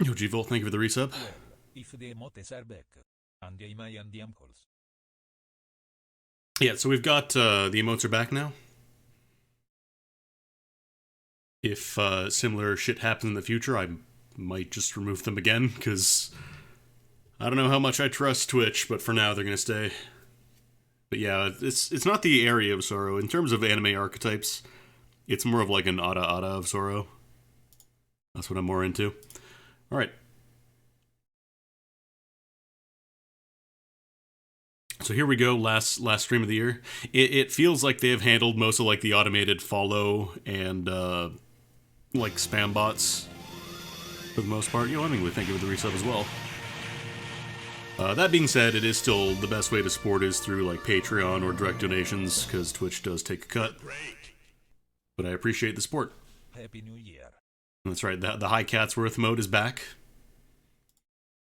Yo, G-Volt, thank you for the resub. If the emote Sarbek, and the calls. Yeah, so we've got the emotes are back now. If similar shit happens in the future, I might just remove them again, because I don't know how much I trust Twitch, but for now they're going to stay. But yeah, it's not the area of sorrow. In terms of anime archetypes, it's more of like an Ada of sorrow. That's what I'm more into. Alright. So here we go, last stream of the year. It feels like they have handled most of like the automated follow and like spam bots for the most part. Yo, Hemingway, thank you for the resub as well. That being said, it is still the best way to support is through like Patreon or direct donations, because Twitch does take a cut. But I appreciate the support. Happy New Year. That's right, the Hi Catsworth mode is back.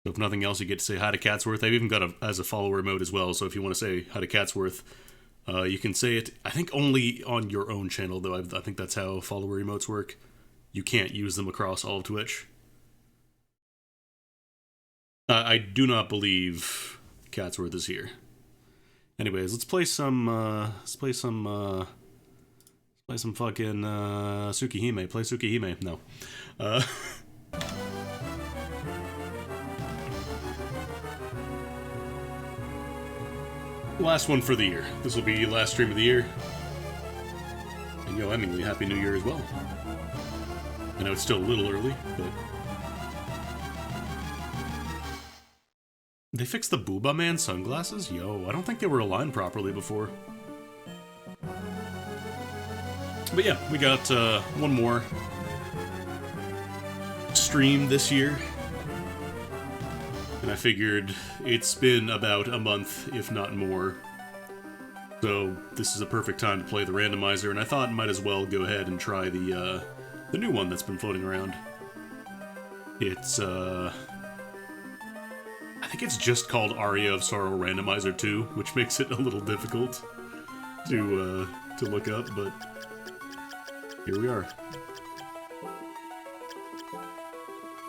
So if nothing else, you get to say hi to Catsworth. I've even got as a follower mode as well, so if you want to say hi to Catsworth, you can say it, I think only on your own channel, though. I think that's how follower emotes work. You can't use them across all of Twitch. I do not believe Catsworth is here. Anyways, let's play some fucking Tsukihime. Play Tsukihime. No. Last one for the year. This will be last stream of the year. And yo, Hemingway, Happy New Year as well. I know it's still a little early, but... They fixed the Booba Man sunglasses? Yo, I don't think they were aligned properly before. But yeah, we got one more stream this year. And I figured it's been about a month, if not more. So this is a perfect time to play the randomizer, and I thought I might as well go ahead and try the new one that's been floating around. It's, I think it's just called Aria of Sorrow Randomizer 2, which makes it a little difficult to look up, but here we are.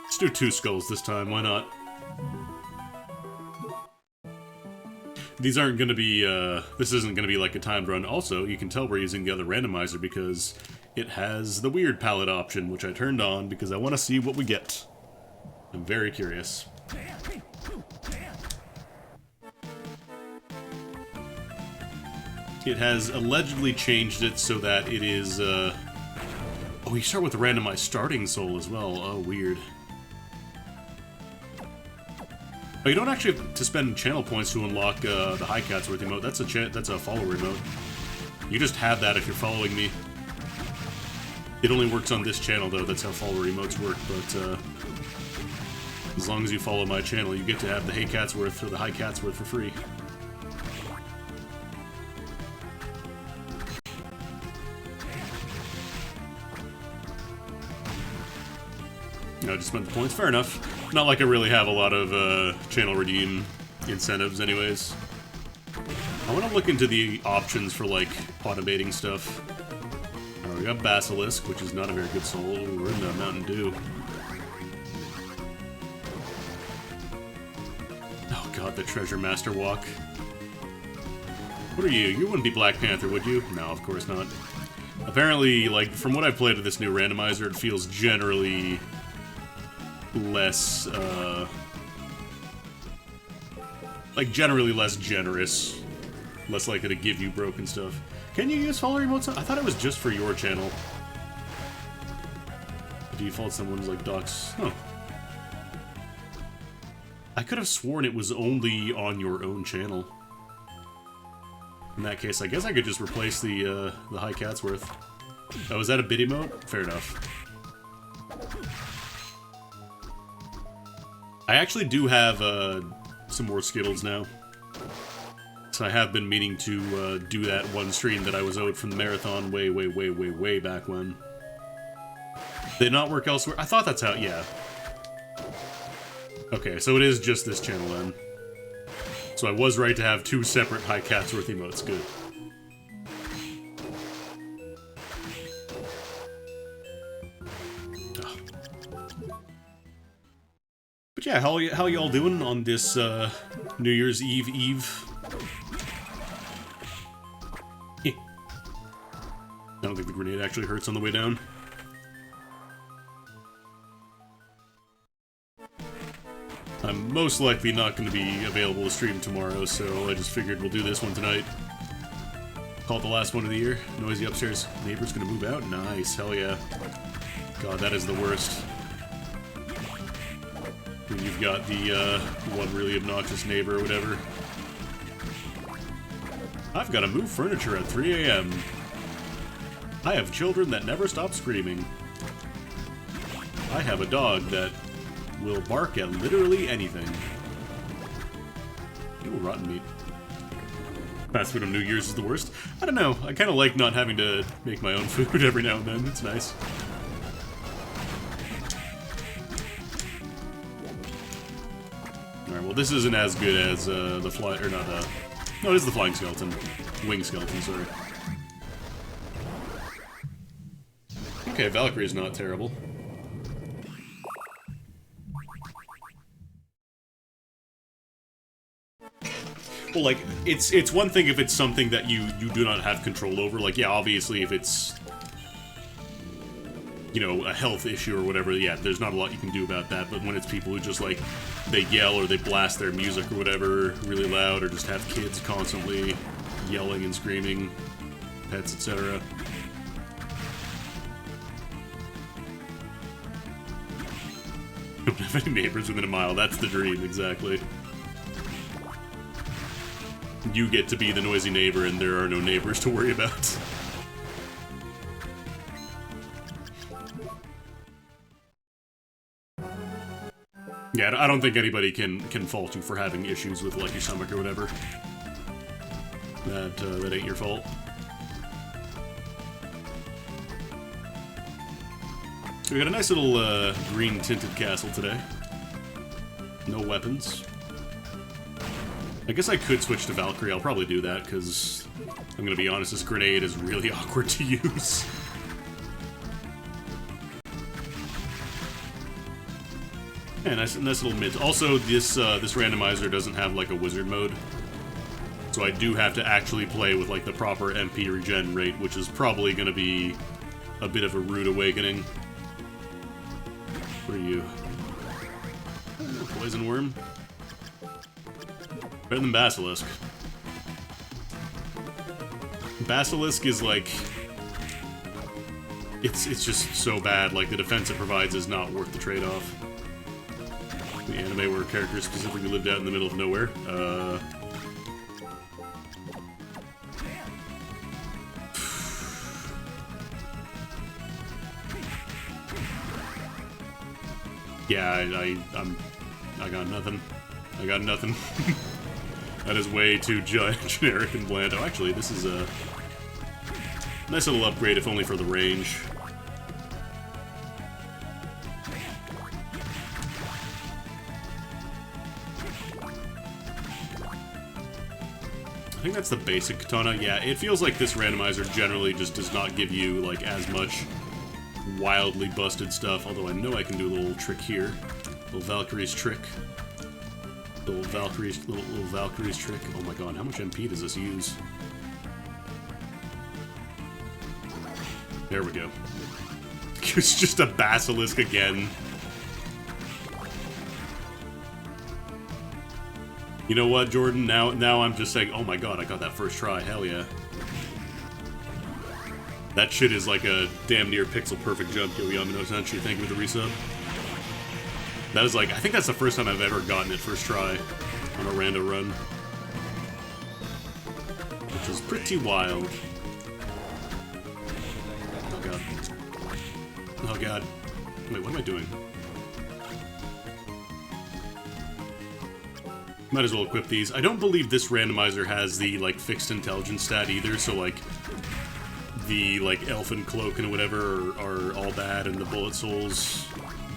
Let's do 2 skulls this time, why not? These aren't going to be, this isn't going to be like a timed run. Also, you can tell we're using the other randomizer because it has the weird palette option, which I turned on because I want to see what we get. I'm very curious. It has allegedly changed it so that it is, oh, you start with a randomized starting soul as well. Oh, weird. Oh, you don't actually have to spend channel points to unlock the Hi Catsworth emote. That's a follower emote. You just have that if you're following me. It only works on this channel, though. That's how follower emotes work, but as long as you follow my channel, you get to have the Hey Catsworth or the Hi Catsworth for free. No, just spent the points. Fair enough. Not like I really have a lot of channel redeem incentives anyways. I want to look into the options for, like, automating stuff. We got Basilisk, which is not a very good soul. We're in the Mountain Dew. Oh god, the Treasure Master Walk. What are you? You wouldn't be Black Panther, would you? No, of course not. Apparently, like, from what I've played with this new randomizer, it feels generally less, like, generally less generous. Less likely to give you broken stuff. Can you use follower emotes? I thought it was just for your channel. The default someone's like docs. Huh. I could have sworn it was only on your own channel. In that case, I guess I could just replace the Hi Catsworth. Oh, is that a bid emote? Fair enough. I actually do have some more Skittles now. So I have been meaning to do that one stream that I was owed from the marathon way back when. Did it not work elsewhere? I thought that's how, yeah. Okay, so it is just this channel then. So I was right to have 2 separate Hi Catsworth emotes, good. Yeah, how y'all doing on this New Year's Eve? I don't think the grenade actually hurts on the way down. I'm most likely not going to be available to stream tomorrow, so I just figured we'll do this one tonight. Call it the last one of the year. Noisy upstairs neighbor's going to move out? Nice, hell yeah. God, that is the worst. When you've got the one really obnoxious neighbor or whatever. I've got to move furniture at 3 a.m. I have children that never stop screaming. I have a dog that will bark at literally anything. Ew, rotten meat. Fast food on New Year's is the worst. I don't know. I kind of like not having to make my own food every now and then. It's nice. Alright, well this isn't as good as the fly... or not, no, it is the flying skeleton. Wing skeleton, sorry. Okay, Valkyrie's not terrible. Well, like, it's one thing if it's something that you do not have control over. Like, yeah, obviously if it's, you know, a health issue or whatever, yeah, there's not a lot you can do about that. But when it's people who just, like, they yell or they blast their music or whatever really loud, or just have kids constantly yelling and screaming, pets, etc. Don't have any neighbors within a mile. That's the dream, exactly. You get to be the noisy neighbor and there are no neighbors to worry about. Yeah, I don't think anybody can fault you for having issues with, like, your stomach or whatever. That ain't your fault. So we got a nice little green tinted castle today. No weapons. I guess I could switch to Valkyrie. I'll probably do that, because I'm gonna be honest, this grenade is really awkward to use. Yeah, nice little mid. Also, this randomizer doesn't have, like, a wizard mode. So I do have to actually play with, like, the proper MP regen rate, which is probably gonna be a bit of a rude awakening. What are you? Poison worm? Better than Basilisk. Basilisk is like... It's just so bad, like the defense it provides is not worth the trade-off. The anime where characters specifically lived out in the middle of nowhere. Yeah, I got nothing. I got nothing. That is way too generic and bland. Oh, actually, this is a nice little upgrade, if only for the range. I think that's the basic katana. Yeah, it feels like this randomizer generally just does not give you, like, as much wildly busted stuff, although I know I can do a little trick here. Little Valkyrie's trick. Little Valkyrie's trick. Oh my god, how much MP does this use? There we go. It's just a basilisk again. You know what, Jordan? Now I'm just saying, oh my god, I got that first try. Hell yeah. That shit is like a damn near pixel perfect jump. Yo, Yamino Sanchi, thank you for the resub. That is like, I think that's the first time I've ever gotten it first try on a rando run. Which is pretty wild. Oh god. Oh god. Wait, what am I doing? Might as well equip these. I don't believe this randomizer has the, like, fixed intelligence stat either, so, like, the, like, elfin cloak and whatever are all bad, and the bullet souls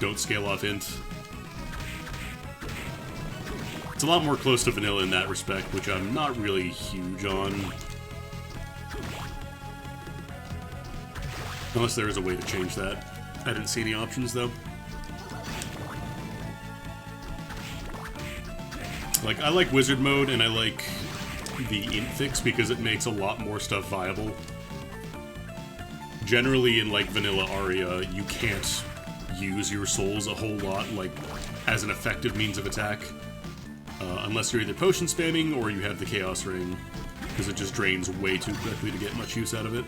don't scale off int. It's a lot more close to vanilla in that respect, which I'm not really huge on. Unless there is a way to change that. I didn't see any options, though. Like, I like wizard mode, and I like the int fix because it makes a lot more stuff viable. Generally, in, like, vanilla Aria, you can't use your souls a whole lot, like, as an effective means of attack. Unless you're either potion spamming, or you have the Chaos Ring, because it just drains way too quickly to get much use out of it.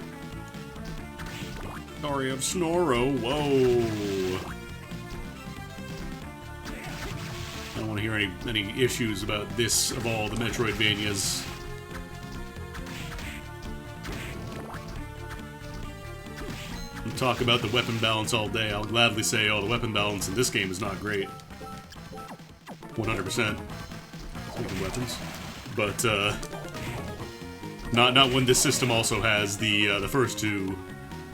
Aria of Snorro, whoa! I don't want to hear any issues about this of all the Metroidvanias. You talk about the weapon balance all day, I'll gladly say, oh, the weapon balance in this game is not great. 100%. Speaking of weapons. But, not when this system also has the first two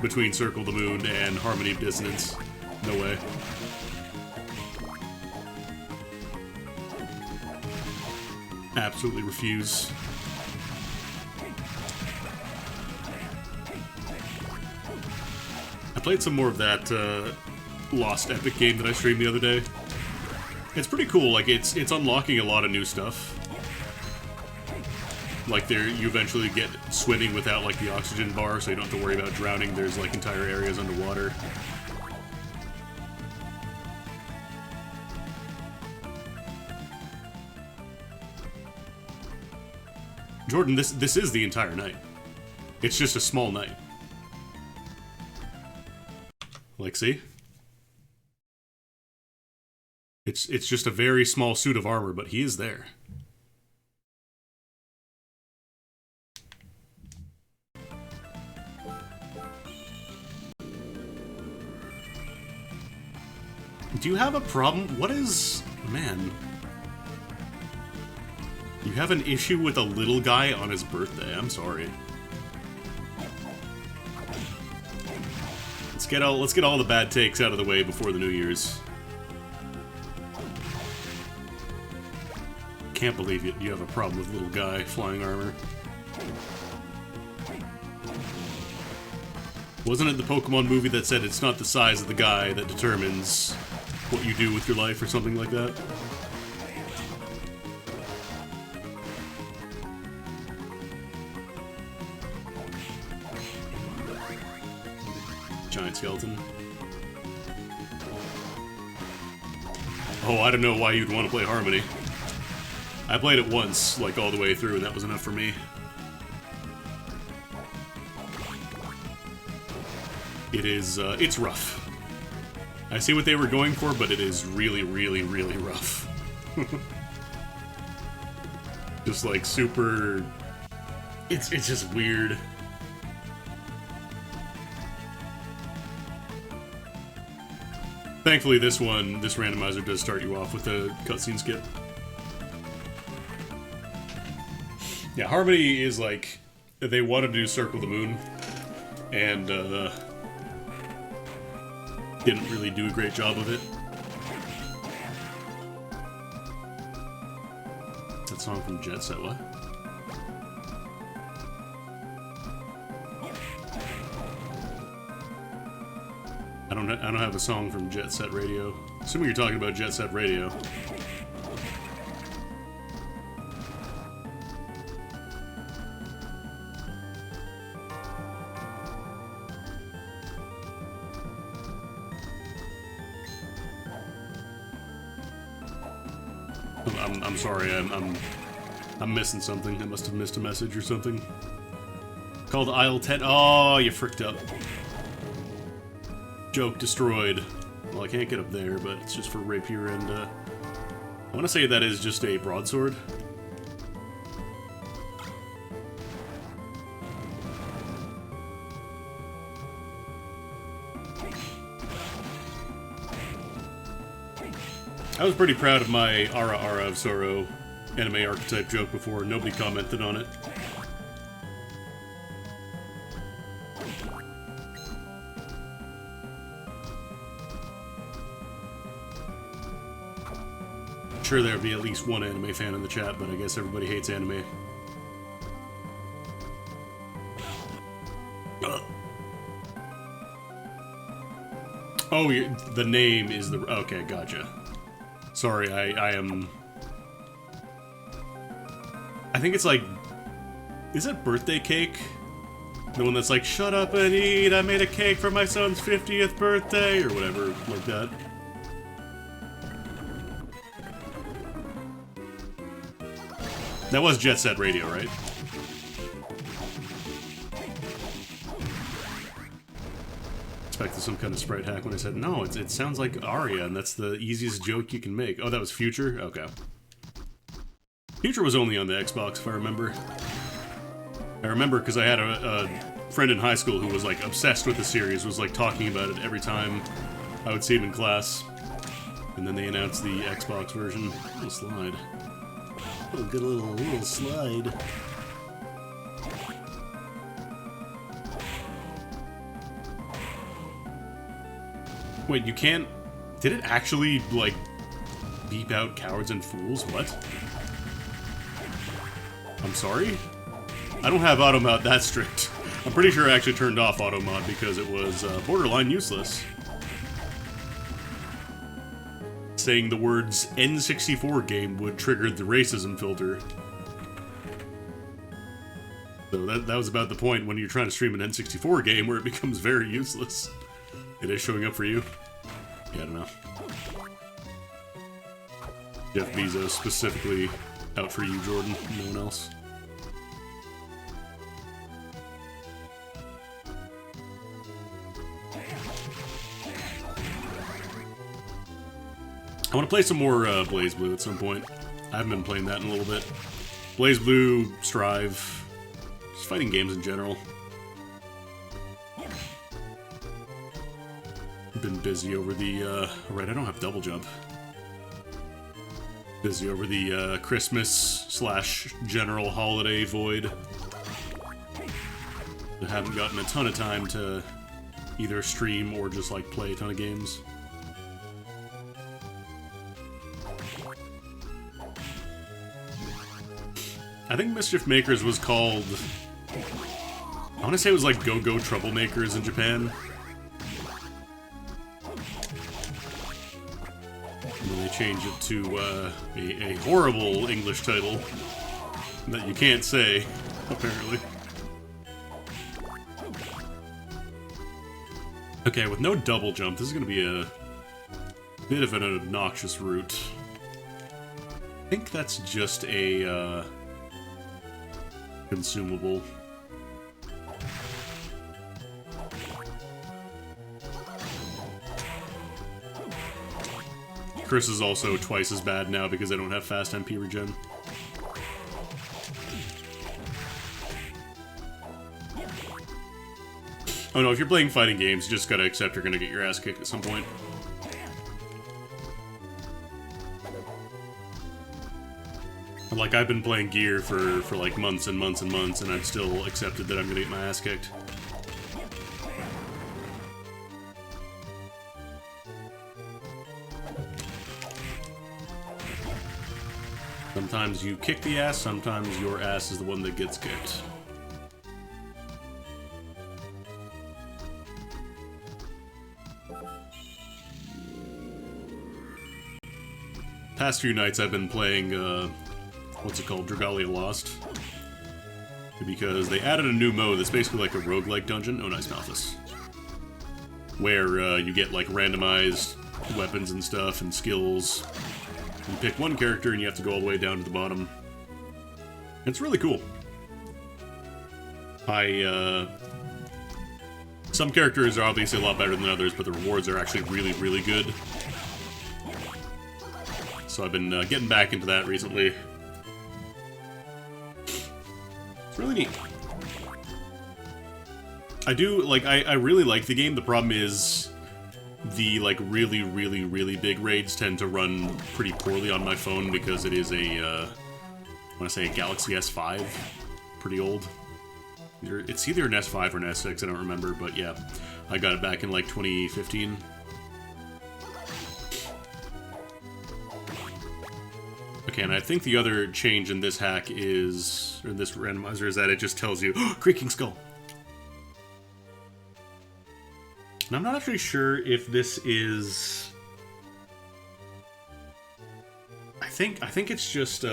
between Circle the Moon and Harmony of Dissonance. No way. Absolutely refuse. I played some more of that Lost Epic game that I streamed the other day. It's pretty cool. Like, it's unlocking a lot of new stuff. Like, you eventually get swimming without, like, the oxygen bar, so you don't have to worry about drowning. There's, like, entire areas underwater. Jordan, this is the entire night. It's just a small night. Like, see? It's just a very small suit of armor, but he is there. Do you have a problem? What is... Man... You have an issue with a little guy on his birthday. I'm sorry. Let's get all the bad takes out of the way before the New Year's. Can't believe you have a problem with little guy flying armor. Wasn't it the Pokemon movie that said it's not the size of the guy that determines what you do with your life or something like that? Giant skeleton. Oh, I don't know why you'd want to play Harmony. I played it once, like all the way through, and that was enough for me. It is, it's rough. I see what they were going for, but it is really, really, really rough. Just like super... It's just weird. Thankfully, this randomizer does start you off with a cutscene skip. Yeah, Harmony is like, they wanted to do Circle the Moon, and didn't really do a great job of it. That song from Jet Set, what? I don't have a song from Jet Set Radio. Assuming you're talking about Jet Set Radio. I'm sorry, I'm missing something. I must have missed a message or something. Called Isle 10. Oh, you fricked up. Joke destroyed. Well, I can't get up there, but it's just for rapier and, I want to say that is just a broadsword. I was pretty proud of my Ara Ara of Sorrow anime archetype joke before. Nobody commented on it. I'm sure there'd be at least one anime fan in the chat, but I guess everybody hates anime. Oh, the name is the... Okay, gotcha. Sorry, I am... I think it's like, is it birthday cake? The one that's like, shut up and eat, I made a cake for my son's 50th birthday, or whatever, like that. That was Jet Set Radio, right? Expected some kind of sprite hack when I said, no, it sounds like Aria, and that's the easiest joke you can make. Oh, that was Future? Okay. Future was only on the Xbox, if I remember. I remember because I had a friend in high school who was like obsessed with the series, was like talking about it every time I would see him in class. And then they announced the Xbox version. Little slide. Oh, good little slide. Wait, you can't... Did it actually, like, beep out cowards and fools? What? I'm sorry? I don't have auto mod that strict. I'm pretty sure I actually turned off auto mod because it was borderline useless. Saying the words N64 game would trigger the racism filter. So that was about the point when you're trying to stream an N64 game where it becomes very useless. It is showing up for you? Yeah, I don't know. Jeff Bezos specifically out for you, Jordan. No one else. I want to play some more Blaze Blue at some point. I haven't been playing that in a little bit. Blaze Blue, Strive, just fighting games in general. Been busy over the, right, I don't have double jump. Busy over the Christmas / general holiday void. I haven't gotten a ton of time to either stream or just like play a ton of games. I think Mischief Makers was called... I want to say it was like Go-Go Troublemakers in Japan. And then they changed it to a horrible English title that you can't say, apparently. Okay, with no double jump, this is going to be a bit of an obnoxious route. I think that's just a... consumable. Chris is also twice as bad now because I don't have fast MP regen. Oh no, if you're playing fighting games, you just gotta accept you're gonna get your ass kicked at some point. Like, I've been playing Gear for like months and months and months, and I've still accepted that I'm gonna get my ass kicked. Sometimes you kick the ass, sometimes your ass is the one that gets kicked. Past few nights I've been playing, what's it called? Dracula Lost. Because they added a new mode that's basically like a roguelike dungeon. Oh, nice, Malthus. Where you get like randomized weapons and stuff and skills. You pick one character and you have to go all the way down to the bottom. It's really cool. Some characters are obviously a lot better than others, but the rewards are actually really, really good. So I've been getting back into that recently. It's really neat. I do, like, I really like the game. The problem is the, like, really, really, really big raids tend to run pretty poorly on my phone because it is a, I want to say a Galaxy S5. Pretty old. It's either an S5 or an S6, I don't remember, but yeah. I got it back in, like, 2015. Okay, and I think the other change in this hack is, or this randomizer, is that it just tells you, Creaking Skull! And I'm not actually sure if this is... I think it's just,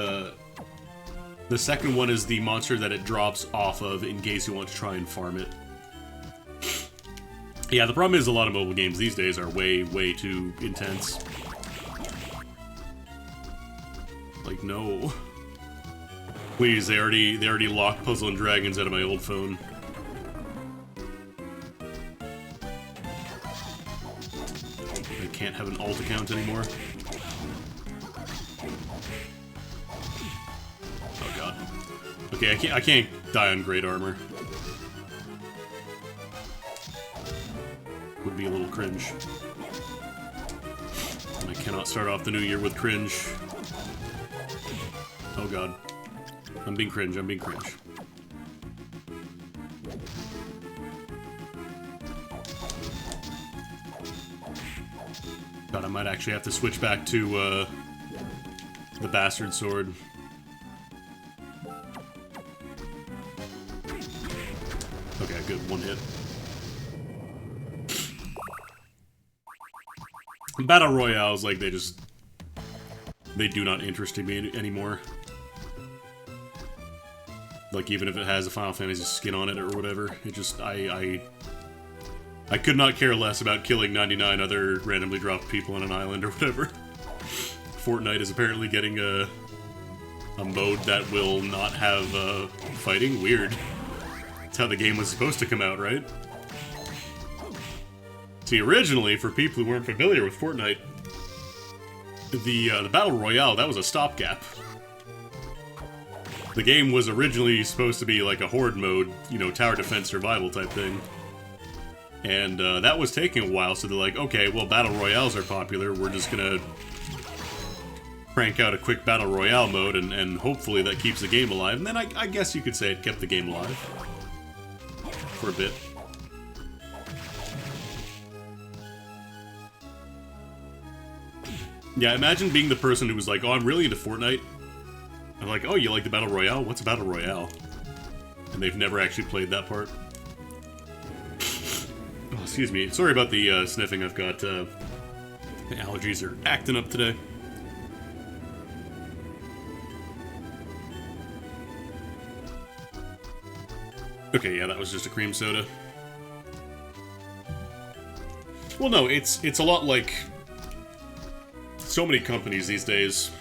The second one is the monster that it drops off of in case you want to try and farm it. Yeah, the problem is a lot of mobile games these days are way, way too intense. Like, no. Please, they already locked Puzzle and Dragons out of my old phone. I can't have an alt account anymore. Oh god. Okay, I can't die on great armor. Would be a little cringe. And I cannot start off the new year with cringe. Oh god. I'm being cringe, I'm being cringe. God, I might actually have to switch back to, the bastard sword. Okay, good, one hit. Battle Royales, like, they do not interest me anymore. Like, even if it has a Final Fantasy skin on it or whatever, it just, I could not care less about killing 99 other randomly dropped people on an island or whatever. Fortnite is apparently getting a mode that will not have, fighting. Weird. That's how the game was supposed to come out, right? See, originally, for people who weren't familiar with Fortnite, the Battle Royale, that was a stopgap. The game was originally supposed to be like a horde mode, you know, tower defense survival type thing. And that was taking a while, so they're like, okay, well, Battle Royales are popular, we're just gonna crank out a quick Battle Royale mode, and hopefully that keeps the game alive. And then I guess you could say it kept the game alive. For a bit. Yeah, imagine being the person who was like, oh, I'm really into Fortnite. I'm like, oh, you like the Battle Royale? What's a Battle Royale? And they've never actually played that part. Oh, excuse me. Sorry about the sniffing. I've got allergies are acting up today. Okay, yeah, that was just a cream soda. Well, no, it's a lot like so many companies these days,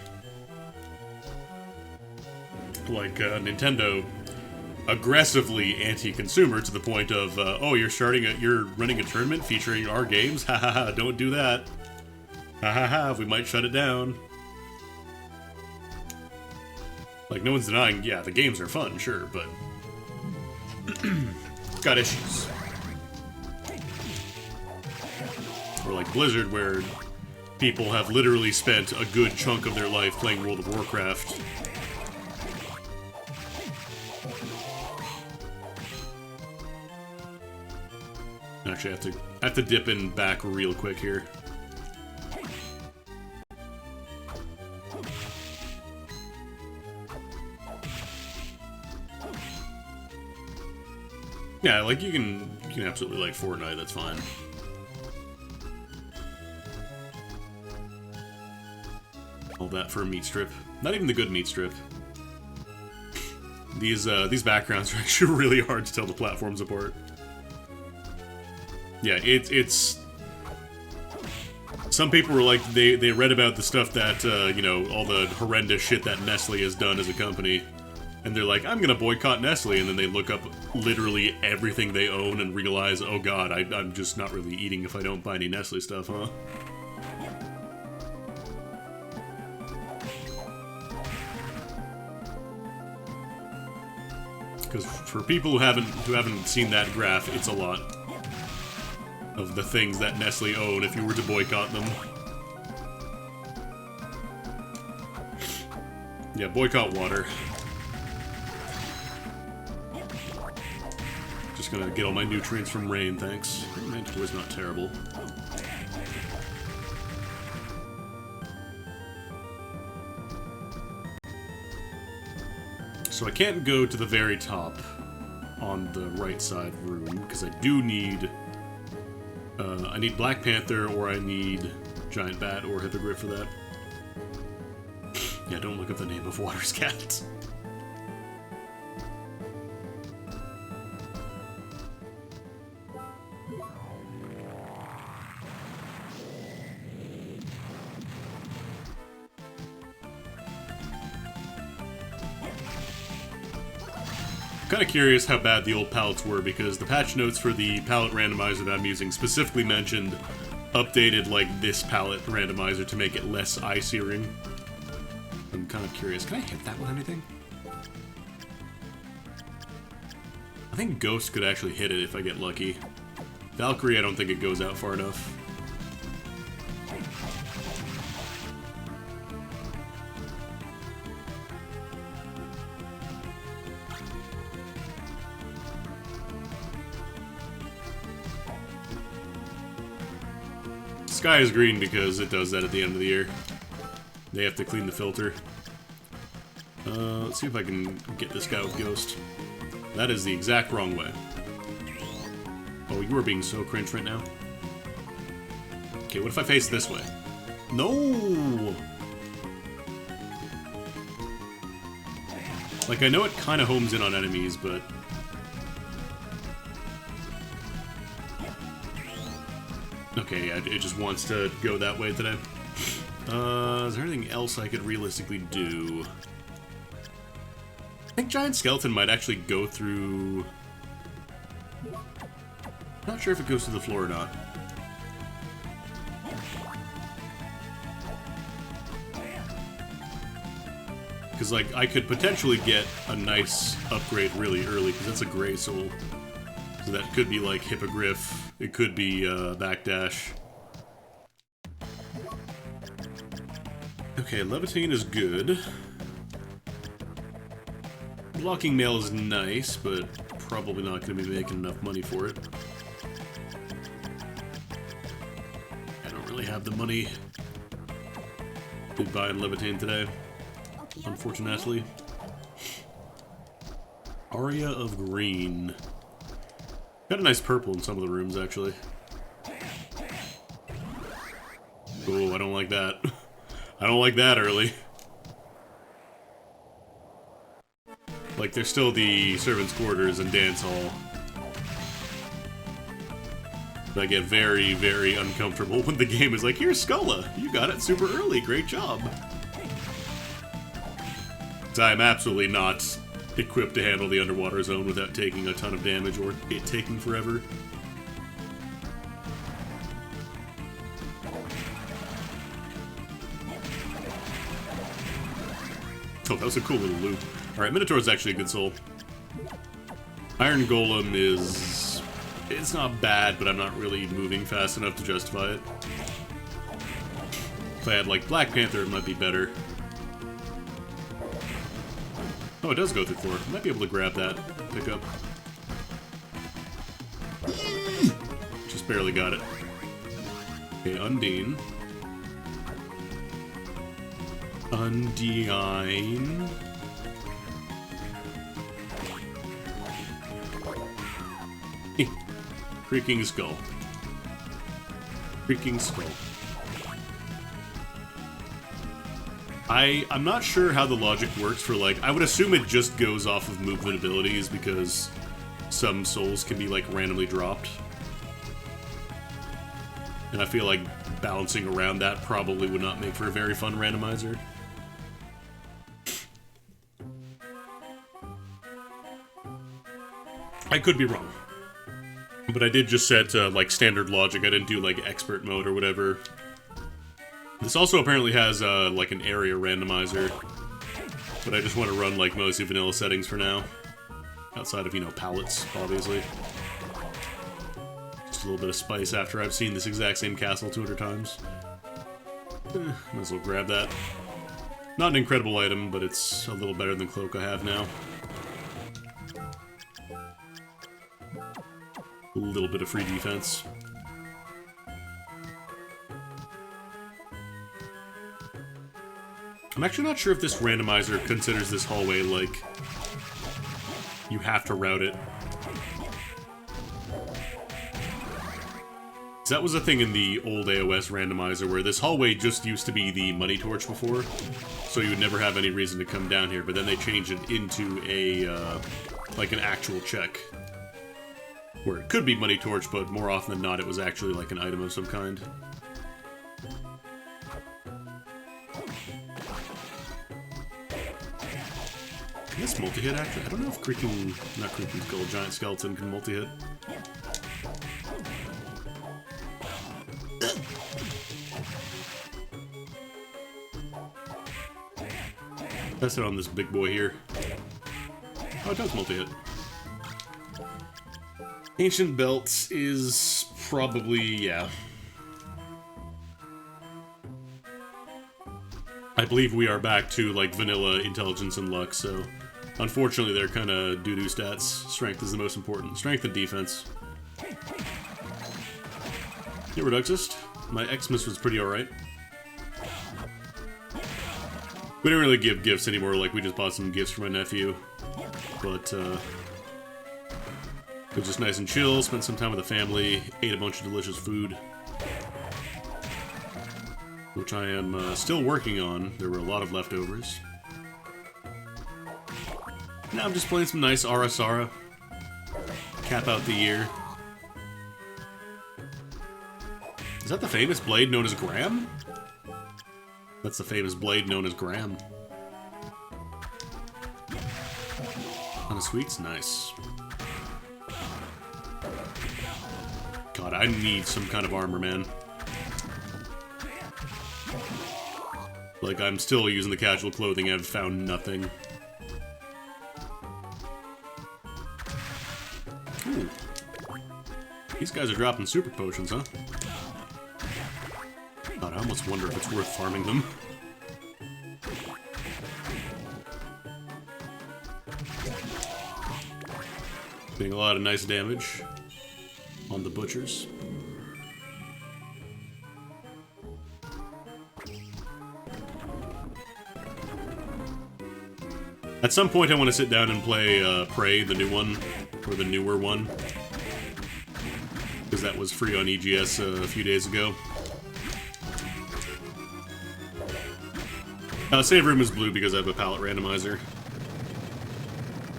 like Nintendo, aggressively anti-consumer to the point of, oh, you're running a tournament featuring our games? Ha ha ha! Don't do that. Ha ha ha! We might shut it down. Like, no one's denying, yeah, the games are fun, sure, but it's got issues. Or like Blizzard, where people have literally spent a good chunk of their life playing World of Warcraft. Actually, I have to dip in back real quick here. Yeah, like you can absolutely like Fortnite, that's fine. All that for a meat strip. Not even the good meat strip. These backgrounds are actually really hard to tell the platforms apart. Yeah, it's... Some people were like, they read about the stuff that, you know, all the horrendous shit that Nestle has done as a company. And they're like, I'm gonna boycott Nestle, and then they look up literally everything they own and realize, oh god, I'm just not really eating if I don't buy any Nestle stuff, huh? Because for people who haven't seen that graph, it's a lot of the things that Nestle own if you were to boycott them. Yeah, boycott water. Just gonna get all my nutrients from rain, thanks. Rain was not terrible. So I can't go to the very top on the right side room, because I do need... I need Black Panther, or I need Giant Bat, or Hippogriff for that. Yeah, don't look up the name of Water's cat. kind of curious how bad the old palettes were, because the patch notes for the palette randomizer that I'm using specifically mentioned updated, like, this palette randomizer to make it less eye-searing. I'm kind of curious. Can I hit that with anything? I think Ghost could actually hit it if I get lucky. Valkyrie, I don't think it goes out far enough. Sky is green because it does that at the end of the year. They have to clean the filter. Let's see if I can get this guy with Ghost. That is the exact wrong way. Oh, you are being so cringe right now. Okay, what if I face this way? No! Like, I know it kind of homes in on enemies, but... Okay, yeah, it just wants to go that way today. Is there anything else I could realistically do? I think Giant Skeleton might actually go through... Not sure if it goes through the floor or not. Because, like, I could potentially get a nice upgrade really early, because that's a Gray Soul. So that could be, like, Hippogriff. It could be, Backdash. Okay, Levitating is good. Blocking Mail is nice, but probably not going to be making enough money for it. I don't really have the money to buy Levitating today, unfortunately. Aria of Green. Got a nice purple in some of the rooms, actually. Oh, I don't like that. I don't like that early. Like, there's still the servants' quarters and dance hall. But I get very, very uncomfortable when the game is like, here's Skulla! You got it super early, great job! So I'm absolutely not equipped to handle the underwater zone without taking a ton of damage or it taking forever. Oh, that was a cool little loop. Alright, Minotaur's actually a good soul. Iron Golem is... It's not bad, but I'm not really moving fast enough to justify it. If I had, like, Black Panther, it might be better. Oh, it does go through floor. I might be able to grab that. Pick up. Just barely got it. Okay, Undine. Undine. Creaking Skull. Creaking Skull. I'm not sure how the logic works for, like, I would assume it just goes off of movement abilities because some souls can be, like, randomly dropped. And I feel like bouncing around that probably would not make for a very fun randomizer. I could be wrong. But I did just set, like, standard logic. I didn't do, like, expert mode or whatever. This also apparently has, like, an area randomizer. But I just want to run, like, mostly vanilla settings for now. Outside of, you know, palettes, obviously. Just a little bit of spice after I've seen this exact same castle 200 times. Might as well grab that. Not an incredible item, but it's a little better than Cloak I have now. A little bit of free defense. I'm actually not sure if this randomizer considers this hallway, like, you have to route it. That was a thing in the old AOS randomizer, where this hallway just used to be the money torch before, so you would never have any reason to come down here, but then they changed it into a, like an actual check. Where it could be money torch, but more often than not, it was actually like an item of some kind. Can this multi-hit actually? I don't know if not creeping skull, giant skeleton can multi-hit. Test it on this big boy here. Oh, it does multi-hit. Ancient Belt is probably, yeah. I believe we are back to, like, vanilla intelligence and luck, so... Unfortunately, they're kind of doo-doo stats. Strength is the most important. Strength and defense. Yeah, Reduxist. My Xmas was pretty alright. We don't really give gifts anymore, like, we just bought some gifts for my nephew. But, it was just nice and chill, spent some time with the family, ate a bunch of delicious food. Which I am still working on. There were a lot of leftovers. Now I'm just playing some nice Arasara. Cap out the year. Is that the famous blade known as Graham? That's the famous blade known as Graham. On a sweets? Nice. God, I need some kind of armor, man. Like, I'm still using the casual clothing, I've found nothing. Ooh. These guys are dropping super potions, huh? God, I almost wonder if it's worth farming them. Doing a lot of nice damage on the butchers. At some point I want to sit down and play Prey, the new one, or the newer one. Because that was free on EGS a few days ago. Save room is blue because I have a palette randomizer.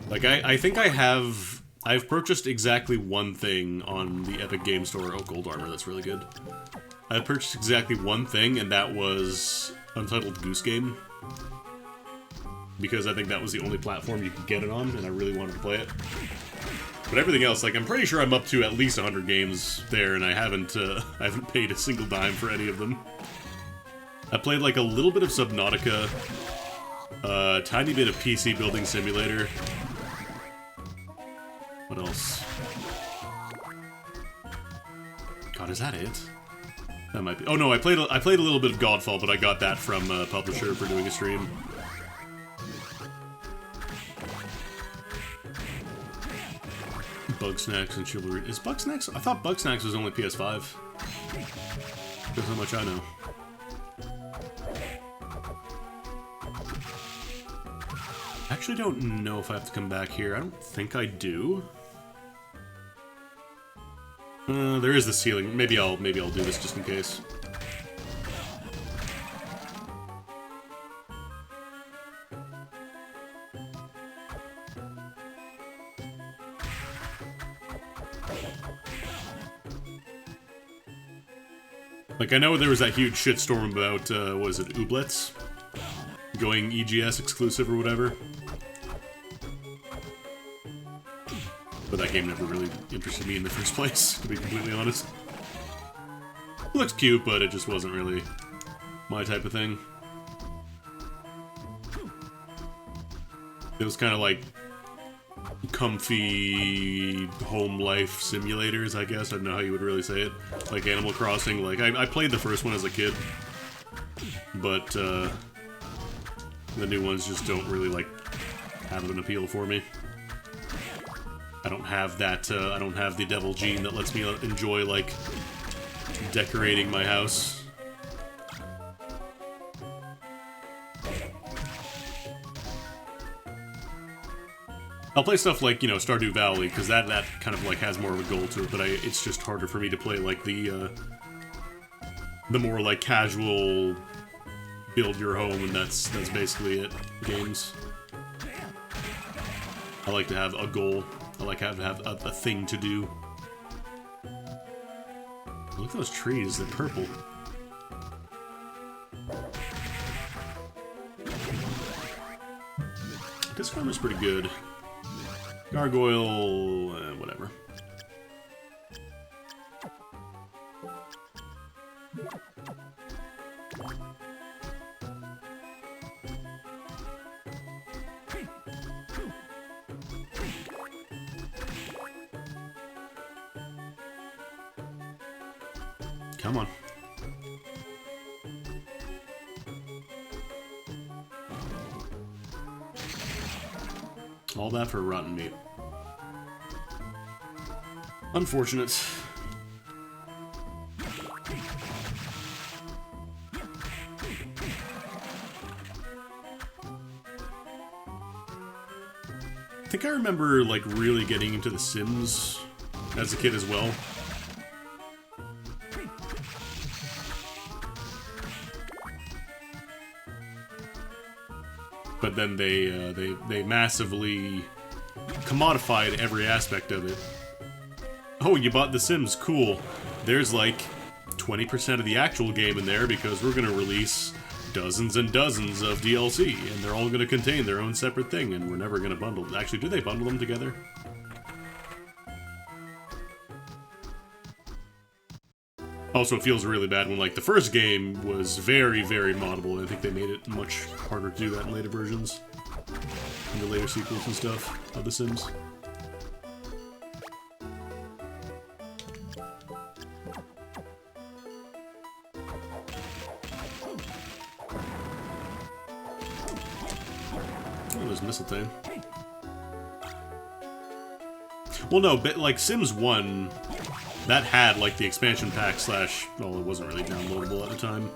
Like, I think I've purchased exactly one thing on the Epic Game Store. Oh, gold armor, that's really good. I purchased exactly one thing, and that was Untitled Goose Game. Because I think that was the only platform you could get it on, and I really wanted to play it. But everything else, like, I'm pretty sure I'm up to at least 100 games there, and I haven't paid a single dime for any of them. I played, like, a little bit of Subnautica, a tiny bit of PC Building Simulator. What else? God, is that it? That might be. Oh no, I played a little bit of Godfall, but I got that from Publisher for doing a stream. Bugsnax and Chivalry. Is Bugsnax? I thought Bugsnax was only PS5. That's how much I know. I actually don't know if I have to come back here. I don't think I do. There is the ceiling. Maybe I'll do this just in case. Like, I know there was that huge shitstorm about, what is it, Ooblets? Going EGS exclusive or whatever. But that game never really interested me in the first place, to be completely honest. It looks cute, but it just wasn't really my type of thing. It was kind of like comfy home life simulators, I guess. I don't know how you would really say it. Like Animal Crossing. Like, I played the first one as a kid, but the new ones just don't really, like, have an appeal for me. I don't have that, I don't have the devil gene that lets me enjoy, like, decorating my house. I'll play stuff like, you know, Stardew Valley, because that kind of, like, has more of a goal to it, but it's just harder for me to play, like, the more, like, casual build your home, and that's basically it games. I like to have a goal. I like to have a thing to do. Look at those trees, they're purple. It Disclaimer's pretty good. Gargoyle, whatever. Come on. All that for rotten meat. Unfortunate. I think I remember, like, really getting into The Sims as a kid as well. But then they massively commodified every aspect of it. Oh, you bought The Sims, cool. There's like 20% of the actual game in there because we're gonna release dozens and dozens of DLC, and they're all gonna contain their own separate thing, and we're never gonna bundle them. Actually, do they bundle them together? Also, it feels really bad when, like, the first game was very, very moddable, and I think they made it much harder to do that in later versions. In the later sequels and stuff of The Sims. Oh, there's Mistletoe. Well, no, but, like, Sims 1... that had, like, the expansion pack slash... well, it wasn't really downloadable at the time.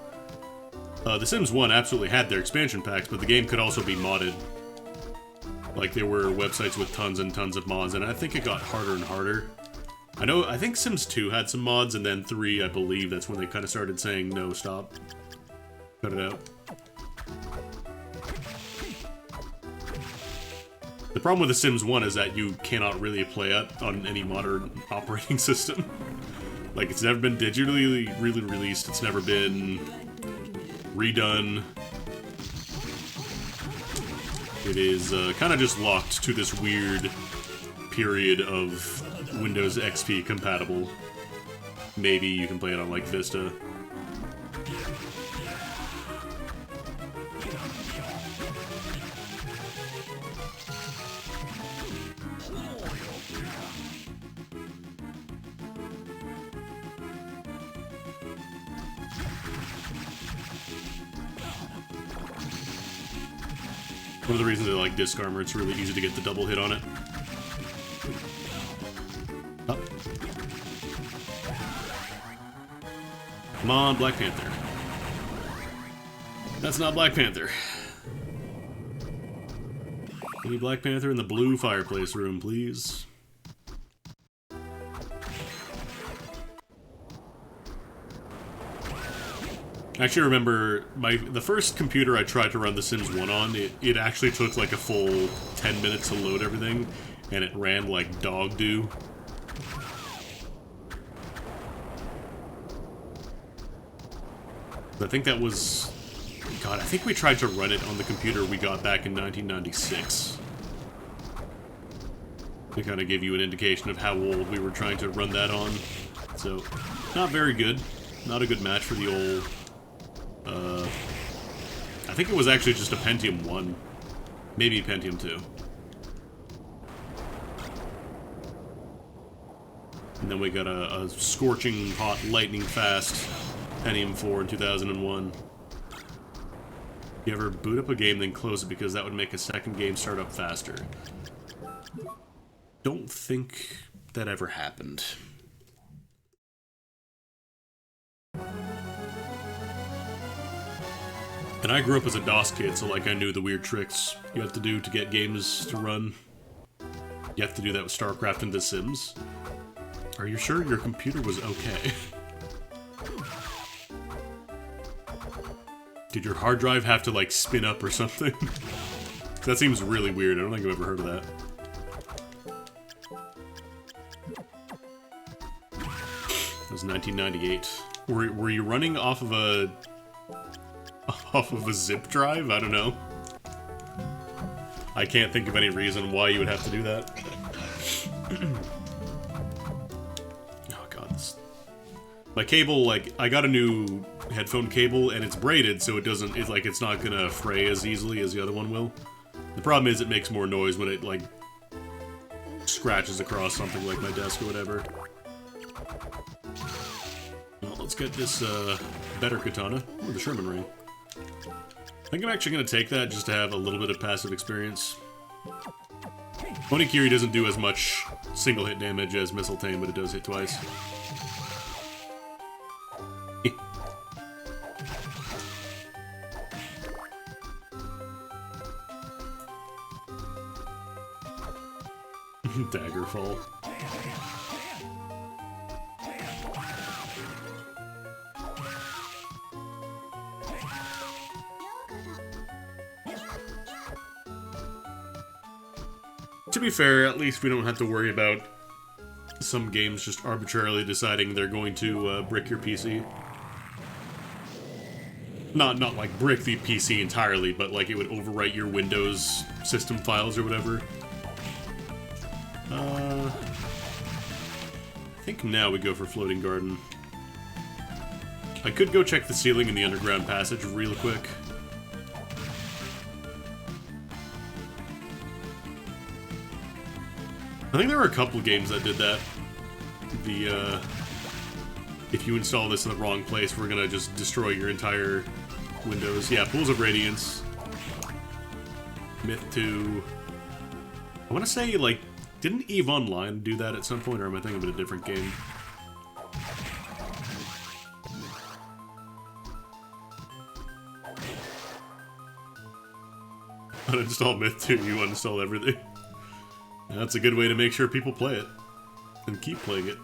The Sims 1 absolutely had their expansion packs, but the game could also be modded. Like, there were websites with tons and tons of mods, and I think it got harder and harder. I think Sims 2 had some mods, and then 3, I believe, that's when they kind of started saying, no, stop. Cut it out. The problem with The Sims 1 is that you cannot really play it on any modern operating system. Like, it's never been digitally really released, it's never been redone. It is kind of just locked to this weird period of Windows XP compatible. Maybe you can play it on, like, Vista. One of the reasons I like Disc Armor, it's really easy to get the double hit on it. Oh. Come on, Black Panther. That's not Black Panther. Give me Black Panther in the blue fireplace room, please. I actually remember the first computer I tried to run The Sims 1 on, it actually took like a full 10 minutes to load everything, and it ran like dog do. I think that was... God, I think we tried to run it on the computer we got back in 1996. To kind of give you an indication of how old we were trying to run that on. So, not very good. Not a good match for the old... I think it was actually just a Pentium 1. Maybe Pentium 2. And then we got a scorching hot, lightning fast Pentium 4 in 2001. You ever boot up a game, then close it because that would make a second game start up faster? Don't think that ever happened. And I grew up as a DOS kid, so like I knew the weird tricks you have to do to get games to run. You have to do that with StarCraft and The Sims. Are you sure your computer was okay? Did your hard drive have to like spin up or something? That seems really weird. I don't think I've ever heard of that. It was 1998. Were you running off of a zip drive? I don't know. I can't think of any reason why you would have to do that. Oh god, my cable, like, I got a new headphone cable, and it's braided, so it's not gonna fray as easily as the other one will. The problem is it makes more noise when it, like, scratches across something like my desk or whatever. Well, let's get this, better katana. Ooh, the Sherman ring. I think I'm actually gonna take that just to have a little bit of passive experience. Onikiri doesn't do as much single hit damage as Mistletoe, but it does hit twice. Daggerfall. To be fair, at least we don't have to worry about some games just arbitrarily deciding they're going to brick your PC. Not like brick the PC entirely, but like it would overwrite your Windows system files or whatever. I think now we go for Floating Garden. I could go check the ceiling in the underground passage real quick. I think there were a couple games that did that. If you install this in the wrong place, we're gonna just destroy your entire Windows. Yeah, Pools of Radiance. Myth 2. I wanna say, like, didn't EVE Online do that at some point, or am I thinking of a different game? Uninstall Myth 2, you uninstall everything. That's a good way to make sure people play it. And keep playing it.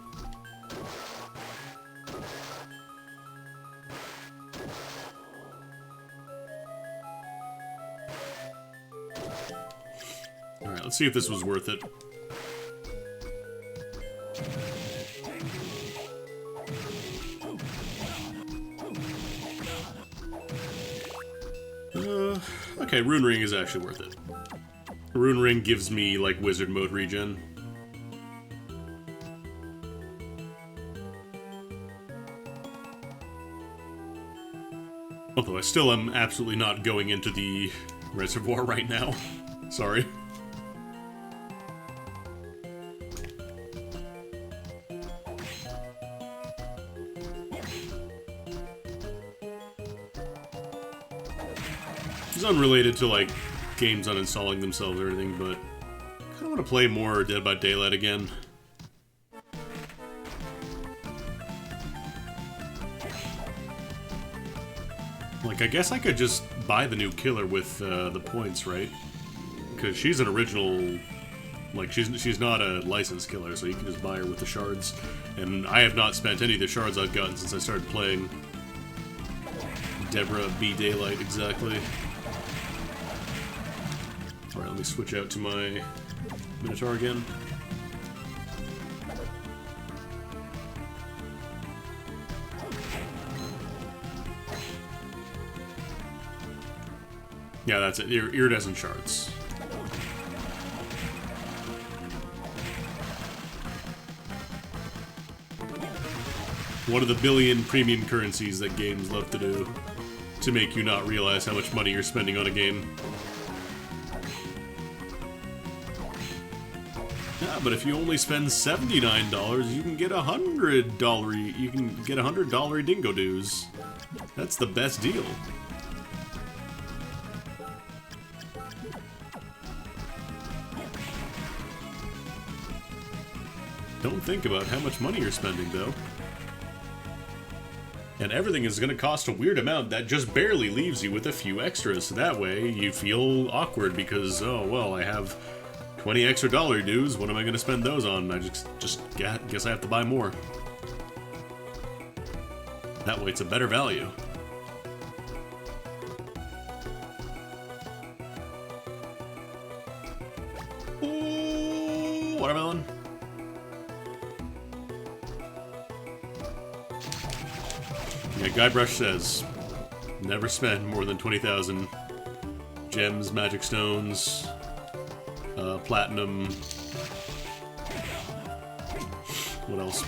Alright, let's see if this was worth it. Okay, Rune Ring is actually worth it. Rune Ring gives me, like, wizard mode regen. Although I still am absolutely not going into the reservoir right now. Sorry. It's unrelated to, like, games uninstalling themselves or anything, but I kinda want to play more Dead by Daylight again. Like, I guess I could just buy the new killer with the points, right? Because she's an original... Like, she's not a licensed killer, so you can just buy her with the shards. And I have not spent any of the shards I've gotten since I started playing Deborah B. Daylight, exactly. Alright, let me switch out to my Minotaur again. Yeah, that's it. Iridescent shards. One of the billion premium currencies that games love to do to make you not realize how much money you're spending on a game. Yeah, but if you only spend $79, you can get $100. You can get $100 dingo dues. That's the best deal. Don't think about how much money you're spending, though. And everything is going to cost a weird amount that just barely leaves you with a few extras. So that way, you feel awkward because, oh, well, I have 20 extra dollar dues. What am I going to spend those on? I just guess I have to buy more. That way, it's a better value. Ooh, watermelon. Yeah, Guybrush says, never spend more than 20,000 gems, magic stones, Platinum. What else?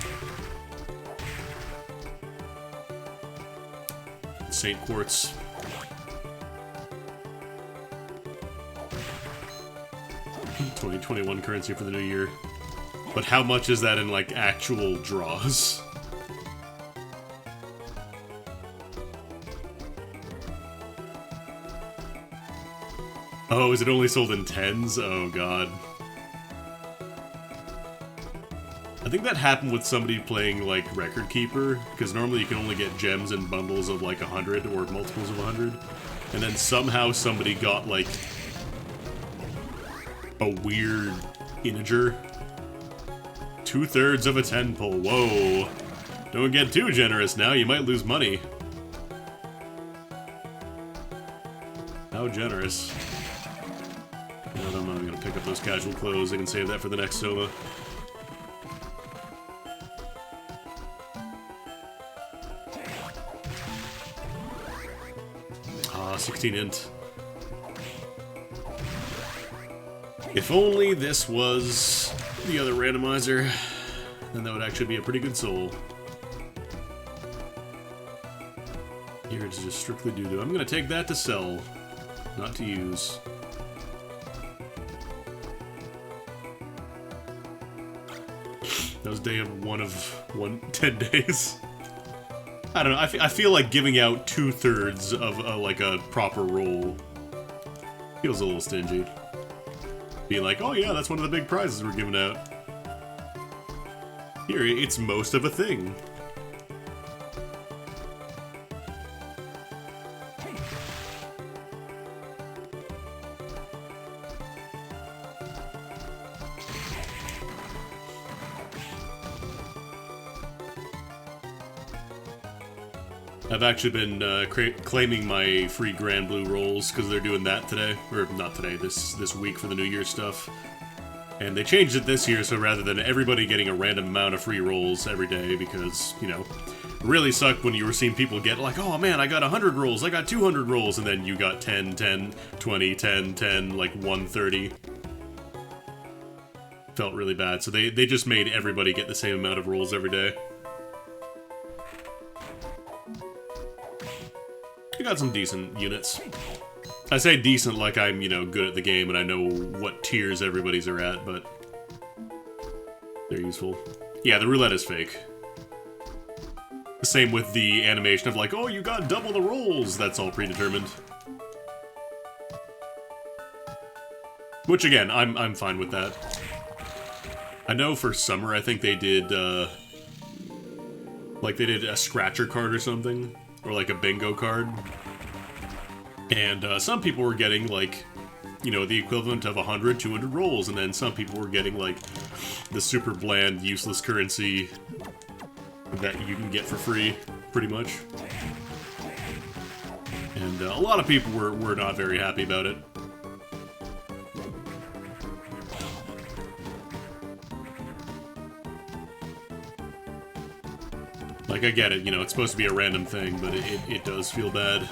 Saint Quartz. $2021 currency for the new year. But how much is that in, like, actual draws? Oh, is it only sold in 10s? Oh, God. I think that happened with somebody playing, like, Record Keeper, because normally you can only get gems in bundles of, like, 100 or multiples of 100. And then somehow somebody got, like, a weird integer. 2/3 of a 10 pull. Whoa. Don't get too generous now, you might lose money. How generous. No, I'm not gonna pick up those casual clothes, I can save that for the next Soma. 16 int. If only this was the other randomizer, then that would actually be a pretty good soul. Here it's just strictly doo-doo. I'm gonna take that to sell, not to use. That was day of 10 days. I don't know, I feel like giving out 2/3 of like a proper roll feels a little stingy. Being like, oh yeah, that's one of the big prizes we're giving out. Here, it's most of a thing. I've actually been claiming my free Grand Blue rolls because they're doing that today, or not today, this week for the New Year stuff. And they changed it this year, so rather than everybody getting a random amount of free rolls every day, because, you know, it really sucked when you were seeing people get like, oh man, I got 100 rolls, I got 200 rolls, and then you got 10, 10, 20, 10, 10, like 130. Felt really bad, so they just made everybody get the same amount of rolls every day. I got some decent units. I say decent like I'm, you know, good at the game and I know what tiers everybody's are at, but they're useful. Yeah, the roulette is fake. Same with the animation of like, oh, you got double the rolls. That's all predetermined. Which again, I'm fine with that. I know for summer, I think they did, like they did a scratcher card or something. Or like a bingo card. And some people were getting like, you know, the equivalent of 100, 200 rolls. And then some people were getting like the super bland, useless currency that you can get for free, pretty much. And a lot of people were not very happy about it. Like, I get it, you know, it's supposed to be a random thing, but it does feel bad.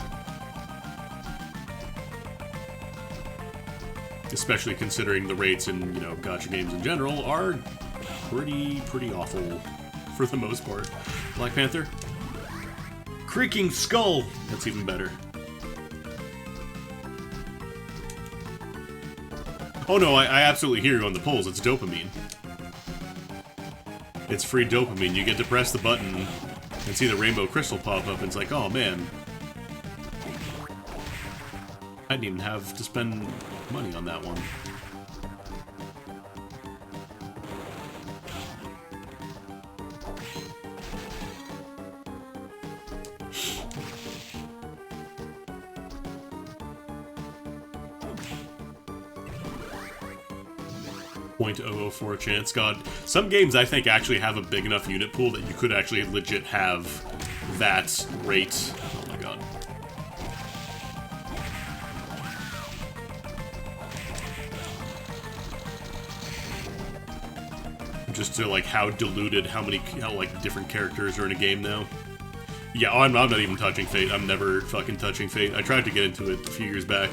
Especially considering the rates in, you know, gacha games in general are pretty awful, for the most part. Black Panther? Creaking Skull! That's even better. Oh no, I absolutely hear you on the polls, it's dopamine. It's free dopamine. You get to press the button and see the rainbow crystal pop up, and it's like, oh man. I didn't even have to spend money on that one. .004 chance. God, some games I think actually have a big enough unit pool that you could actually legit have that rate. Oh my god. Just to like how diluted, how like different characters are in a game now. Yeah, I'm not even touching Fate. I'm never fucking touching Fate. I tried to get into it a few years back.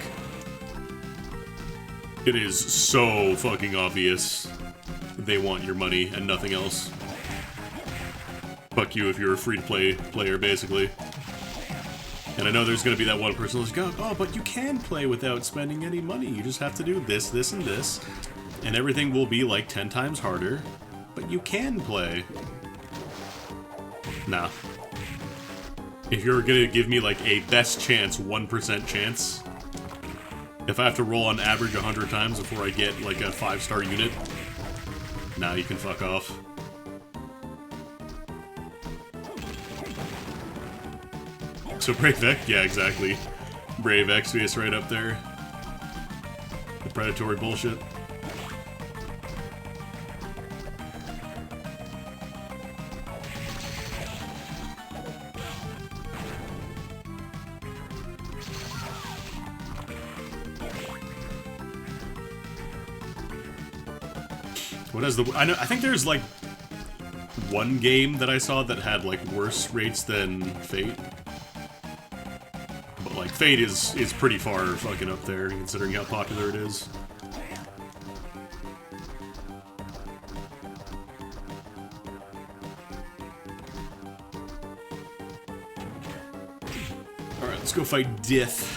It is so fucking obvious they want your money and nothing else. Fuck you if you're a free-to-play player, basically. And I know there's gonna be that one person who's like, oh, but you can play without spending any money. You just have to do this, this, and this. And everything will be like 10 times harder. But you can play. Nah. If you're gonna give me like a best chance, 1% chance, if I have to roll on average 100 times before I get like a 5-star unit, nah, you can fuck off. So Brave X, yeah, exactly. Brave Exvius right up there. The predatory bullshit. What is the... I think there's like one game that I saw that had like worse rates than Fate. But like Fate is pretty far fucking up there considering how popular it is. Alright, let's go fight Dith.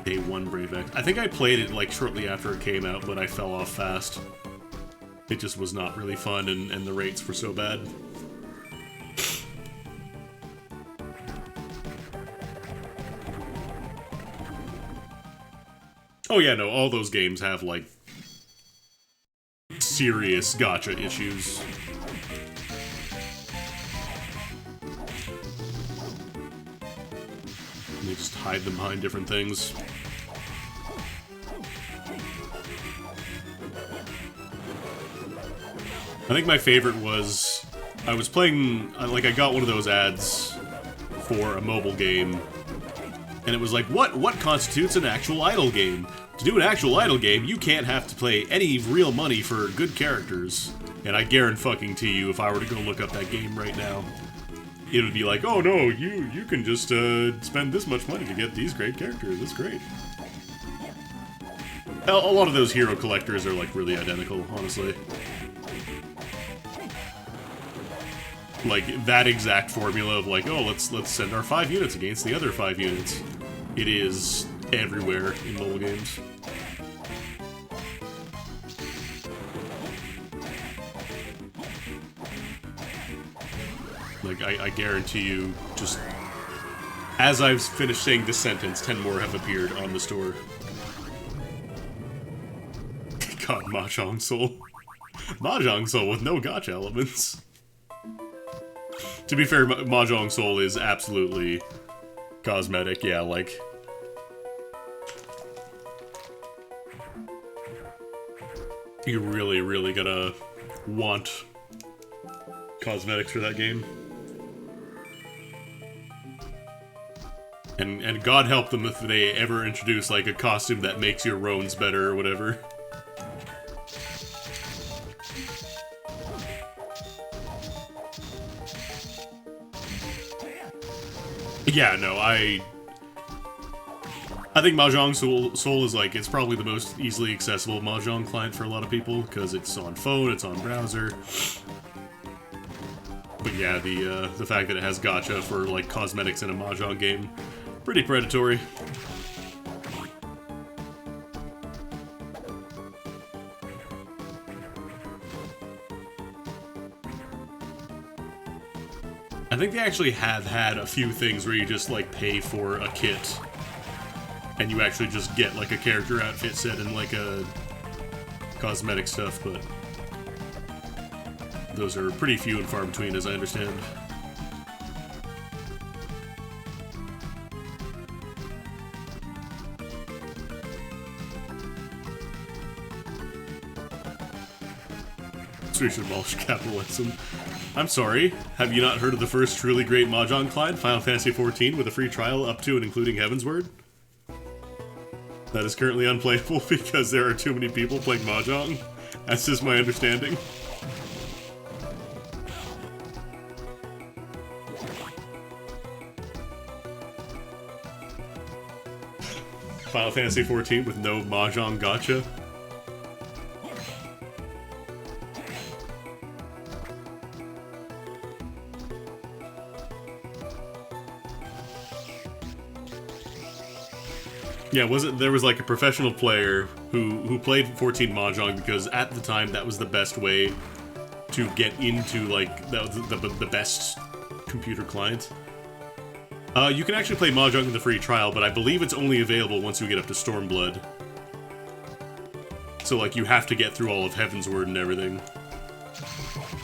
Day 1 Brave X. I think I played it like shortly after it came out, but I fell off fast. It just was not really fun, and the rates were so bad. Oh yeah, no, all those games have, like, serious gacha issues. They just hide them behind different things. I think my favorite was, I was playing, like I got one of those ads for a mobile game, and it was like, what constitutes an actual idle game? To do an actual idle game, you can't have to pay any real money for good characters. And I guarantee you, if I were to go look up that game right now, it would be like, oh no, you can just spend this much money to get these great characters, that's great. A lot of those hero collectors are like really identical, honestly. Like, that exact formula of like, oh, let's send our 5 units against the other 5 units. It is everywhere in mobile games. Like, I guarantee you, just as I've finished saying this sentence, 10 more have appeared on the store. God, Mahjong Soul. Mahjong Soul with no gacha elements. To be fair, Mahjong Soul is absolutely cosmetic, yeah, like... You really, really gotta want cosmetics for that game. And God help them if they ever introduce, like, a costume that makes your roans better or whatever. Yeah, no, I think Mahjong Soul is like, it's probably the most easily accessible Mahjong client for a lot of people, because it's on phone, it's on browser. But yeah, the fact that it has gacha for, like, cosmetics in a Mahjong game, pretty predatory. I think they actually have had a few things where you just, like, pay for a kit, and you actually just get, like, a character outfit set and, like, a cosmetic stuff, but those are pretty few and far between, as I understand. So we should abolish capitalism. I'm sorry, have you not heard of the first truly great Mahjong client, Final Fantasy XIV, with a free trial up to and including Heavensward? That is currently unplayable because there are too many people playing Mahjong. That's just my understanding. Final Fantasy 14 with no Mahjong Gacha. Yeah, there was like a professional player who played 14 Mahjong because at the time that was the best way to get into, like, that was the best computer client. You can actually play Mahjong in the free trial, but I believe it's only available once you get up to Stormblood. So, like, you have to get through all of Heavensward and everything.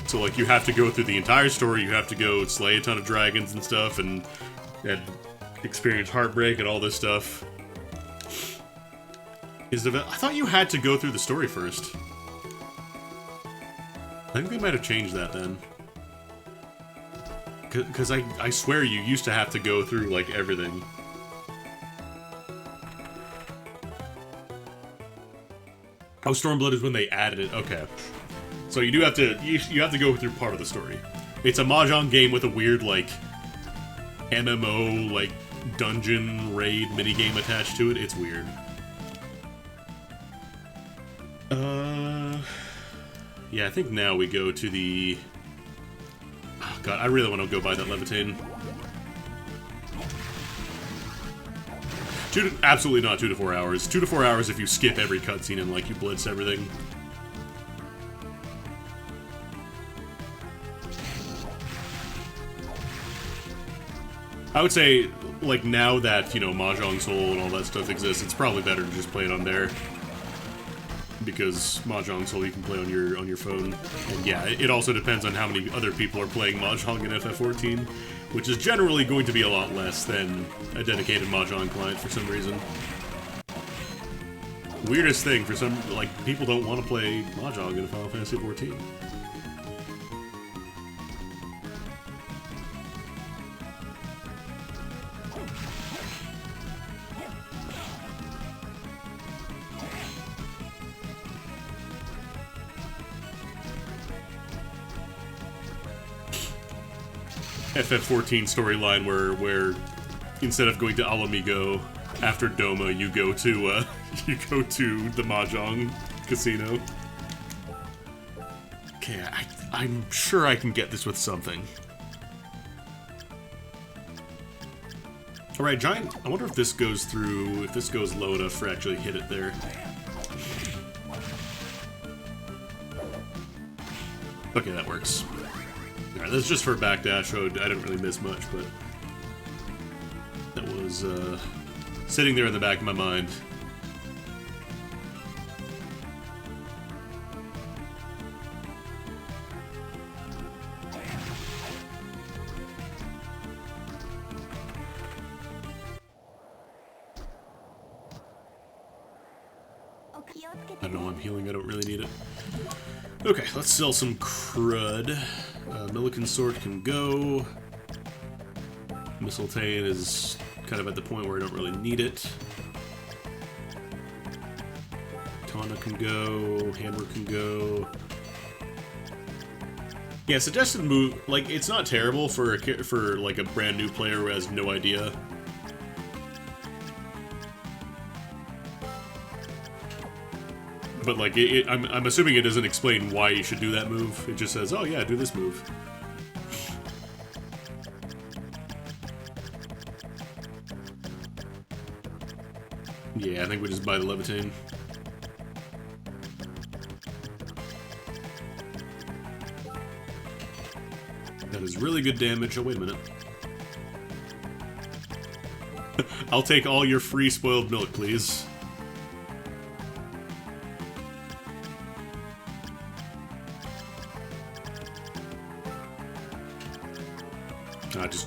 So, like, you have to go through the entire story, you have to go slay a ton of dragons and stuff, and experience heartbreak and all this stuff. I thought you had to go through the story first. I think they might have changed that then. Because I swear you used to have to go through, like, everything. Oh, Stormblood is when they added it. Okay. So you do have to, you have to go through part of the story. It's a Mahjong game with a weird, like, MMO, like, dungeon raid minigame attached to it. It's weird. Yeah, I think now we go to the... Oh god, I really want to go buy that Levitain. Absolutely not 2 to 4 hours. 2 to 4 hours if you skip every cutscene and, like, you blitz everything. I would say, like, now that, you know, Mahjong Soul and all that stuff exists, it's probably better to just play it on there. Because Mahjong Soul you can play on your phone. And yeah, it also depends on how many other people are playing Mahjong in FF14, which is generally going to be a lot less than a dedicated Mahjong client for some reason. Weirdest thing, for some, like, people don't want to play Mahjong in Final Fantasy 14. FF14 storyline where instead of going to Alamigo after Doma, you go to the Mahjong casino. Okay, I'm sure I can get this with something. All right, Giant. I wonder if this goes through. If this goes low enough for actually hit it there. Okay, that works. Alright, that's just for backdash, so I didn't really miss much, but that was sitting there in the back of my mind. I don't know, I'm healing, I don't really need it. Okay, let's sell some crud. Milliken Sword can go. Mistletoe is kind of at the point where I don't really need it. Tana can go. Hammer can go. Yeah, suggested move, like, it's not terrible for like a brand new player who has no idea. But, like, I'm assuming it doesn't explain why you should do that move. It just says, oh yeah, do this move. Yeah, I think we just buy the Levitain. That is really good damage. Oh, wait a minute. I'll take all your free spoiled milk, please.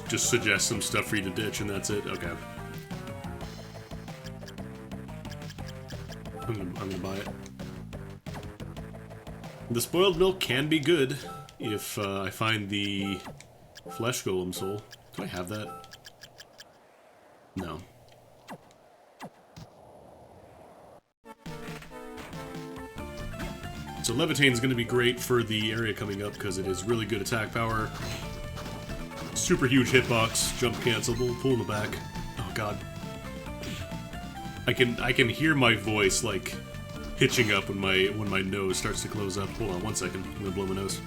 Just suggest some stuff for you to ditch, and that's it. Okay. I'm gonna buy it. The spoiled milk can be good if I find the flesh golem soul. Do I have that? No. So Levitain's going to be great for the area coming up because it is really good attack power. Super huge hitbox, jump cancelable, pull in the back. Oh god. I can hear my voice like hitching up when my nose starts to close up. Hold on 1 second. I'm gonna blow my nose.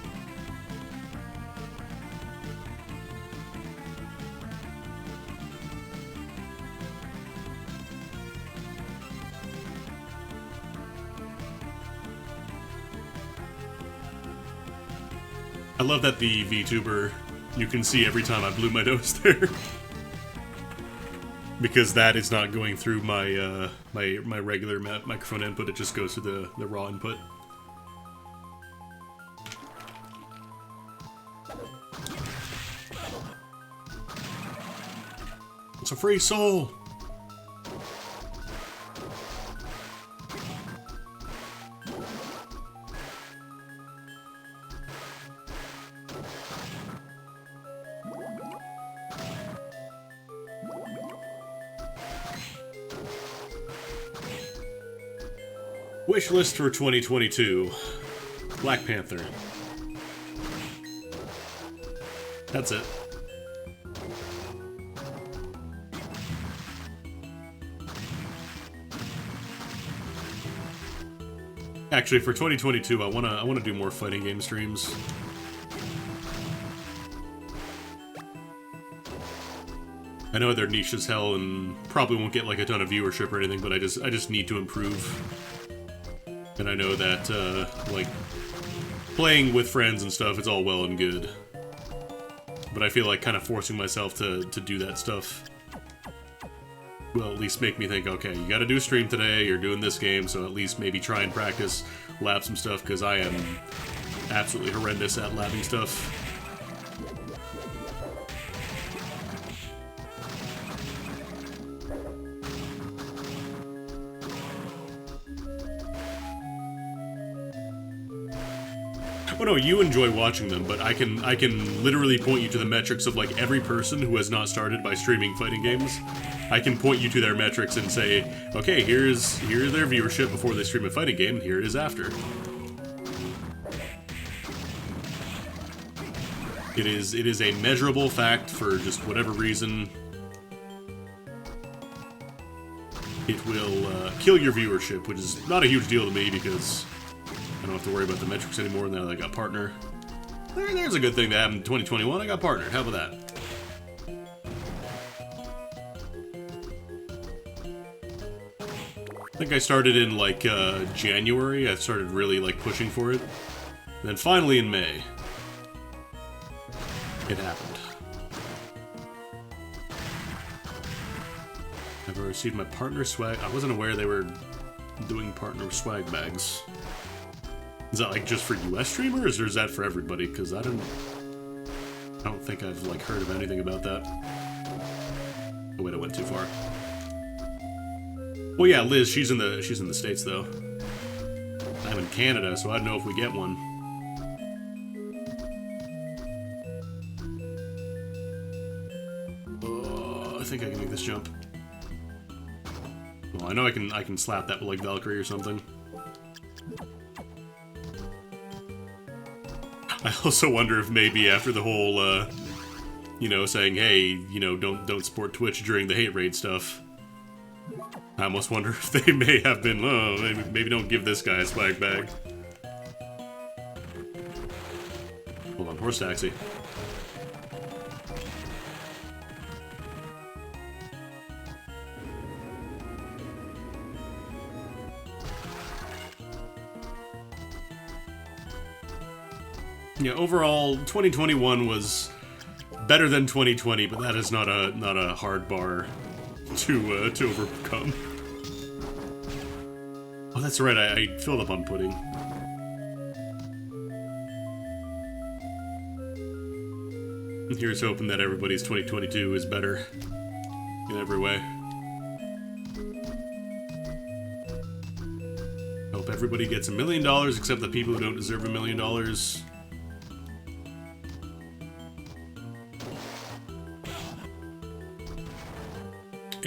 I love that the VTuber, you can see every time I blew my nose there. Because that is not going through my my regular microphone input, it just goes to the raw input. It's a free soul! Wish list for 2022. Black Panther. That's it. Actually, for 2022, I wanna do more fighting game streams. I know they're niche as hell and probably won't get like a ton of viewership or anything, but I just need to improve. And I know that, like, playing with friends and stuff, it's all well and good. But I feel like kind of forcing myself to do that stuff will at least make me think, okay, you gotta do a stream today, you're doing this game, so at least maybe try and practice, lab some stuff, because I am absolutely horrendous at labbing stuff. Oh no, you enjoy watching them, but I can literally point you to the metrics of like every person who has not started by streaming fighting games. I can point you to their metrics and say, okay, here's their viewership before they stream a fighting game, and here it is after. It is a measurable fact for just whatever reason. It will kill your viewership, which is not a huge deal to me because I don't have to worry about the metrics anymore now that I got partner. There's a good thing that happened in 2021. I got partnered. How about that? I think I started in like January. I started really like pushing for it. And then finally in May, it happened. Have I received my partner swag? I wasn't aware they were doing partner swag bags. Is that like just for US streamers, or is that for everybody? Because I don't think I've like heard of anything about that. Oh wait, I went too far. Well, yeah, Liz, she's in the States though. I'm in Canada, so I don't know if we get one. Oh, I think I can make this jump. Well, I know I can slap that with like Valkyrie or something. I also wonder if maybe after the whole, you know, saying, hey, you know, don't support Twitch during the hate raid stuff. I almost wonder if they may have been, oh, maybe don't give this guy a swag bag. Hold on, horse taxi. Yeah, overall, 2021 was better than 2020, but that is not a hard bar to overcome. Oh, that's right, I filled up on pudding. Here's hoping that everybody's 2022 is better in every way. Hope everybody gets $1 million except the people who don't deserve $1 million.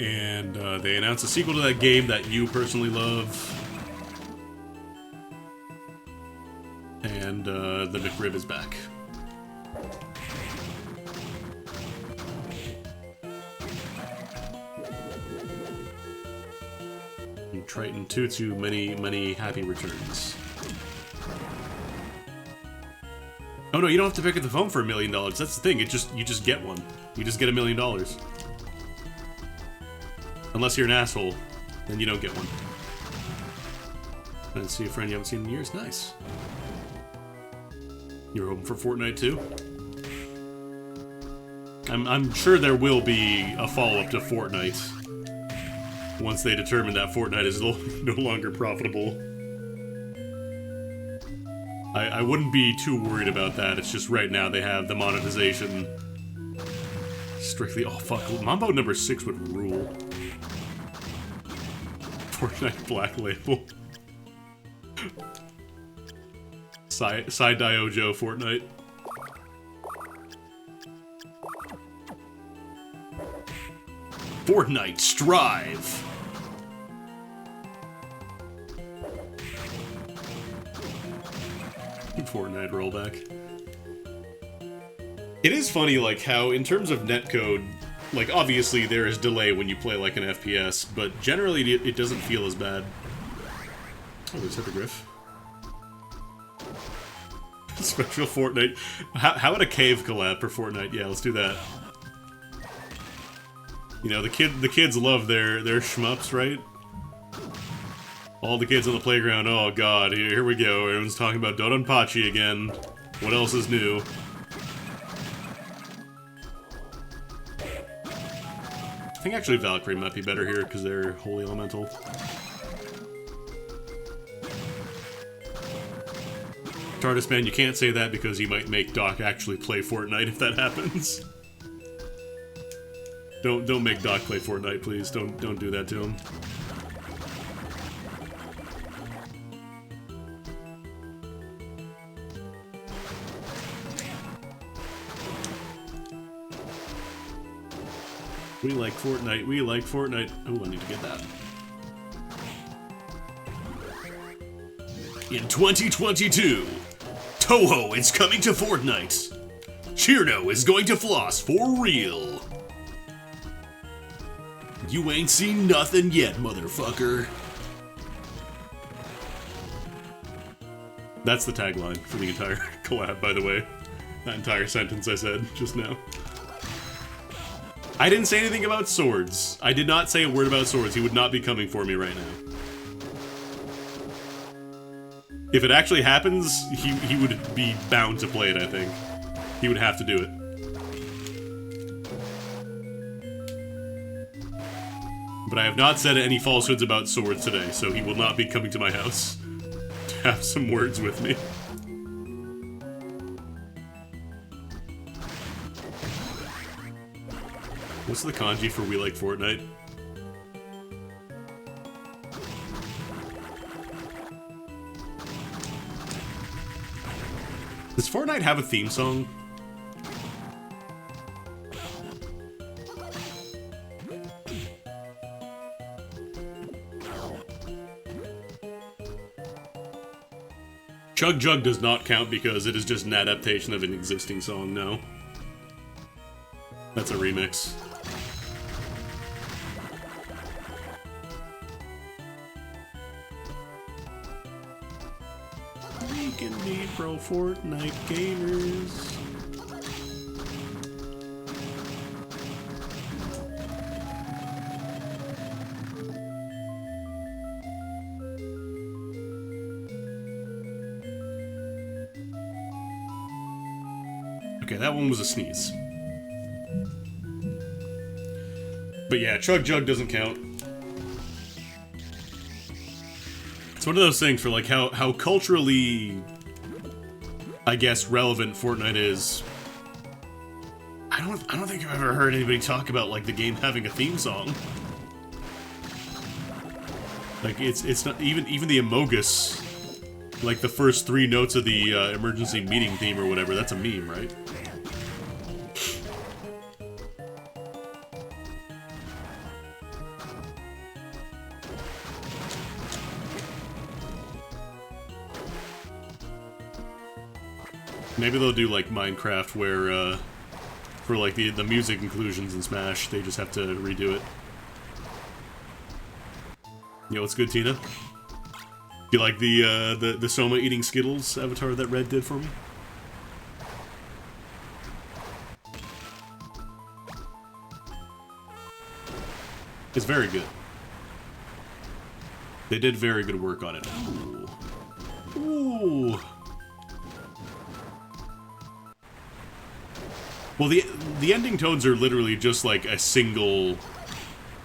And they announced a sequel to that game that you personally love. And the McRib is back. Triton Tutu, many happy returns. Oh no, you don't have to pick up the phone for $1 million. That's the thing. You just get one. You just get $1 million. Unless you're an asshole, then you don't get one. And see a friend you haven't seen in years. Nice. You're hoping for Fortnite too? I'm sure there will be a follow-up to Fortnite once they determine that Fortnite is no longer profitable. I wouldn't be too worried about that. It's just right now they have the monetization strictly. Oh fuck, Mambo number 6 would rule. Fortnite Black Label. Side Diojo Fortnite. Fortnite Strive. Fortnite rollback. It is funny, like, how in terms of netcode, like, obviously there is delay when you play like an FPS, but generally it doesn't feel as bad. Oh, there's Hippogriff. Special Fortnite. How about a cave collab for Fortnite? Yeah, let's do that. You know, the kids love their shmups, right? All the kids on the playground, oh god, here we go. Everyone's talking about Dodonpachi again. What else is new? I think actually Valkyrie might be better here because they're Holy Elemental. TARDIS man, you can't say that because you might make Doc actually play Fortnite if that happens. Don't make Doc play Fortnite, please. Don't do that to him. We like Fortnite, we like Fortnite. Oh, I need to get that. In 2022, Toho is coming to Fortnite. Cheerno is going to floss for real. You ain't seen nothing yet, motherfucker. That's the tagline for the entire collab, by the way. That entire sentence I said just now. I didn't say anything about swords. I did not say a word about swords. He would not be coming for me right now. If it actually happens, he would be bound to play it, I think. He would have to do it. But I have not said any falsehoods about swords today, so he will not be coming to my house to have some words with me. What's the kanji for we like Fortnite? Does Fortnite have a theme song? Chug Jug does not count because it is just an adaptation of an existing song, no. That's a remix. We can be pro Fortnite gamers. Okay, that one was a sneeze. But yeah, Chug Jug doesn't count. It's one of those things for like how culturally, I guess, relevant Fortnite is. I don't think I've ever heard anybody talk about like the game having a theme song. Like it's not even the Amogus, like the first 3 notes of the emergency meeting theme or whatever. That's a meme, right? Maybe they'll do like Minecraft where, for like the music inclusions in Smash, they just have to redo it. Yo, what's good, Tina? You like the Soma eating Skittles avatar that Red did for me? It's very good. They did very good work on it. Ooh. Ooh. Well, the ending tones are literally just like a single,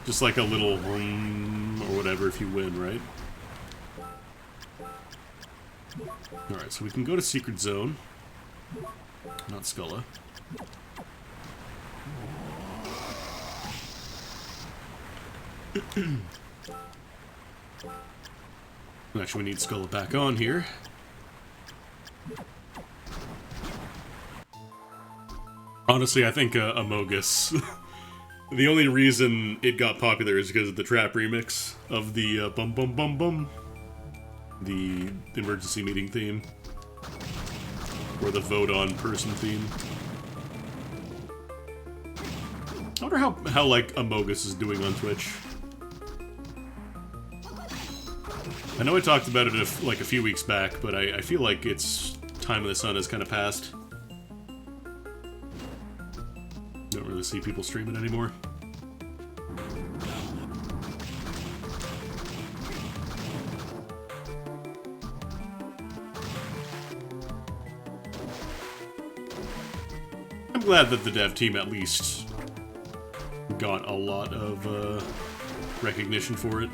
just like a little or whatever if you win, right? Alright, so we can go to Secret Zone. Not Skulla. Actually, we need Skulla back on here. Honestly, I think Amogus. The only reason it got popular is because of the trap remix of the Bum Bum Bum Bum. The emergency meeting theme. Or the vote on person theme. I wonder how like Amogus is doing on Twitch. I know I talked about it like a few weeks back, but I feel like its time in the sun has kind of passed. Don't really see people stream it anymore. I'm glad that the dev team at least got a lot of recognition for it.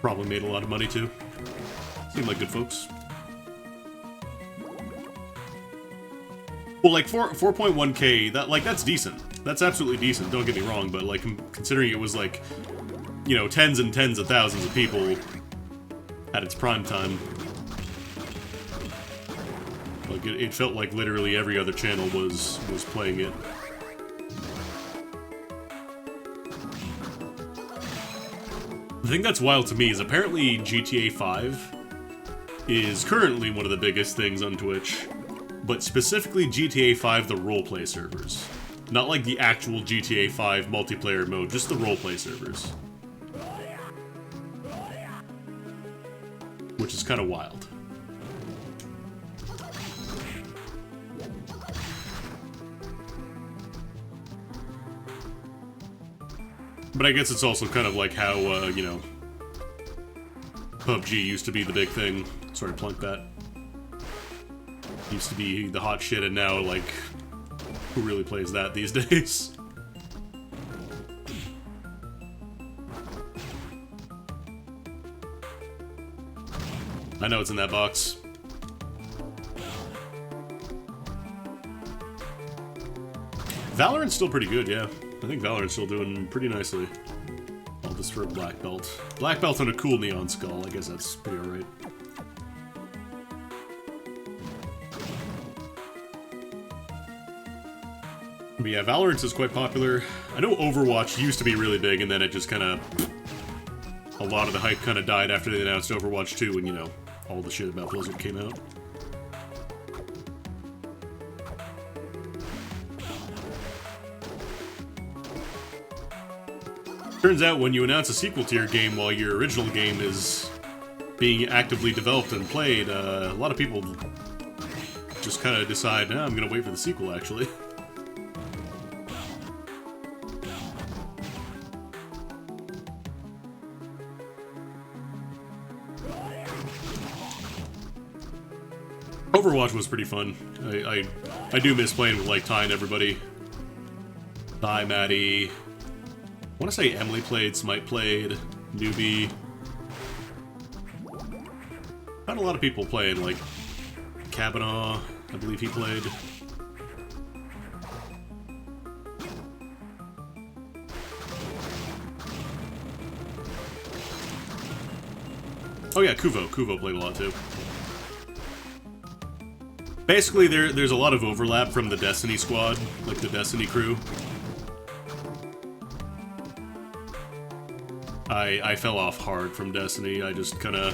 Probably made a lot of money too. Seem like good folks. Well, like 4.1k, that's decent. That's absolutely decent. Don't get me wrong, but like considering it was like, you know, tens and tens of thousands of people at its prime time. Like it felt like literally every other channel was playing it. The thing that's wild to me is apparently GTA 5 is currently one of the biggest things on Twitch, but specifically GTA 5 the roleplay servers. Not like the actual GTA 5 multiplayer mode, just the roleplay servers. Which is kind of wild. But I guess it's also kind of like how, you know, PUBG used to be the big thing. Sorry, plunk that. Used to be the hot shit, and now, like, who really plays that these days? I know it's in that box. Valorant's still pretty good, yeah. I think Valorant's still doing pretty nicely. All this for a black belt. Black belt on a cool neon skull, I guess that's pretty alright. But yeah, Valorant is quite popular. I know Overwatch used to be really big, and then it just kind of... A lot of the hype kind of died after they announced Overwatch 2, and, you know, all the shit about Blizzard came out. Turns out when you announce a sequel to your game while your original game is being actively developed and played, a lot of people just kind of decide, nah, I'm gonna wait for the sequel, actually. Overwatch was pretty fun. I do miss playing with, like, Ty and everybody. Ty, Maddie... I want to say Emily played, Smite played, Newbie. Had a lot of people playing, like Kavanaugh, I believe he played. Oh yeah, Kuvo. Kuvo played a lot too. Basically, there's a lot of overlap from the Destiny squad, like the Destiny crew. I fell off hard from Destiny. I just kind of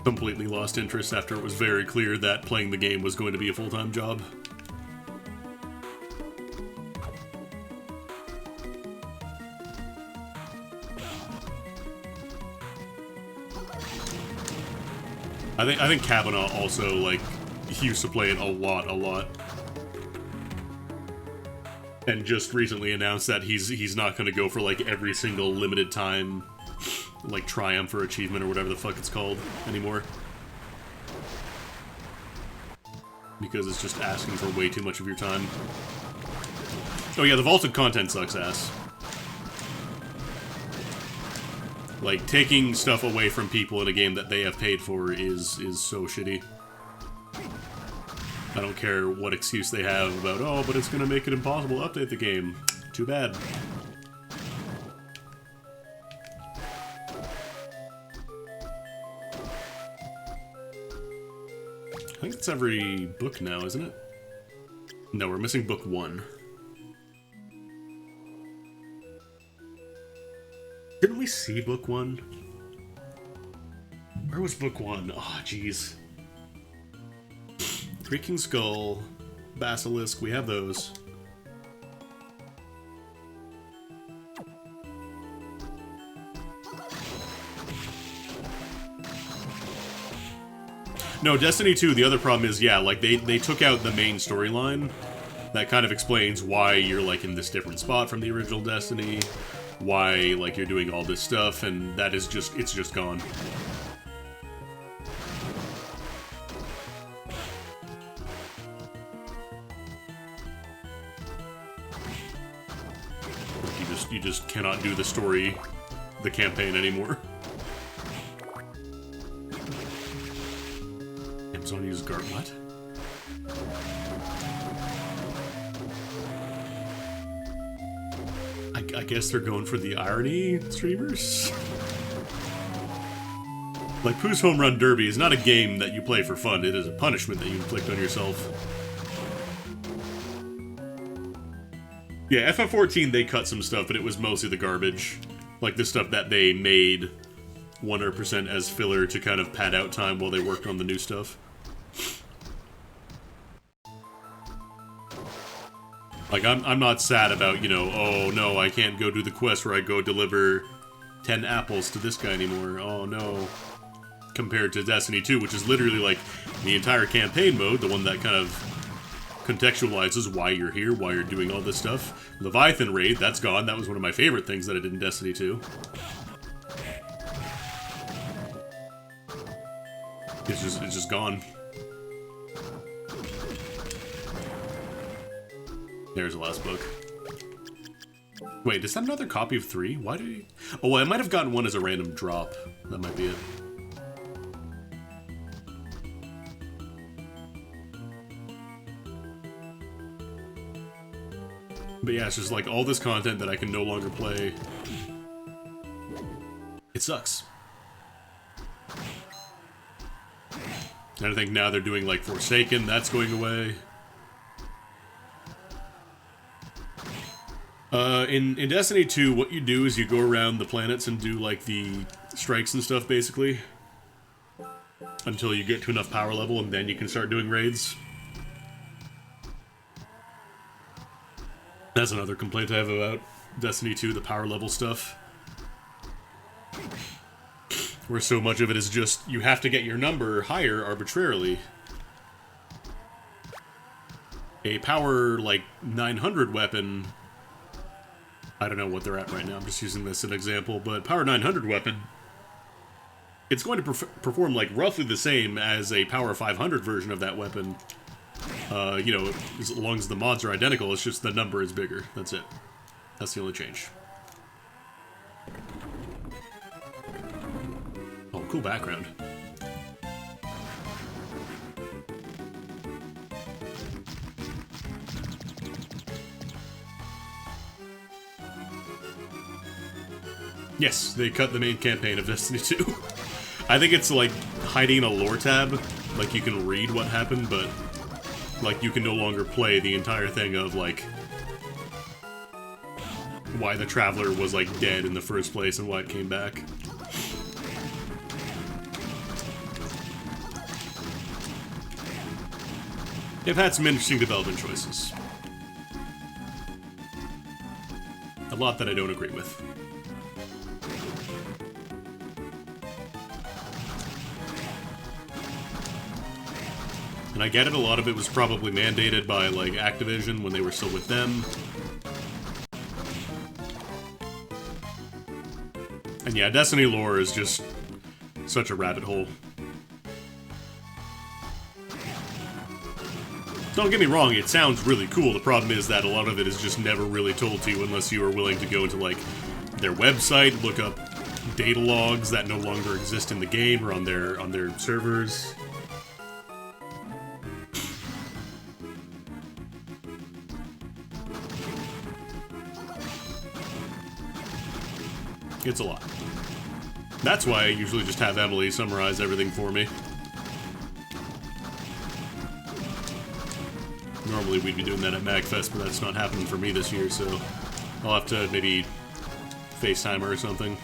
completely lost interest after it was very clear that playing the game was going to be a full-time job. I think Kavanaugh also, like, he used to play it a lot. And just recently announced that he's not going to go for, like, every single limited time, like, triumph or achievement or whatever the fuck it's called anymore. Because it's just asking for way too much of your time. Oh yeah, the vaulted content sucks ass. Like, taking stuff away from people in a game that they have paid for is so shitty. I don't care what excuse they have about, oh, but it's gonna make it impossible to update the game. Too bad. I think it's every book now, isn't it? No, we're missing book 1. Didn't we see book 1? Where was book 1? Oh, jeez. Creaking Skull, Basilisk, we have those. No, Destiny 2, the other problem is, yeah, like, they took out the main storyline. That kind of explains why you're, like, in this different spot from the original Destiny. Why, like, you're doing all this stuff, and that is just, it's just gone. You just cannot do the story, the campaign anymore. Amazon uses Guard, what? I guess they're going for the irony, streamers? Like, Pooh's Home Run Derby is not a game that you play for fun, it is a punishment that you inflict on yourself. Yeah, FF14, they cut some stuff, but it was mostly the garbage. Like, the stuff that they made 100% as filler to kind of pad out time while they worked on the new stuff. Like, I'm not sad about, you know, oh no, I can't go do the quest where I go deliver 10 apples to this guy anymore. Oh no. Compared to Destiny 2, which is literally like the entire campaign mode, the one that kind of contextualizes why you're here, why you're doing all this stuff. Leviathan Raid, that's gone. That was one of my favorite things that I did in Destiny 2. It's just gone. There's the last book. Wait, is that another copy of 3? Why do you... Oh, well, I might have gotten one as a random drop. That might be it. But yeah, it's just like all this content that I can no longer play. It sucks. And I think now they're doing like Forsaken, that's going away. In Destiny 2, what you do is you go around the planets and do like the strikes and stuff basically. Until you get to enough power level and then you can start doing raids. That's another complaint I have about Destiny 2, the power level stuff. Where so much of it is just, you have to get your number higher arbitrarily. A power, like, 900 weapon... I don't know what they're at right now, I'm just using this as an example, but power 900 weapon... It's going to perform, like, roughly the same as a power 500 version of that weapon. You know, as long as the mods are identical, it's just the number is bigger. That's it. That's the only change. Oh, cool background. Yes, they cut the main campaign of Destiny 2. I think it's like hiding in a lore tab. Like you can read what happened, but like you can no longer play the entire thing of like why the Traveler was like dead in the first place and why it came back. They've had some interesting development choices. A lot that I don't agree with. And I get it, a lot of it was probably mandated by, like, Activision when they were still with them. And yeah, Destiny lore is just such a rabbit hole. Don't get me wrong, it sounds really cool. The problem is that a lot of it is just never really told to you unless you are willing to go into, like, their website, look up data logs that no longer exist in the game or on their servers. It's a lot. That's why I usually just have Emily summarize everything for me. Normally we'd be doing that at MagFest, but that's not happening for me this year, so I'll have to maybe FaceTime her or something.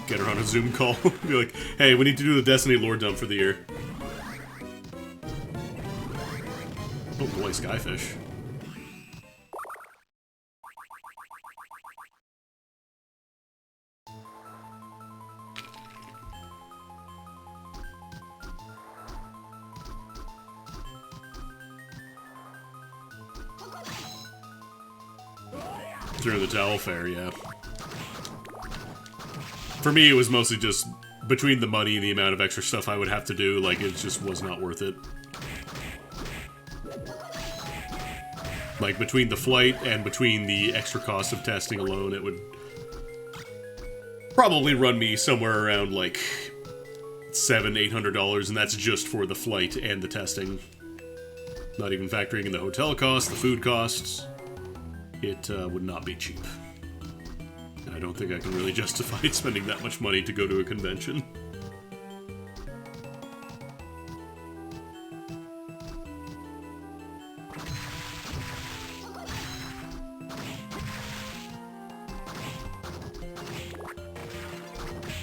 Get her on a Zoom call. Be like, hey, we need to do the Destiny lore dump for the year. Oh boy, Skyfish. Through the towel fair, yeah. For me, it was mostly just between the money and the amount of extra stuff I would have to do, like, it just was not worth it. Like, between the flight and between the extra cost of testing alone, it would probably run me somewhere around, like, $700–800, and that's just for the flight and the testing. Not even factoring in the hotel costs, the food costs. It would not be cheap. And I don't think I can really justify spending that much money to go to a convention.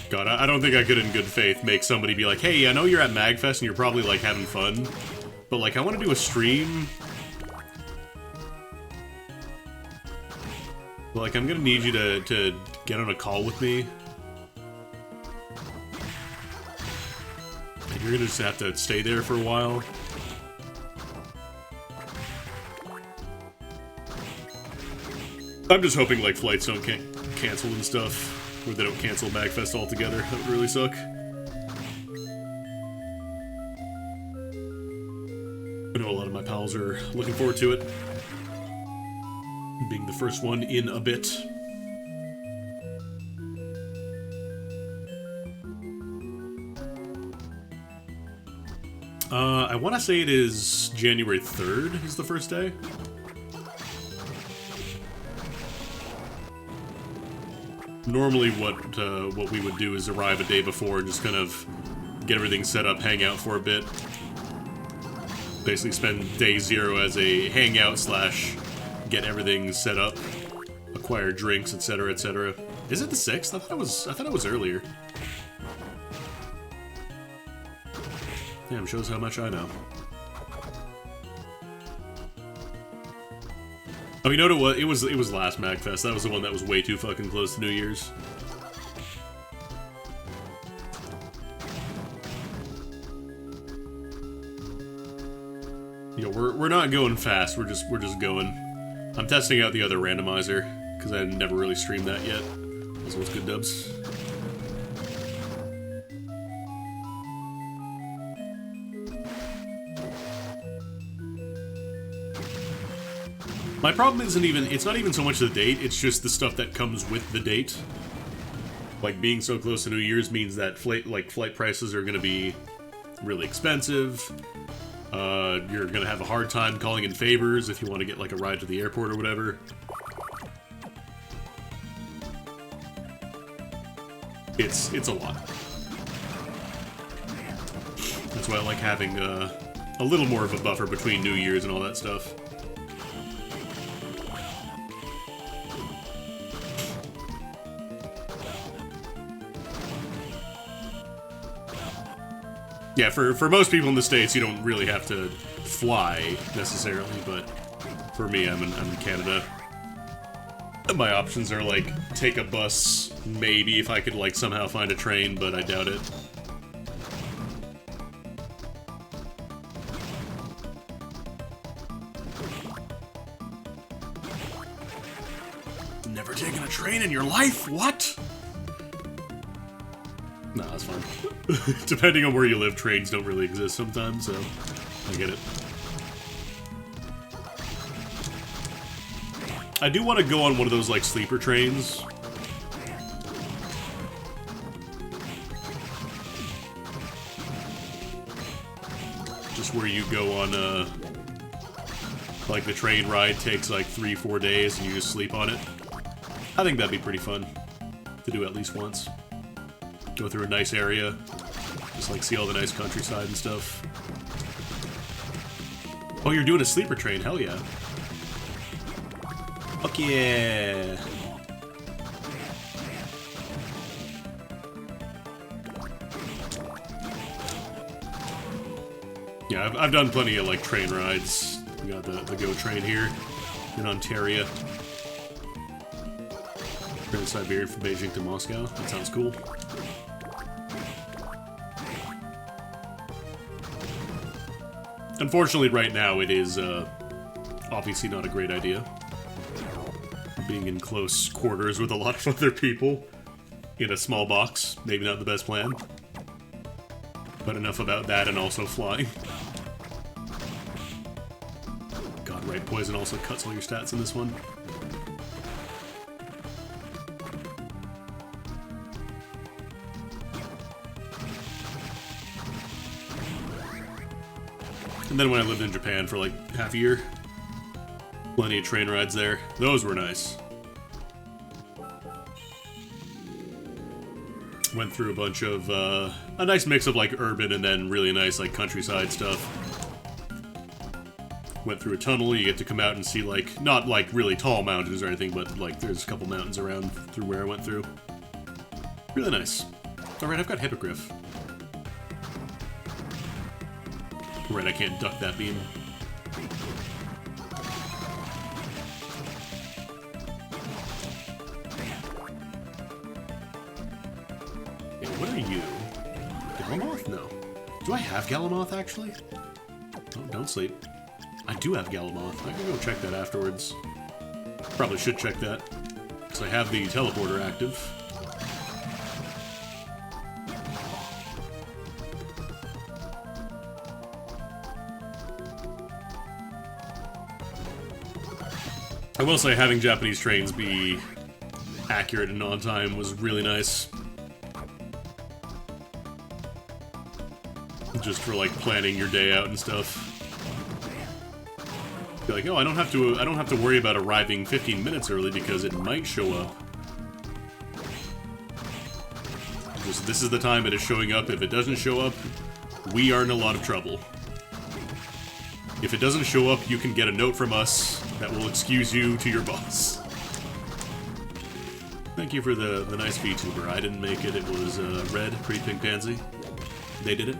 God, I don't think I could in good faith make somebody be like, hey, I know you're at MagFest and you're probably, like, having fun, but, like, I want to do a stream. Like, I'm gonna need you to get on a call with me. And you're gonna just have to stay there for a while. I'm just hoping, like, flights don't cancel and stuff. Or they don't cancel MagFest altogether. That would really suck. I know a lot of my pals are looking forward to it. Being the first one in a bit. I want to say it is January 3rd is the first day. Normally what we would do is arrive a day before and just kind of get everything set up, hang out for a bit. Basically spend day 0 as a hangout slash get everything set up, acquire drinks, etc., etc. Is it the 6th? I thought it was earlier. Damn, shows how much I know. Oh, you know what it was? It was last MagFest. That was the one that was way too fucking close to New Year's. You know, we're not going fast. We're just going. I'm testing out the other randomizer, because I never really streamed that yet. Those ones good dubs. My problem it's not even so much the date, it's just the stuff that comes with the date. Like, being so close to New Year's means that flight prices are gonna be really expensive. You're gonna have a hard time calling in favors if you want to get, like, a ride to the airport or whatever. It's a lot. That's why I like having a little more of a buffer between New Year's and all that stuff. Yeah, for most people in the States, you don't really have to fly, necessarily, but for me, I'm in Canada. My options are, like, take a bus, maybe if I could, like, somehow find a train, but I doubt it. Never taken a train in your life? What? Nah, that's fine. Depending on where you live, trains don't really exist sometimes, so I get it. I do want to go on one of those, like, sleeper trains. Just where you go on, like, the train ride takes, like, 3-4 days and you just sleep on it. I think that'd be pretty fun to do at least once. Go through a nice area. Just, like, see all the nice countryside and stuff. Oh, you're doing a sleeper train. Hell yeah. Fuck yeah! Yeah, I've done plenty of, like, train rides. We got the GO train here in Ontario. Trans-Siberia from Beijing to Moscow. That sounds cool. Unfortunately, right now, it is, obviously not a great idea. Being in close quarters with a lot of other people in a small box. Maybe not the best plan. But enough about that and also flying. God, right, poison also cuts all your stats in this one. And then when I lived in Japan for like half a year, plenty of train rides there. Those were nice. Went through a bunch of, a nice mix of like urban and then really nice like countryside stuff. Went through a tunnel, you get to come out and see like, not like really tall mountains or anything, but like there's a couple mountains around through where I went through. Really nice. Alright, I've got Hippogriff. Right, I can't duck that beam. What are you? Galamoth? No. Do I have Galamoth, actually? Oh, don't sleep. I do have Galamoth. I can go check that afterwards. Probably should check that. Because I have the teleporter active. I will say having Japanese trains be accurate and on time was really nice. Just for like planning your day out and stuff. Be like, oh, I don't have to worry about arriving 15 minutes early because it might show up. Just this is the time it is showing up. If it doesn't show up, we are in a lot of trouble. If it doesn't show up, you can get a note from us that will excuse you to your boss. Thank you for the nice VTuber. I didn't make it. It was Red, Pretty Pink Pansy. They did it.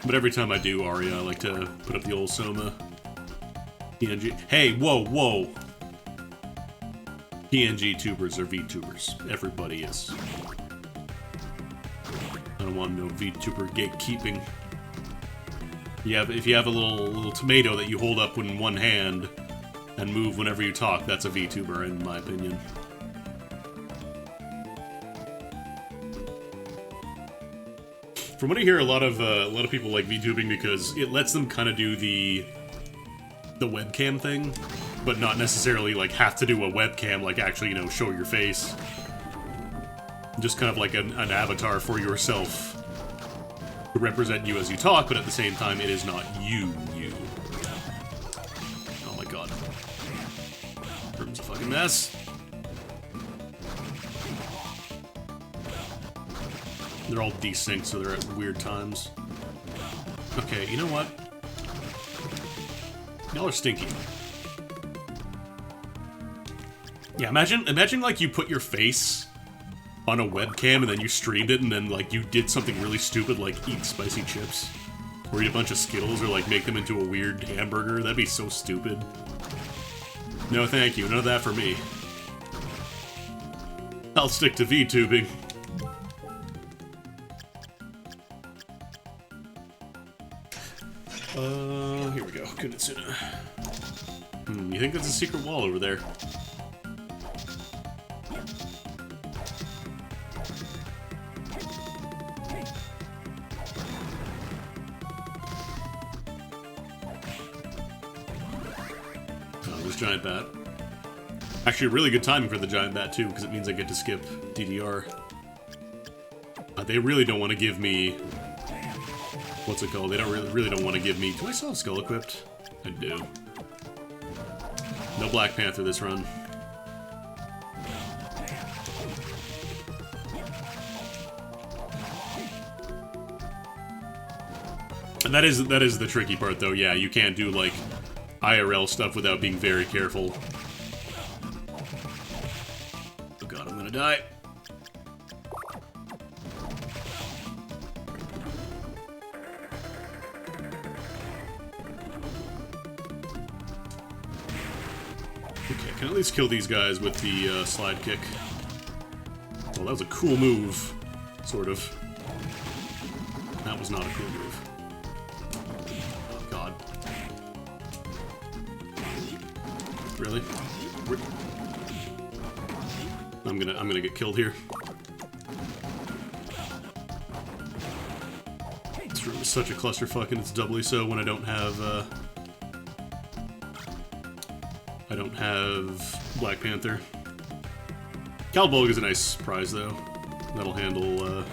But every time I do Aria, I like to put up the old Soma. PNG. Hey, whoa, whoa! PNG tubers are VTubers. Everybody is. I don't want no VTuber gatekeeping. If you have a little tomato that you hold up in one hand and move whenever you talk, that's a VTuber, in my opinion. From what I hear, a lot of people like VTubing because it lets them kind of do the webcam thing, but not necessarily like have to do a webcam, like actually, you know, show your face. Just kind of like an avatar for yourself. To represent you as you talk, but at the same time, it is not you. Oh my god. Room's a fucking mess. They're all desynced, so they're at weird times. Okay, you know what? Y'all are stinky. Yeah, imagine like you put your face on a webcam and then you streamed it and then like you did something really stupid like eat spicy chips or eat a bunch of Skittles or like make them into a weird hamburger. That'd be so stupid. No thank you, none of that for me. I'll stick to VTubing. Here we go. Kunitsuna. You think that's a secret wall over there? this giant bat. Actually, really good timing for the giant bat, too, because it means I get to skip DDR. They really don't want to give me... What's it called? They don't really don't want to give me... Do I still have Skull equipped? I do. No Black Panther this run. And that is the tricky part, though. Yeah, you can't do, like, IRL stuff without being very careful. Oh god, I'm gonna die. Okay, I can at least kill these guys with the slide kick. Well, that was a cool move. Sort of. That was not a cool move. Oh, God. Really? I'm gonna get killed here. This room is such a clusterfuck, and it's doubly so when I don't have Black Panther. Calbolg is a nice prize, though. That'll handle,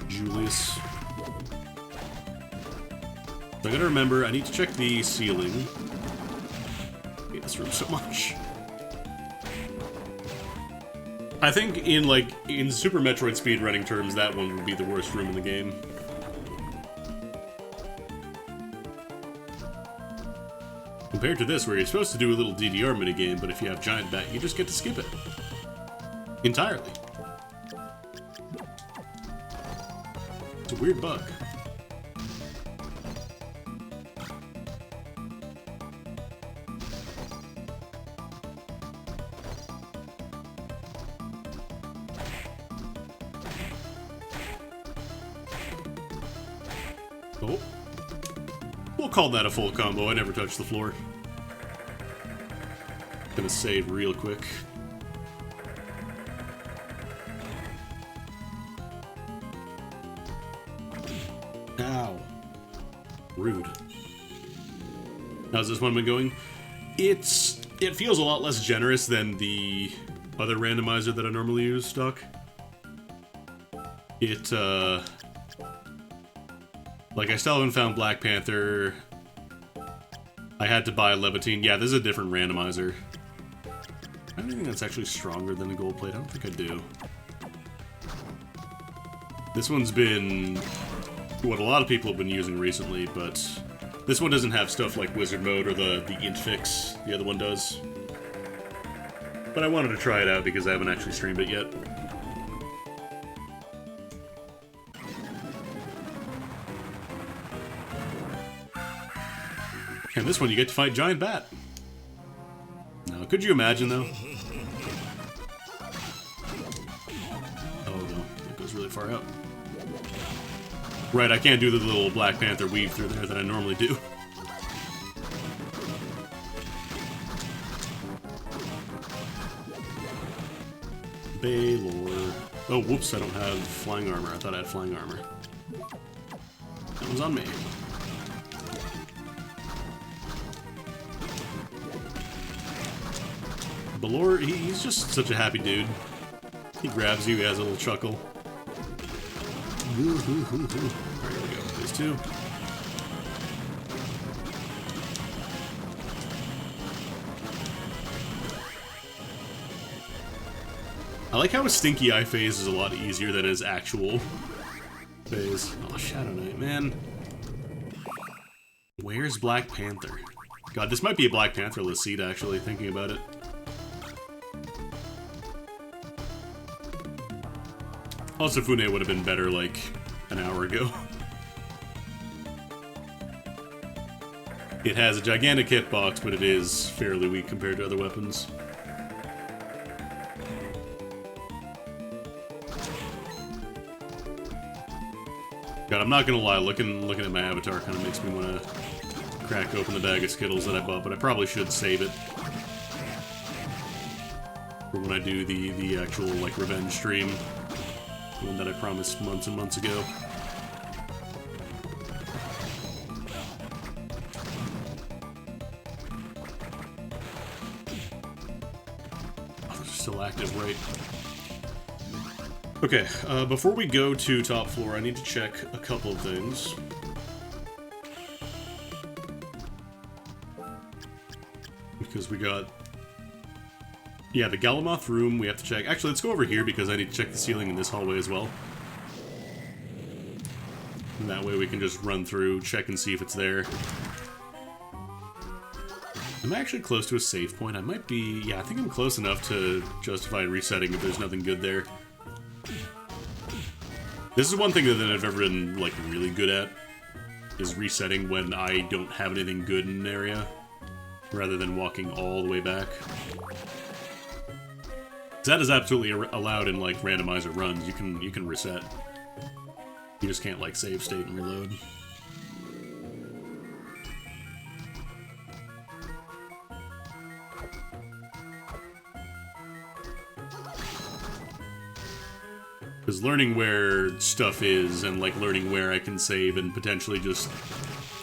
Julius. So I gotta remember, I need to check the ceiling. I hate this room so much. I think in Super Metroid speedrunning terms, that one would be the worst room in the game. Compared to this, where you're supposed to do a little DDR minigame, but if you have Giant Bat, you just get to skip it. Entirely. It's a weird bug. Oh. We'll call that a full combo. I never touched the floor. Gonna save real quick. Ow. Rude. How's this one been going? It feels a lot less generous than the other randomizer that I normally use stock. Like, I still haven't found Black Panther. I had to buy Levitine. Yeah, this is a different randomizer. I don't think that's actually stronger than a gold plate. I don't think I do. This one's been what a lot of people have been using recently, but this one doesn't have stuff like Wizard Mode or the int fix. The other one does. But I wanted to try it out because I haven't actually streamed it yet. And this one you get to fight Giant Bat. Now, could you imagine, though? Oh, no. That goes really far out. Right, I can't do the little Black Panther weave through there that I normally do. Baylor. Oh, whoops, I don't have flying armor. I thought I had flying armor. That one's on me. Balor, he's just such a happy dude. He grabs you, he has a little chuckle. Alright, here we go. Phase 2. I like how a Stinky Eye phase is a lot easier than his actual phase. Oh, Shadow Knight, man. Where's Black Panther? God, this might be a Black Panther-less seed, actually, thinking about it. Also, Fune would have been better, like, an hour ago. It has a gigantic hitbox, but it is fairly weak compared to other weapons. God, I'm not gonna lie, looking at my avatar kind of makes me want to crack open the bag of Skittles that I bought, but I probably should save it for when I do the actual, like, revenge stream. The one that I promised months and months ago. still active, right? Okay, before we go to top floor, I need to check a couple of things. Because we got... Yeah, the Galamoth room we have to check. Actually, let's go over here because I need to check the ceiling in this hallway as well. And that way we can just run through, check and see if it's there. I'm actually close to a save point. I might be... Yeah, I think I'm close enough to justify resetting if there's nothing good there. This is one thing that I've ever been, like, really good at, is resetting when I don't have anything good in an area, rather than walking all the way back. That is absolutely allowed in, like, randomizer runs. You can reset. You just can't, like, save state and reload. Because learning where stuff is, and, like, learning where I can save and potentially just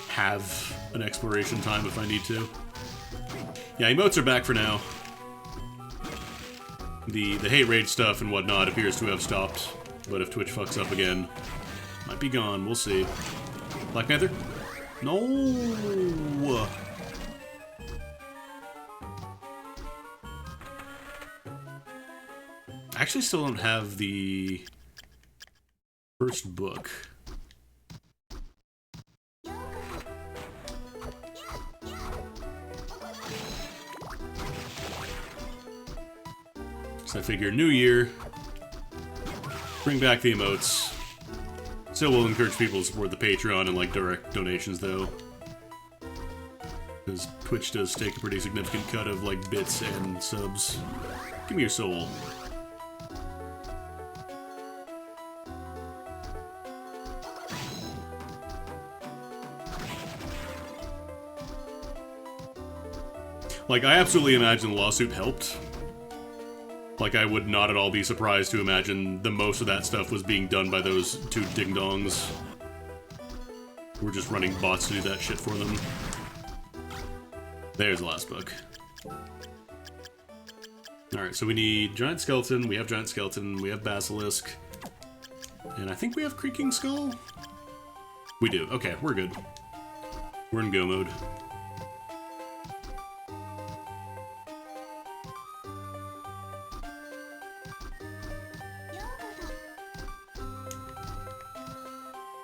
have an exploration time if I need to. Yeah, emotes are back for now. The hate rage stuff and whatnot appears to have stopped, but if Twitch fucks up again, might be gone, we'll see. Black Panther? No! I actually still don't have the first book. So I figure new year, bring back the emotes. Still will encourage people to support the Patreon and like direct donations though. Because Twitch does take a pretty significant cut of like bits and subs. Give me your soul. Like, I absolutely imagine the lawsuit helped. Like, I would not at all be surprised to imagine the most of that stuff was being done by those two ding-dongs. We're just running bots to do that shit for them. There's the last book. Alright, so we need Giant Skeleton, we have Giant Skeleton, we have Basilisk, and I think we have Creaking Skull? We do. Okay, we're good. We're in go mode.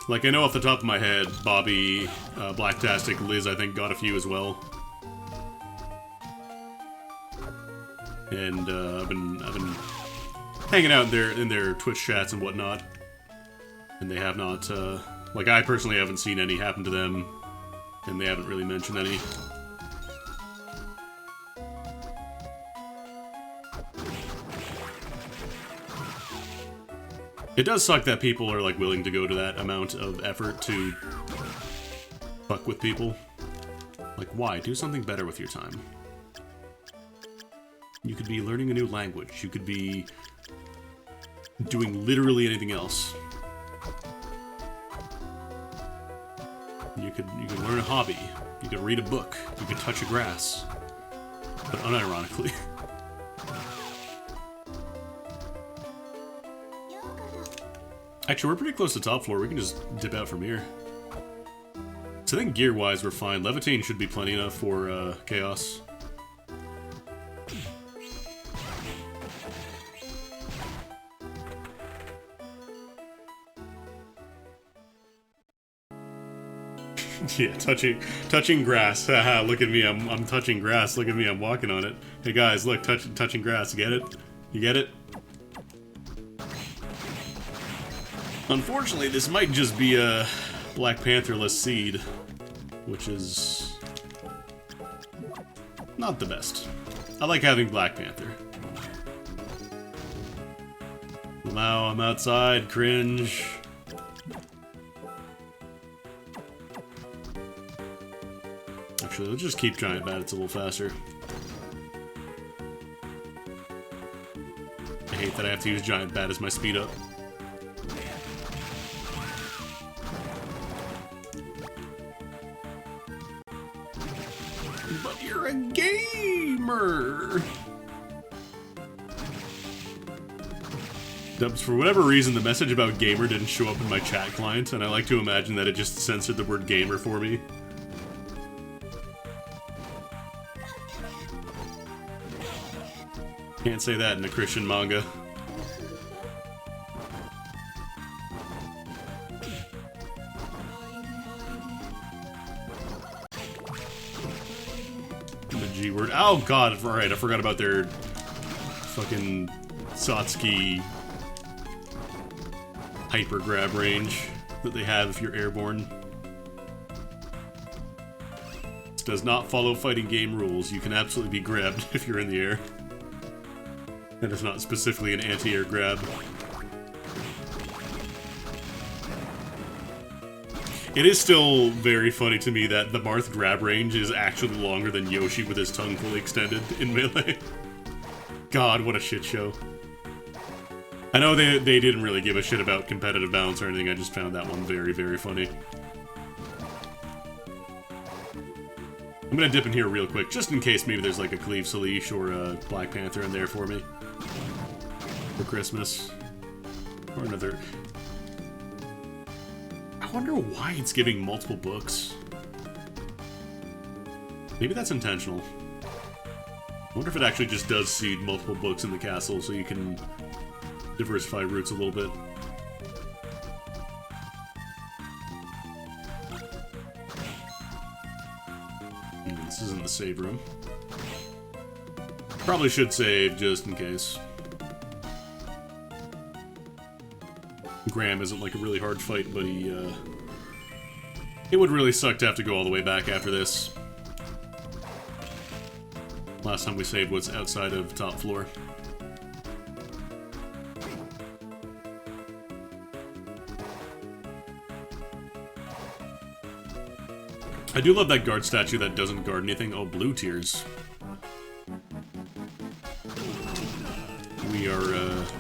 Like, I know off the top of my head, Bobby, Blacktastic, Liz, I think, got a few as well. And, I've been hanging out in their Twitch chats and whatnot. And they have not, like, I personally haven't seen any happen to them, and they haven't really mentioned any. It does suck that people are, like, willing to go to that amount of effort to fuck with people. Like, why? Do something better with your time. You could be learning a new language. You could be doing literally anything else. You could learn a hobby. You could read a book. You could touch a grass. But unironically. Actually, we're pretty close to top floor. We can just dip out from here. So I think gear-wise, we're fine. Levitating should be plenty enough for Chaos. Yeah, touching grass. Haha, look at me. I'm touching grass. Look at me. I'm walking on it. Hey guys, look, touching grass. You get it? You get it? Unfortunately, this might just be a Black Panther-less seed, which is not the best. I like having Black Panther. Wow, I'm outside. Cringe. Actually, let's just keep Giant Bat. It's a little faster. I hate that I have to use Giant Bat as my speed up. But you're a gamer! Dubs, for whatever reason, the message about gamer didn't show up in my chat client, and I like to imagine that it just censored the word gamer for me. Can't say that in a Christian manga. The G word. Oh god, alright, I forgot about their fucking Satsuki hyper grab range that they have if you're airborne. This does not follow fighting game rules. You can absolutely be grabbed if you're in the air. That is not specifically an anti-air grab. It is still very funny to me that the Marth grab range is actually longer than Yoshi with his tongue fully extended in Melee. God, what a shit show. I know they didn't really give a shit about competitive balance or anything, I just found that one very, very funny. I'm gonna dip in here real quick, just in case maybe there's like a Cleve Salish or a Black Panther in there for me. For Christmas. Or another... I wonder why it's giving multiple books. Maybe that's intentional. I wonder if it actually just does seed multiple books in the castle so you can diversify routes a little bit. This isn't the save room. Probably should save just in case. Graham isn't like a really hard fight, but it would really suck to have to go all the way back after this. Last time we saved was outside of top floor. I do love that guard statue that doesn't guard anything. Oh, blue tears.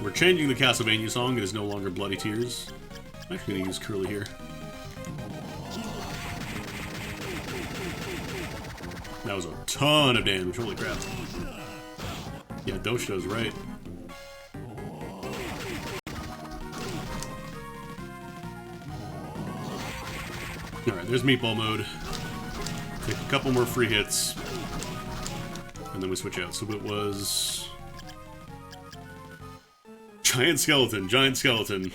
We're changing the Castlevania song. It is no longer Bloody Tears. I'm actually gonna use Curly here. That was a ton of damage. Holy crap. Yeah, Doshido's right. Alright, there's Meatball mode. Take a couple more free hits. And then we switch out. So it was... Giant Skeleton.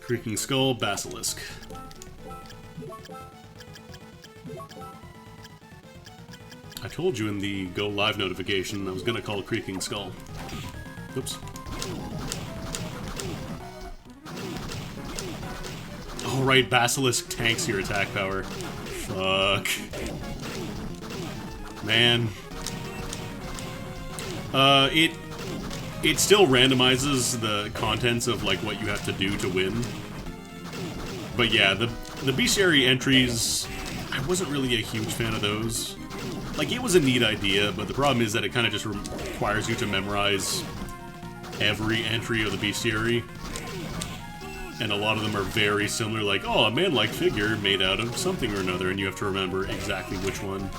Creaking Skull, Basilisk. I told you in the Go Live notification I was gonna call Creaking Skull. Oops. Oh right, Basilisk tanks your attack power. Fuck. Man. It still randomizes the contents of like what you have to do to win. But yeah, the bestiary entries, I wasn't really a huge fan of those. Like, it was a neat idea, but the problem is that it kind of just requires you to memorize every entry of the bestiary. And a lot of them are very similar, like, oh, a man-like figure made out of something or another, and you have to remember exactly which one.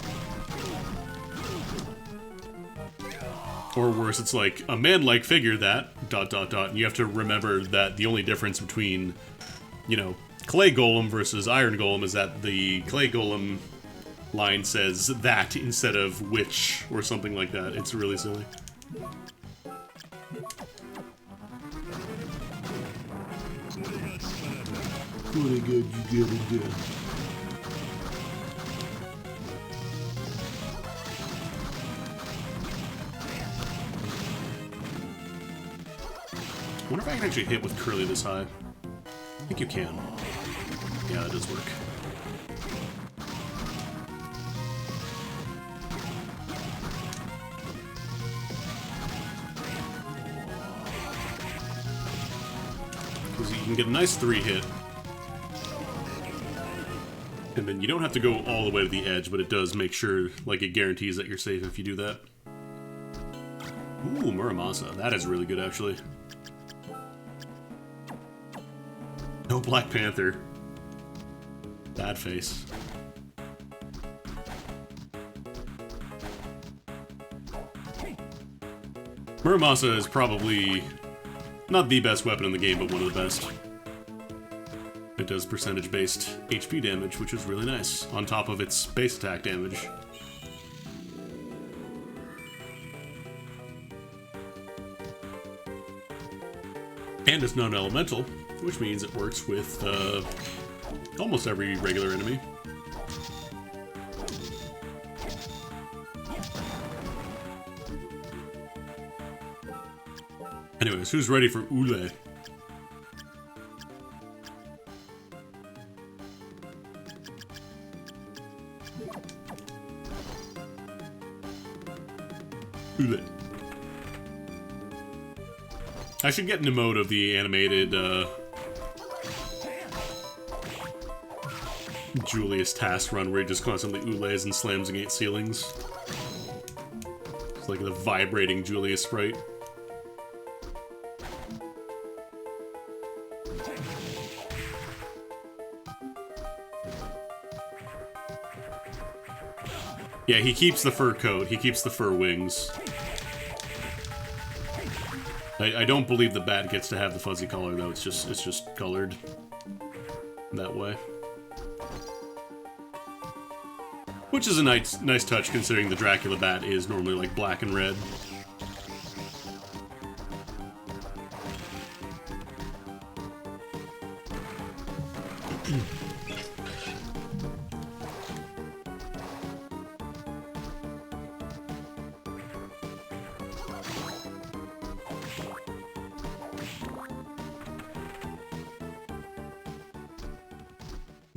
Or worse, it's like, a man-like figure that, ... and you have to remember that the only difference between, you know, Clay Golem versus Iron Golem is that the Clay Golem line says that instead of which, or something like that. It's really silly. Pretty good, you get it done. I wonder if I can actually hit with Curly this high. I think you can. Yeah, that does work. Because you can get a nice 3-hit. And then you don't have to go all the way to the edge, but it does make sure, like, it guarantees that you're safe if you do that. Ooh, Muramasa. That is really good, actually. No Black Panther. Bad face. Muramasa is probably Not the best weapon in the game, but one of the best. It does percentage-based HP damage, which is really nice, on top of its base attack damage. And it's non-elemental, which means it works with almost every regular enemy. Anyways, who's ready for Ule? Ule. I should get an emote of the animated Julius task run where he just constantly ules and slams against ceilings. It's like the vibrating Julius sprite. Yeah, he keeps the fur coat, he keeps the fur wings. I don't believe the bat gets to have the fuzzy color though, it's just colored that way. Which is a nice touch considering the Dracula bat is normally like black and red.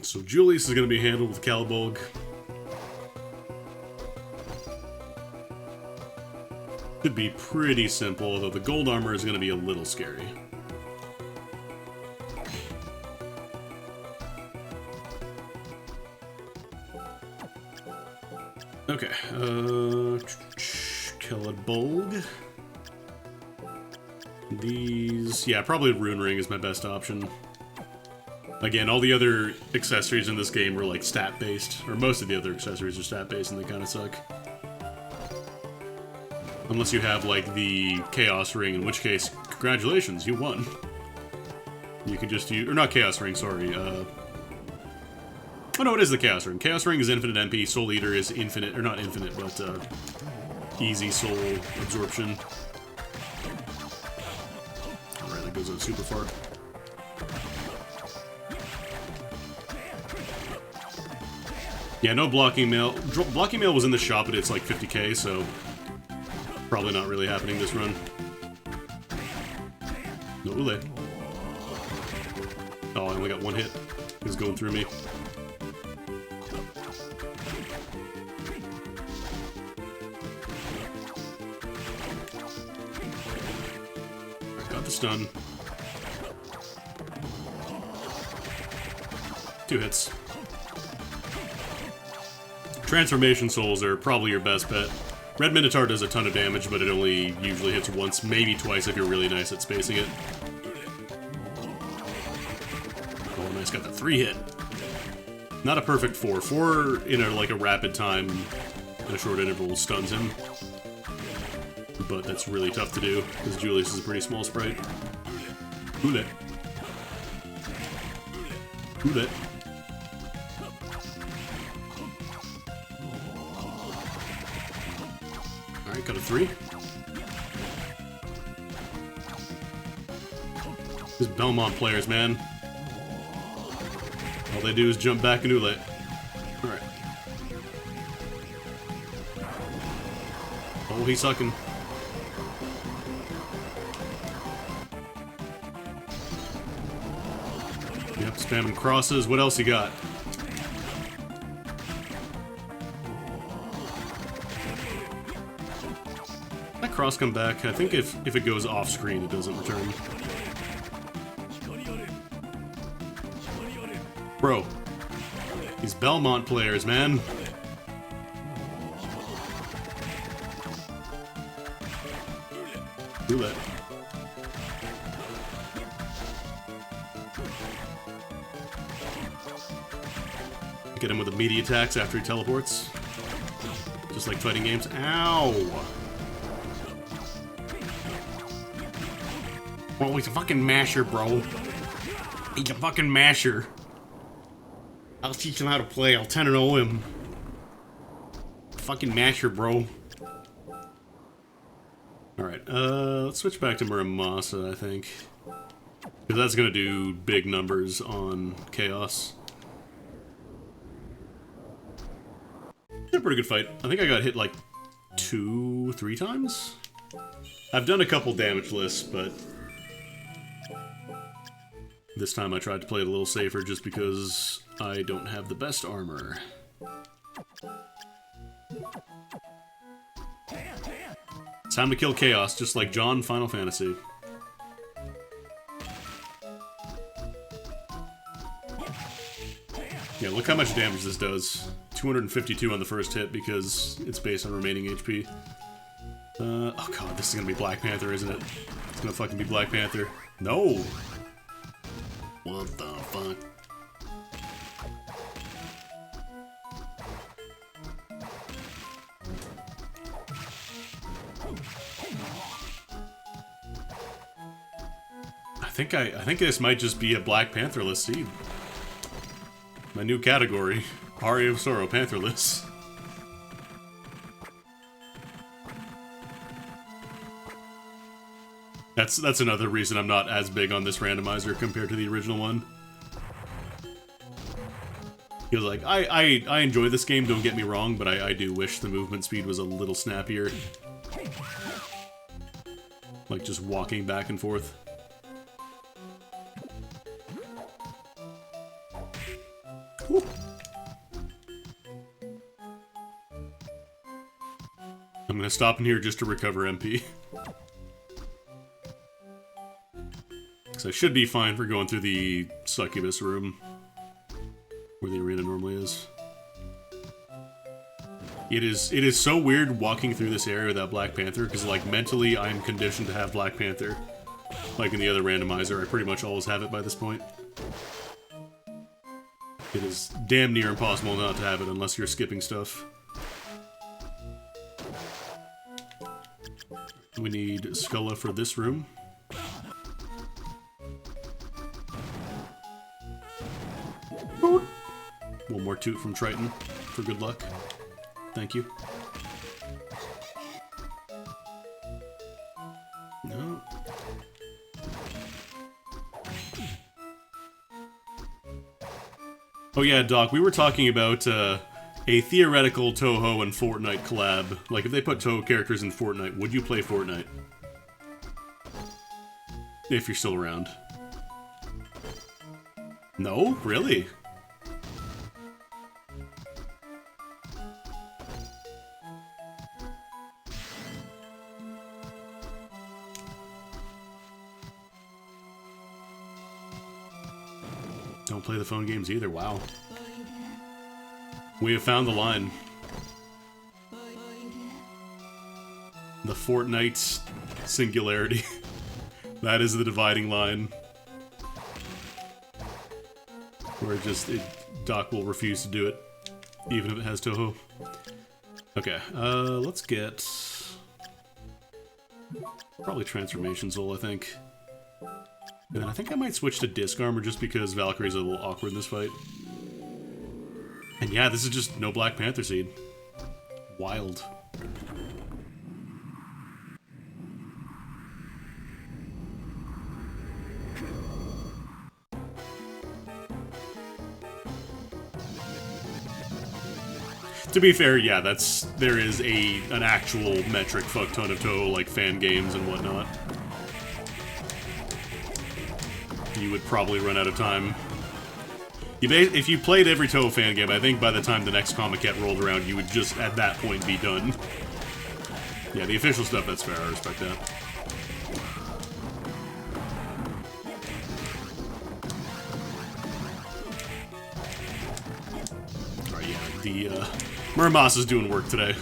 So Julius is going to be handled with Calbolg. Could be pretty simple, although the gold armor is going to be a little scary. Okay, Calbolg. These, yeah, probably Rune Ring is my best option. Again, all the other accessories in this game are like stat-based, or most of the other accessories are stat-based and they kind of suck. Unless you have like the Chaos Ring, in which case, congratulations, you won. You can just use, or not Chaos Ring, sorry, oh no, it is the Chaos Ring. Chaos Ring is infinite MP, Soul Eater is infinite, or not infinite, but easy soul absorption. Alright, that goes out super far. Yeah, no blocking mail. Blocking mail was in the shop, but it's like 50k, so probably not really happening this run. No Ule. Oh, I only got one hit. He's going through me. Alright, got the stun. 2 hits. Transformation Souls are probably your best bet. Red Minotaur does a ton of damage, but it only usually hits once, maybe twice if you're really nice at spacing it. Oh, nice, got the 3 hit. Not a perfect 4. 4 in a rapid time, in a short interval, stuns him. But that's really tough to do, because Julius is a pretty small sprite. Ule. Ule. Alright, got a 3. These Belmont players, man. All they do is jump back and Ule. Alright. Oh, he's sucking. Yep, spamming crosses. What else you got? That cross come back. I think if it goes off screen, it doesn't return. Bro. These Belmont players, man. Do that. Get him with immediate attacks after he teleports. Just like fighting games. Ow! Oh, he's a fucking masher, bro. He's a fucking masher. I'll teach him how to play. I'll 10-0 him. Fucking masher, bro. Alright, let's switch back to Muramasa, I think. Because that's gonna do big numbers on Chaos. Yeah, pretty good fight. I think I got hit like 2-3 times? I've done a couple damage lists, but this time I tried to play it a little safer just because I don't have the best armor. It's time to kill Chaos, just like John Final Fantasy. Yeah, look how much damage this does. 252 on the first hit because it's based on remaining HP. Oh god, this is gonna be Black Panther, isn't it? It's gonna fucking be Black Panther. No! What the fuck? I think this might just be a Black Pantherless seed. My new category. Aria of Sorrow, Pantherless. That's another reason I'm not as big on this randomizer compared to the original one. Because, like, I enjoy this game, don't get me wrong, but I do wish the movement speed was a little snappier. Like, just walking back and forth. Whew. I'm gonna stop in here just to recover MP. Because I should be fine for going through the succubus room. Where the arena normally is. It is so weird walking through this area without Black Panther, because, like, mentally I'm conditioned to have Black Panther. Like in the other randomizer, I pretty much always have it by this point. It is damn near impossible not to have it unless you're skipping stuff. We need Skulla for this room. One more toot from Triton for good luck. Thank you. No. Oh yeah, Doc, we were talking about a theoretical Toho and Fortnite collab. Like, if they put Toho characters in Fortnite, would you play Fortnite? If you're still around. No? Really? Don't play the phone games either, wow. We have found the line. The Fortnite singularity. That is the dividing line. Where Doc will refuse to do it, even if it has Toho. Okay, let's get... probably Transformation Soul, I think. And then I think I might switch to Disc Armor just because Valkyrie's a little awkward in this fight. And yeah, this is just no Black Panther seed. Wild. To be fair, yeah, there is an actual metric fuck ton of Toho, like fan games and whatnot. You would probably run out of time. If you played every Toho fan game, I think by the time the next Comiket rolled around, you would just, at that point, be done. Yeah, the official stuff, that's fair, I respect that. Alright, yeah, the, Muramasa's doing work today.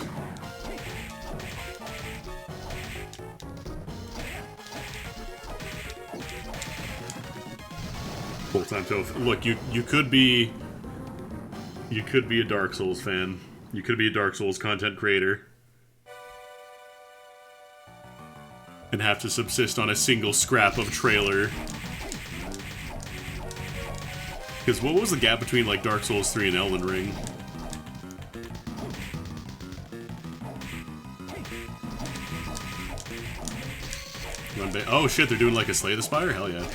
Full-time Toho. Look, you could be a Dark Souls fan. You could be a Dark Souls content creator. and have to subsist on a single scrap of trailer. Because what was the gap between, like, Dark Souls 3 and Elden Ring? Oh shit, they're doing like a Slay the Spire? Hell yeah.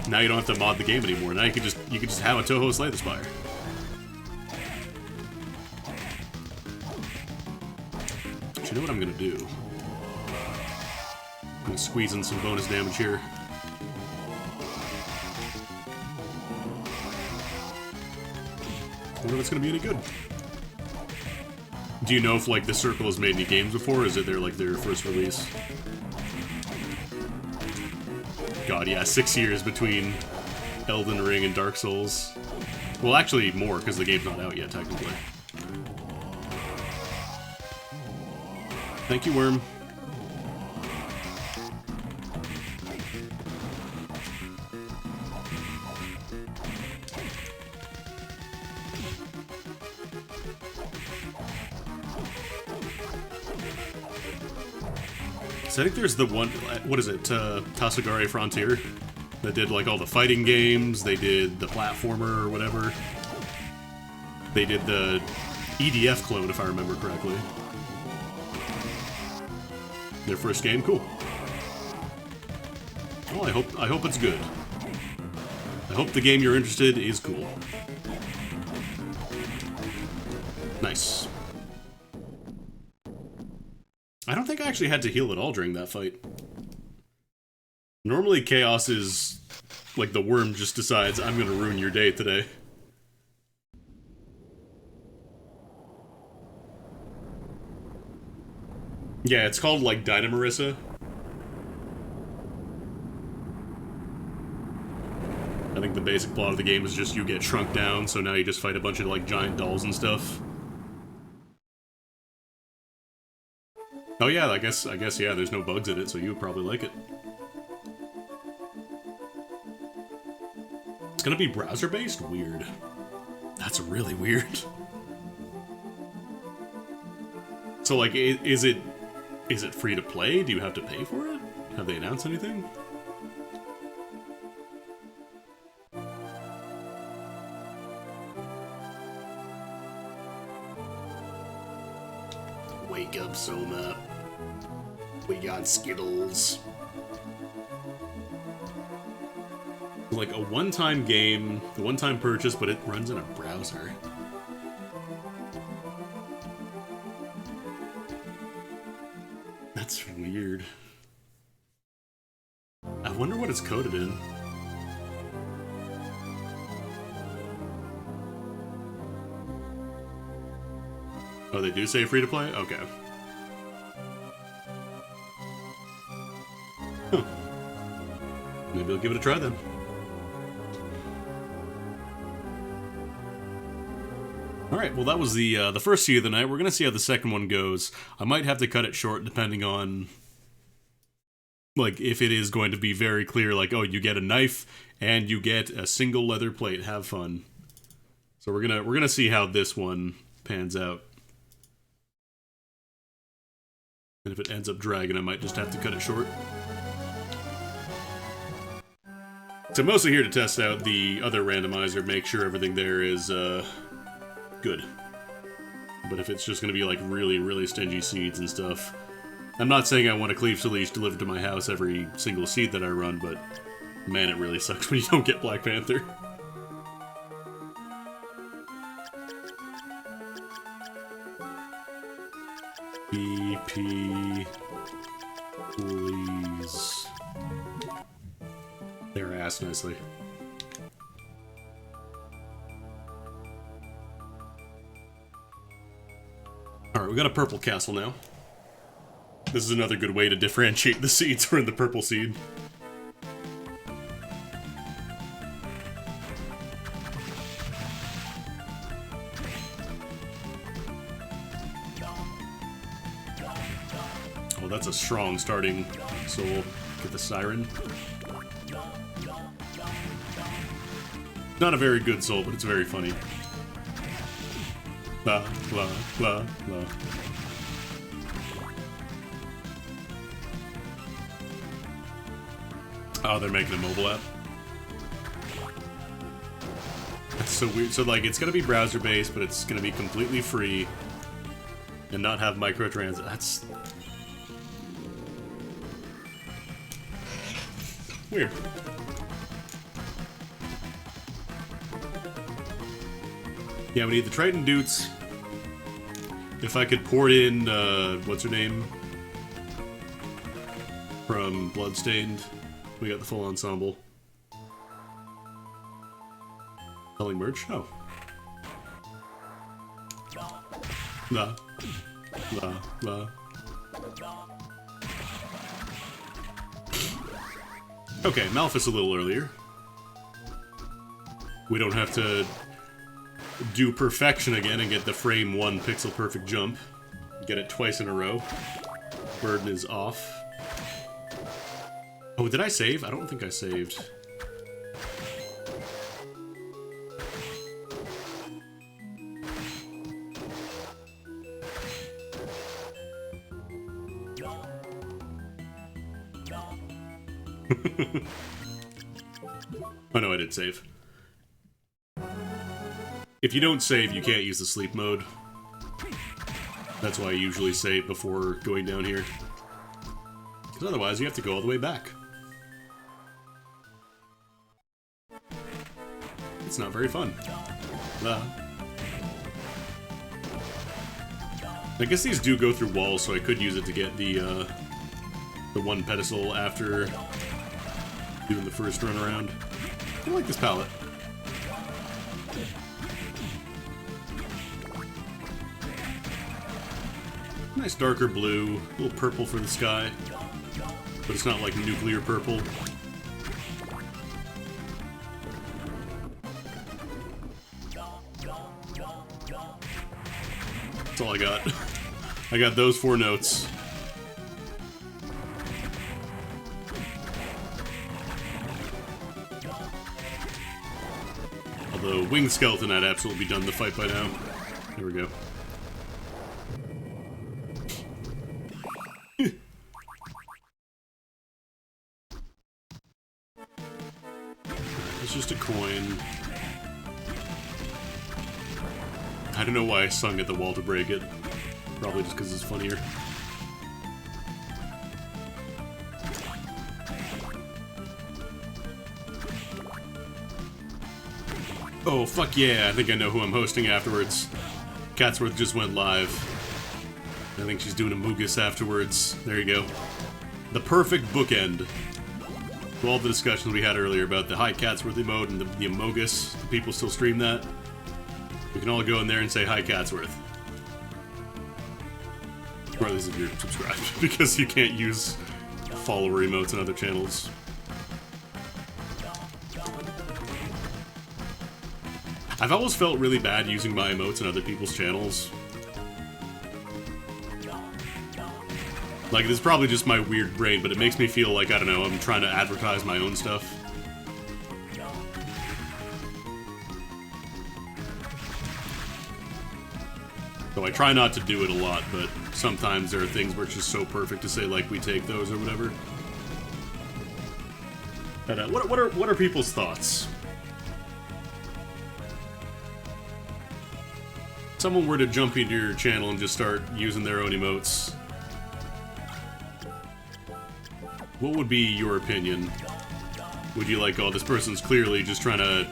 Now you don't have to mod the game anymore. Now you can just have a Toho Slay the Spire. But you know what I'm gonna do? I'm gonna squeeze in some bonus damage here. I wonder if it's gonna be any good. Do you know if, like, the Circle has made any games before, or is it like their first release? God, yeah, 6 years between Elden Ring and Dark Souls. Well, actually more, because the game's not out yet, technically. Thank you, Worm. So I think there's the one, what is it, Tasagare Frontier, that did like all the fighting games, they did the platformer or whatever. They did the EDF clone, if I remember correctly. Their first game, cool. Well, I hope it's good. I hope the game you're interested in is cool. Nice. I don't think I actually had to heal at all during that fight. Normally Chaos is like the worm just decides, I'm gonna ruin your day today. Yeah, it's called like Dynamarissa. I think the basic plot of the game is just you get shrunk down, so now you just fight a bunch of like giant dolls and stuff. Oh yeah, I guess yeah, there's no bugs in it, so you would probably like it. It's gonna be browser-based? Weird. That's really weird. So like, is it free to play? Do you have to pay for it? Have they announced anything? Wake up, Soma. We got Skittles. Like a one-time game, the one-time purchase, but it runs in a browser. That's weird. I wonder what it's coded in. Oh, they do say free to play? Okay. Huh. Maybe I'll give it a try then. Alright, well that was the first seed of the night. We're gonna see how the second one goes. I might have to cut it short depending on, like, if it is going to be very clear, like, oh, you get a knife and you get a single leather plate. Have fun. So we're gonna see how this one pans out. And if it ends up dragging, I might just have to cut it short. So I'm mostly here to test out the other randomizer, make sure everything there is good. But if it's just going to be like really, really stingy seeds and stuff, I'm not saying I want a Cleave Leash delivered to my house every single seed that I run, but man, it really sucks when you don't get Black Panther. BP, please. They're asked nicely. Alright, we got a purple castle now. This is another good way to differentiate the seeds. We're in the purple seed. Oh, that's a strong starting, so we'll get the Siren. Not a very good soul, but it's very funny. Blah, blah, blah, blah. Oh, they're making a mobile app. That's so weird. So, like, it's gonna be browser-based, but it's gonna be completely free and not have microtransactions. That's weird. Yeah, we need the Triton Dutes. If I could port in, what's her name? From Bloodstained. We got the full ensemble. Selling merch? Oh. La. La. La. Okay, Malphus a little earlier. We don't have to do perfection again and get the frame 1 pixel perfect jump. Get it twice in a row. Burden is off. Oh, did I save? I don't think I saved. Oh no, I did save. If you don't save, you can't use the sleep mode. That's why I usually save before going down here. Because otherwise you have to go all the way back. It's not very fun. I guess these do go through walls, so I could use it to get the 1 pedestal after doing the first run around. I like this palette. Nice darker blue, a little purple for the sky, but it's not like nuclear purple. That's all I got. I got those 4 notes. Although, Winged Skeleton, I'd absolutely be done the fight by now. There we go. It's just a coin. I don't know why I sung at the wall to break it. Probably just because it's funnier. Oh, fuck yeah, I think I know who I'm hosting afterwards. Catsworth just went live. I think she's doing a Moogus afterwards. There you go. The perfect bookend to all the discussions we had earlier about the Hi Catsworth emote and the Amogus. Do people still stream that? We can all go in there and say Hi Catsworth. Or at least if you're subscribed, because you can't use follower emotes on other channels. I've always felt really bad using my emotes on other people's channels. Like, this is probably just my weird brain, but it makes me feel like, I don't know, I'm trying to advertise my own stuff. So I try not to do it a lot, but sometimes there are things where it's just so perfect to say, like, we take those or whatever. But, what are people's thoughts? If someone were to jump into your channel and just start using their own emotes, what would be your opinion? Would you like, oh, this person's clearly just trying to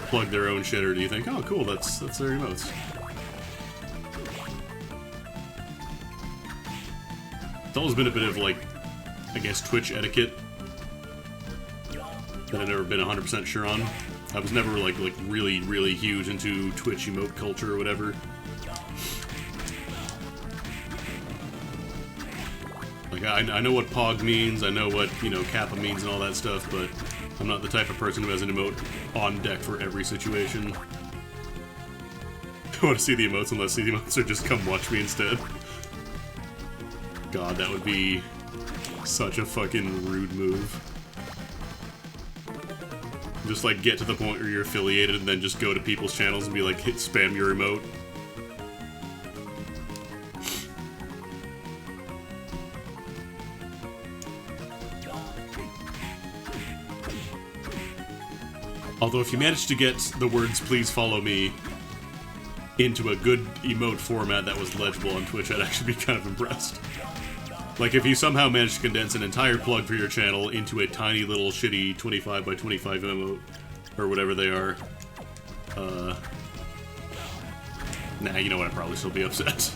plug their own shit, or do you think, oh, cool, that's their emotes? It's always been a bit of, like, I guess, Twitch etiquette that I've never been 100% sure on. I was never, like really, really huge into Twitch emote culture or whatever. Like, I know what Pog means, I know what, you know, Kappa means and all that stuff, but I'm not the type of person who has an emote on deck for every situation. I want to see the emotes unless the emotes are just come watch me instead. God, that would be such a fucking rude move. Just, like, get to the point where you're affiliated and then just go to people's channels and be like, hit spam your emote. Although if you manage to get the words "please follow me" into a good emote format that was legible on Twitch, I'd actually be kind of impressed. Like, if you somehow managed to condense an entire plug for your channel into a tiny little shitty 25 by 25 emote, or whatever they are, nah, you know what, I'd probably still be upset.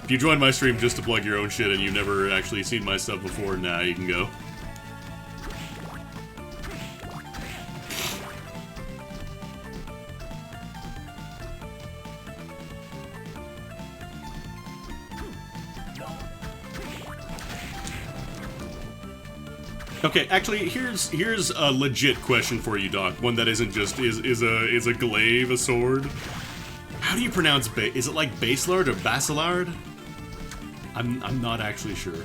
If you join my stream just to plug your own shit and you've never actually seen my stuff before, nah, you can go. Okay, actually, here's a legit question for you, Doc. One that isn't just is a glaive, a sword. How do you pronounce is it like Baselard or Basilard? I'm not actually sure.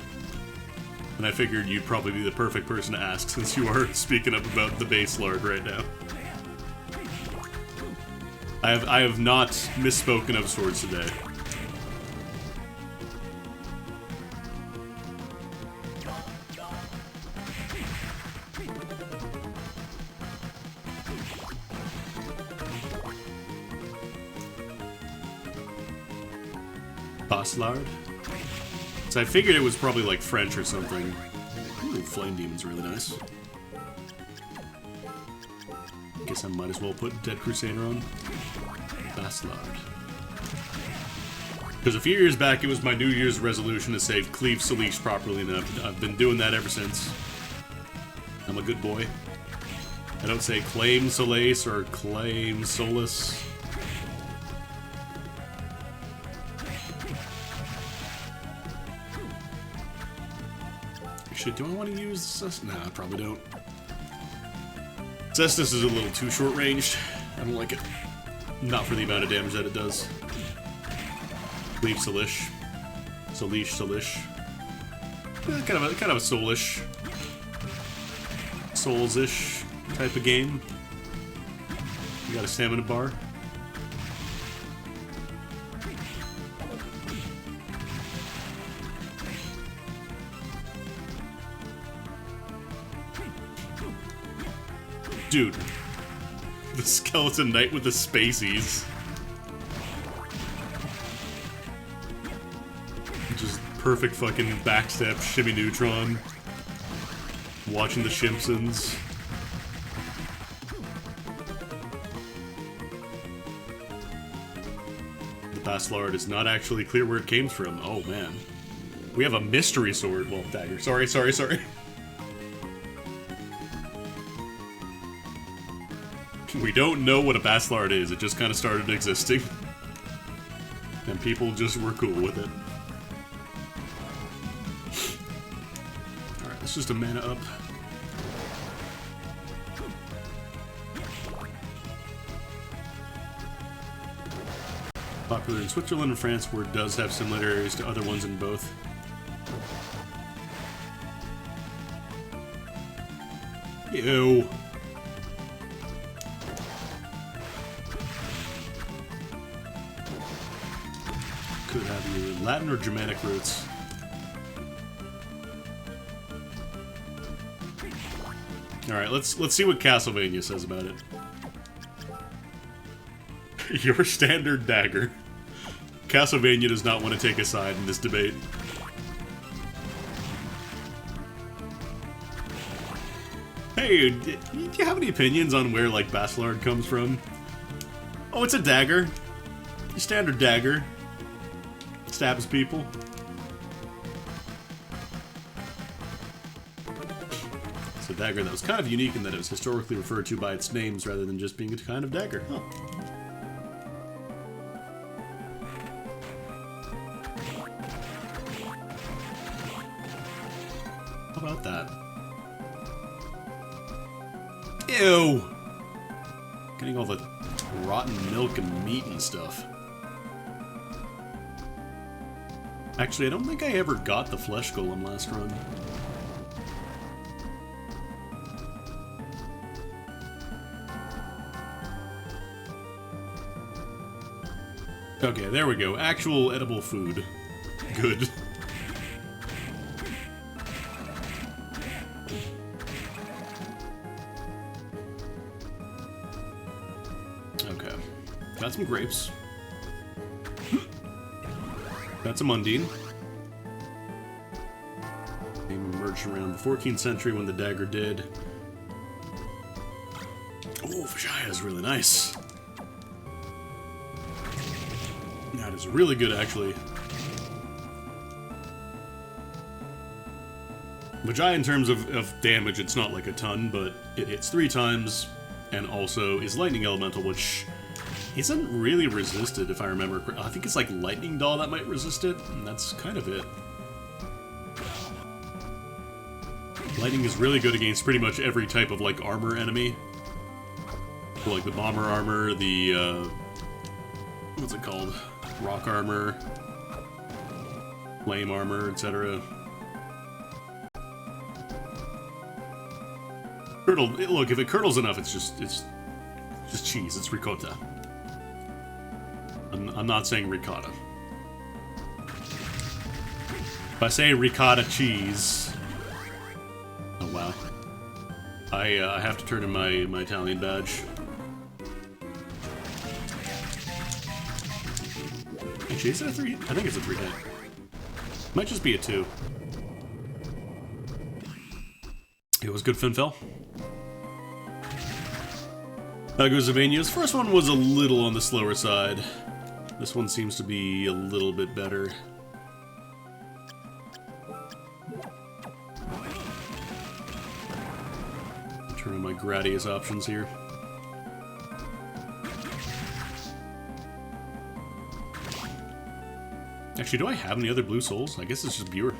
And I figured you'd probably be the perfect person to ask since you are speaking up about the Baselard right now. I have not misspoken of swords today. Basilard? So I figured it was probably like French or something. Ooh, Flame Demon's really nice. Guess I might as well put Dead Crusader on. Basilard. Because a few years back it was my New Year's resolution to say Cleave Salish properly, and I've been doing that ever since. I'm a good boy. I don't say Claim Solace or Claim Solus. Shit, do I want to use this? Nah, I probably don't. Cestus is a little too short-ranged. I don't like it. Not for the amount of damage that it does. Leave Solish. Solish. Kind of a soulish. Souls-ish type of game. You got a stamina bar. Dude, the Skeleton Knight with the Spaceys. Just perfect fucking backstep, shimmy neutron. Watching the Shimpsons. The Basilard is not actually clear where it came from. Oh man. We have a mystery sword. Well, dagger. Sorry. We don't know what a Basilard is, it just kind of started existing. And people just were cool with it. Alright, it's just a mana up. Popular in Switzerland and France, where it does have similarities to other ones in both. Ew. Could have either Latin or Germanic roots. Alright, let's see what Castlevania says about it. Your standard dagger. Castlevania does not want to take a side in this debate. Hey, do you have any opinions on where, like, Basilard comes from? Oh, it's a dagger. Your standard dagger. Stabs people. It's a dagger that was kind of unique in that it was historically referred to by its names rather than just being a kind of dagger. Huh. How about that? Ew! Getting all the rotten milk and meat and stuff. Actually, I don't think I ever got the Flesh Golem last run. Okay, there we go. Actual edible food. Good. got some grapes. Got some Undine. They emerged around the 14th century when the dagger did. Oh, Vijaya is really nice. That is really good, actually. Vijaya, in terms of damage, it's not like a ton, but it hits 3 times, and also is Lightning Elemental, which isn't really resisted, if I remember. I think it's like Lightning Doll that might resist it, and that's kind of it. Lightning is really good against pretty much every type of, like, armor enemy. So, like, the bomber armor, the, what's it called? Rock armor, flame armor, etc. Curdle, look, if it curdles enough, it's just cheese. It's ricotta. I'm not saying ricotta. If I say ricotta cheese, oh wow, I have to turn in my Italian badge. Actually, is it a 3? I think it's a 3 hit. Might just be a 2. It was good, Finfel. That goes Zavania's. First one was a little on the slower side. This one seems to be a little bit better. Turn on my Gradius options here. Actually, do I have any other blue souls? I guess it's just Buer.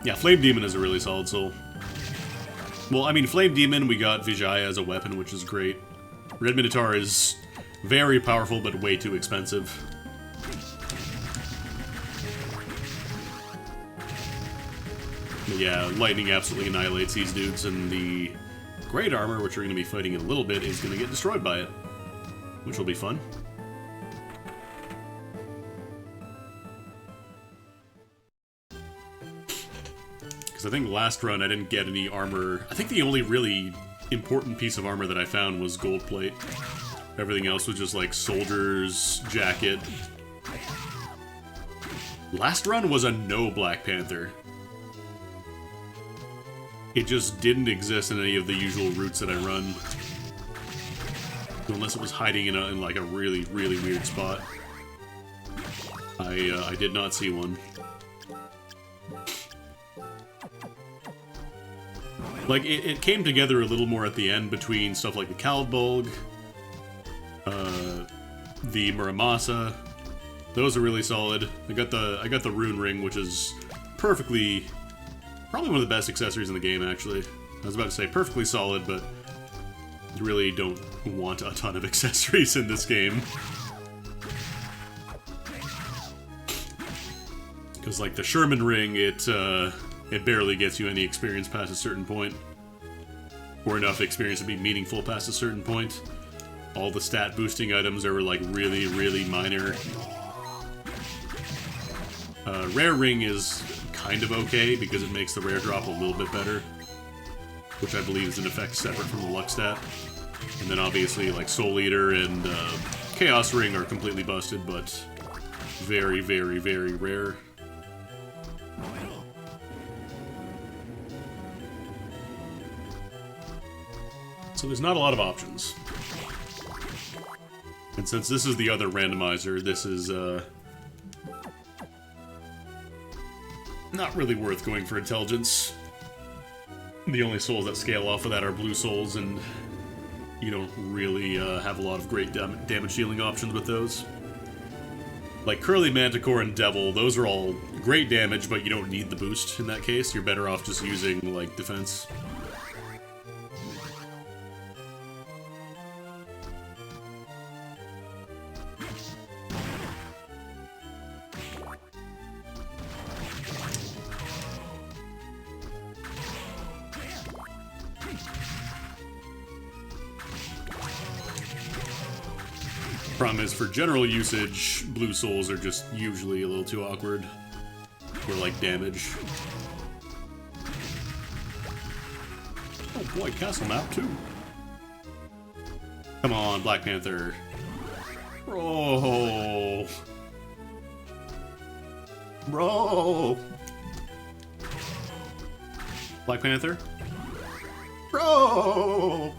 Yeah, Flame Demon is a really solid soul. Well, I mean, Flame Demon, we got Vijaya as a weapon, which is great. Red Minotaur is very powerful, but way too expensive. But yeah, Lightning absolutely annihilates these dudes, and the Great Armor, which we're going to be fighting in a little bit, is going to get destroyed by it. Which will be fun. Because I think last run I didn't get any armor. I think the only really important piece of armor that I found was gold plate. Everything else was just like soldier's jacket. Last run was a no Black Panther. It just didn't exist in any of the usual routes that I run. Unless it was hiding in like a really, really weird spot. I did not see one. Like, it came together a little more at the end between stuff like the Caldbulg, the Muramasa. Those are really solid. I got the Rune Ring, which is probably one of the best accessories in the game, actually. I was about to say perfectly solid, but you really don't want a ton of accessories in this game. Because, like, the Sherman Ring, it barely gets you any experience past a certain point. Or enough experience to be meaningful past a certain point. All the stat boosting items are, like, really, really minor. Rare Ring is kind of okay, because it makes the rare drop a little bit better. Which I believe is an effect separate from the luck stat. And then obviously, like, Soul Eater and Chaos Ring are completely busted, but very, very, very rare. So there's not a lot of options. And since this is the other randomizer, this is, not really worth going for intelligence. The only souls that scale off of that are blue souls, and you don't really have a lot of great damage dealing options with those. Like Curly Manticore and Devil, those are all great damage, but you don't need the boost in that case. You're better off just using, like, defense. Problem is, for general usage, blue souls are just usually a little too awkward for, like, damage. Oh boy, castle map too. Come on, Black Panther. Bro. Bro. Black Panther. Bro.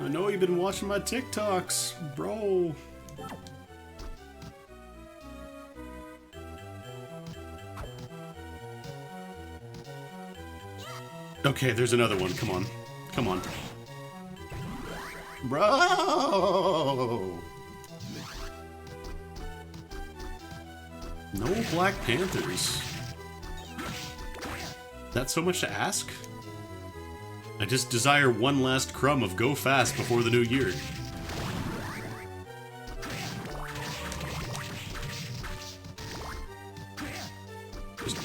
I know you've been watching my TikToks, bro. Okay, there's another one. Come on. Come on. Bro! No Black Panthers. That's so much to ask? I just desire one last crumb of go fast before the new year.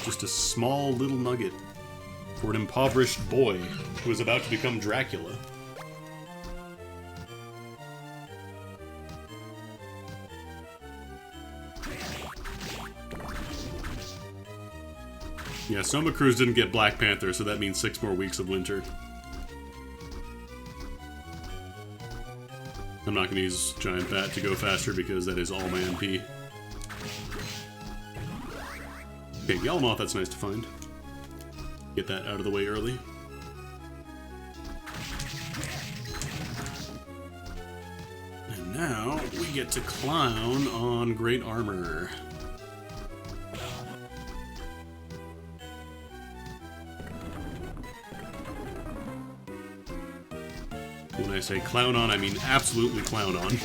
Just a small little nugget for an impoverished boy who is about to become Dracula. Yeah, Soma Cruz didn't get Black Panther, so that means 6 more weeks of winter. I'm not gonna use Giant Bat to go faster because that is all my MP. Okay, Yellowmoth, that's nice to find. Get that out of the way early. And now we get to clown on Great Armor. When I say clown on, I mean absolutely clown on.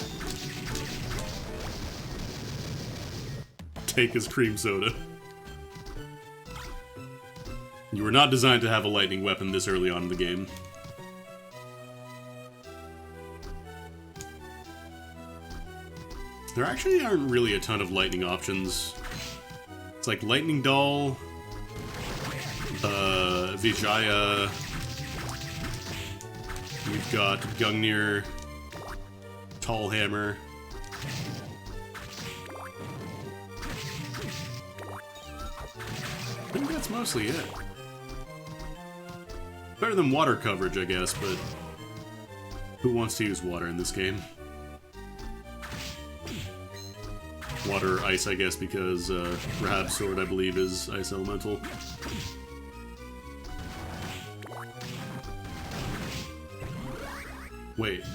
Take his cream soda. You were not designed to have a lightning weapon this early on in the game. There actually aren't really a ton of lightning options. It's like Lightning Doll, Vijaya, we've got Gungnir, Tall Hammer. I think that's mostly it. Better than water coverage, I guess, but who wants to use water in this game? Water, ice, I guess, because Rahab's sword, I believe, is ice elemental. Wait.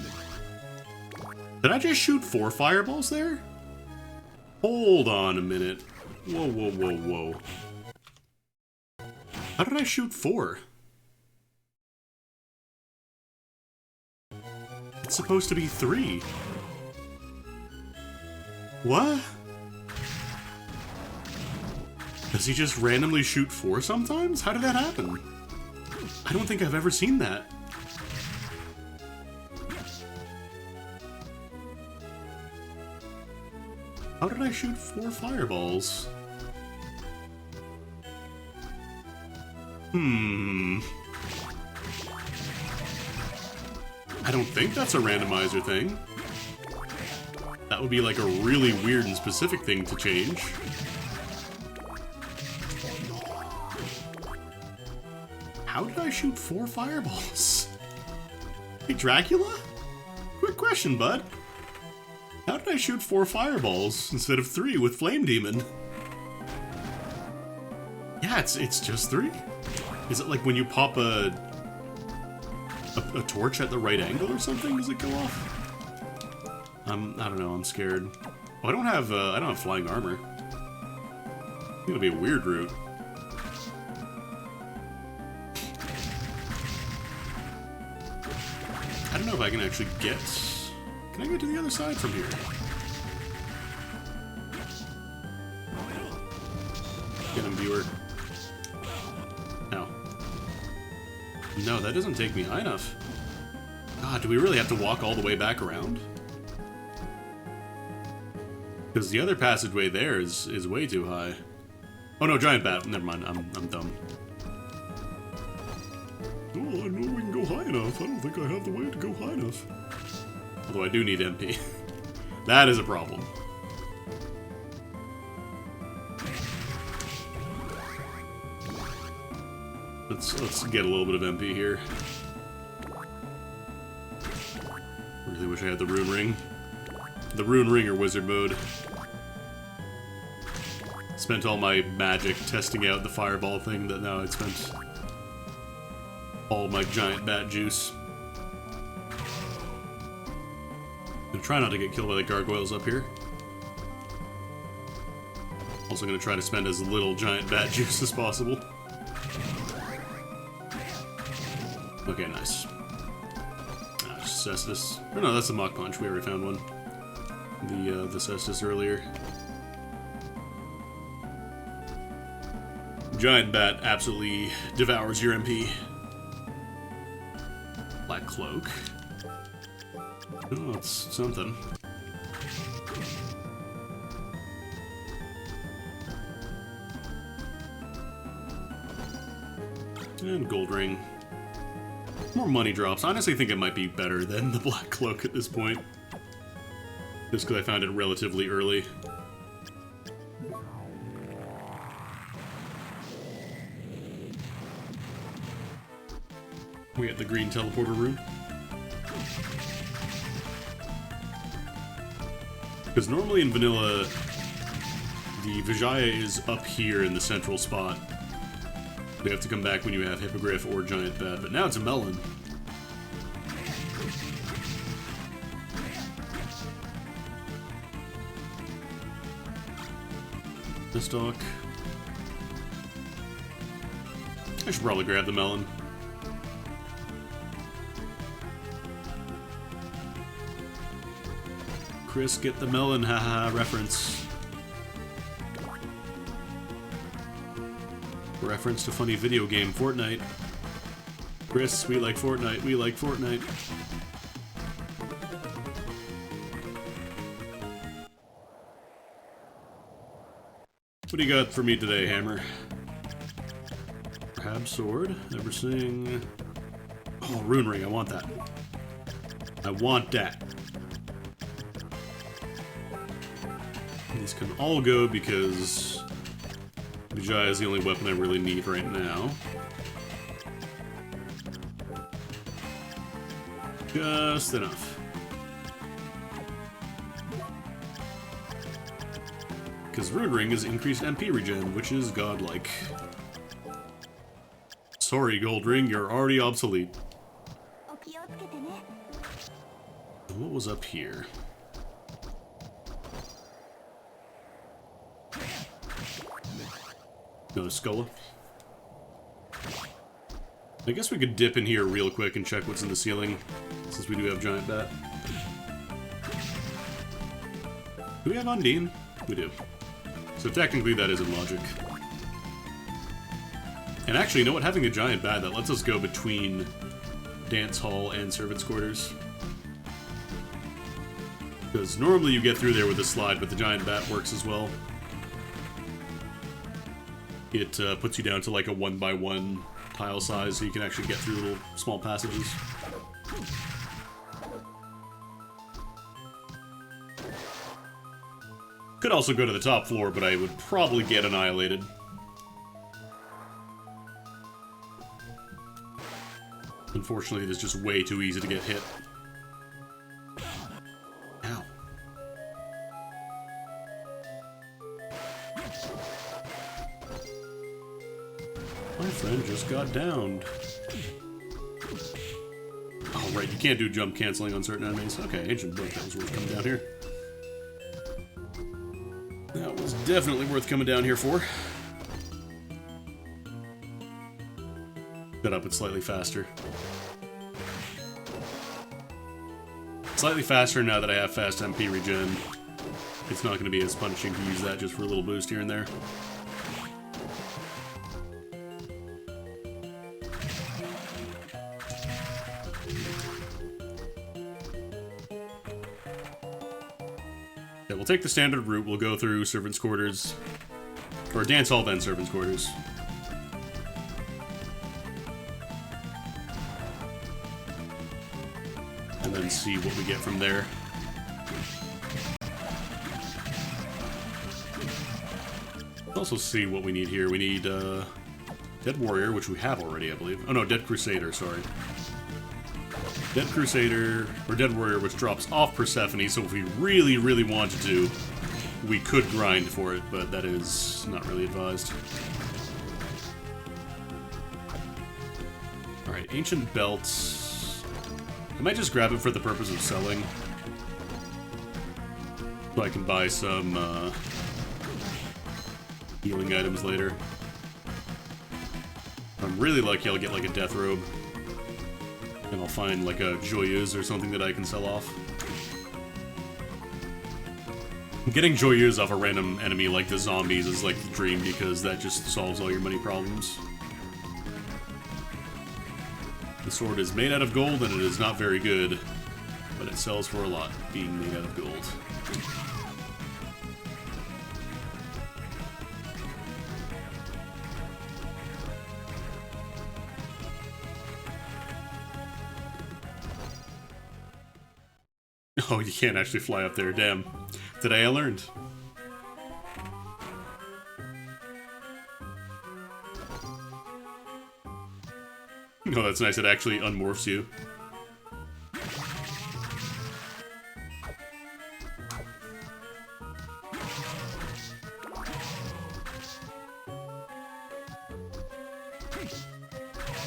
Did I just shoot 4 fireballs there? Hold on a minute. Whoa, whoa, whoa, whoa. How did I shoot 4? It's supposed to be 3. What? Does he just randomly shoot 4 sometimes? How did that happen? I don't think I've ever seen that. How did I shoot 4 fireballs? I don't think that's a randomizer thing. That would be like a really weird and specific thing to change. How did I shoot 4 fireballs? Hey, Dracula? Quick question, bud. How did I shoot 4 fireballs instead of 3 with Flame Demon? Yeah, it's just 3. Is it like when you pop a torch at the right angle or something? Does it go off? I don't know. I'm scared. Oh, I don't have flying armor. I think it'll be a weird route. I don't know if I can actually get. Can I get to the other side from here? Get him, viewer. No. No, that doesn't take me high enough. God, do we really have to walk all the way back around? Because the other passageway there is way too high. Oh no, Giant Bat. Never mind, I'm dumb. Oh, I know we can go high enough. I don't think I have the way to go high enough. Although I do need MP. That is a problem. Let's get a little bit of MP here. Really wish I had the rune ring. The rune ring or wizard mode. Spent all my magic testing out the fireball thing, that now I'd spent all my giant bat juice. Gonna try not to get killed by the gargoyles up here. Also gonna try to spend as little giant bat juice as possible. Okay, nice. Cestus. Oh no, that's the Mach Punch. We already found one. The Cestus earlier. Giant Bat absolutely devours your MP. Black Cloak. Oh, it's something. And Gold Ring. More money drops. I honestly think it might be better than the Black Cloak at this point. Just because I found it relatively early. We got the green teleporter rune. Because normally in vanilla, the Vijaya is up here in the central spot. They have to come back when you have Hippogriff or Giant Bat, but now it's a melon. Mistock. I should probably grab the melon. Chris, get the melon, haha, reference. Reference to funny video game, Fortnite. Chris, we like Fortnite, we like Fortnite. What do you got for me today, Hammer? Hab Sword, never sing. Oh, Rune Ring, I want that. I want that. These can all go because Vijaya is the only weapon I really need right now. Just enough. Because Rune Ring is increased MP regen, which is godlike. Sorry, Gold Ring, you're already obsolete. What was up here? Another Skulla. I guess we could dip in here real quick and check what's in the ceiling, since we do have Giant Bat. Do we have Undine? We do. So technically that isn't logic. And actually, you know what? Having a Giant Bat, that lets us go between Dance Hall and Servants' Quarters. Because normally you get through there with a slide, but the Giant Bat works as well. It puts you down to like a 1x1 tile size, so you can actually get through little small passages. Could also go to the top floor, but I would probably get annihilated. Unfortunately, it is just way too easy to get hit. Ow. My friend just got downed. Oh, right, you can't do jump canceling on certain enemies. Okay, Ancient Book, that was worth coming down here. That was definitely worth coming down here for. Set up it slightly faster. Slightly faster now that I have fast MP regen. It's not going to be as punishing to use that just for a little boost here and there. Yeah, we'll take the standard route. We'll go through Servants' Quarters. Or Dance Hall, then Servants' Quarters. And then see what we get from there. Let's also see what we need here. We need Dead Warrior, which we have already, I believe. Oh no, Dead Crusader, sorry. Dead Crusader, or Dead Warrior, which drops off Persephone, so if we really, really wanted to, we could grind for it, but that is not really advised. Alright, Ancient Belts. I might just grab it for the purpose of selling. So I can buy some, healing items later. If I'm really lucky, I'll get like a death robe. And I'll find like a Joyeuse or something that I can sell off. Getting Joyeuse off a random enemy like the zombies is like the dream because that just solves all your money problems. The sword is made out of gold and it is not very good, but it sells for a lot, being made out of gold. Oh, you can't actually fly up there, damn. Today I learned. Oh, that's nice, it actually unmorphs you.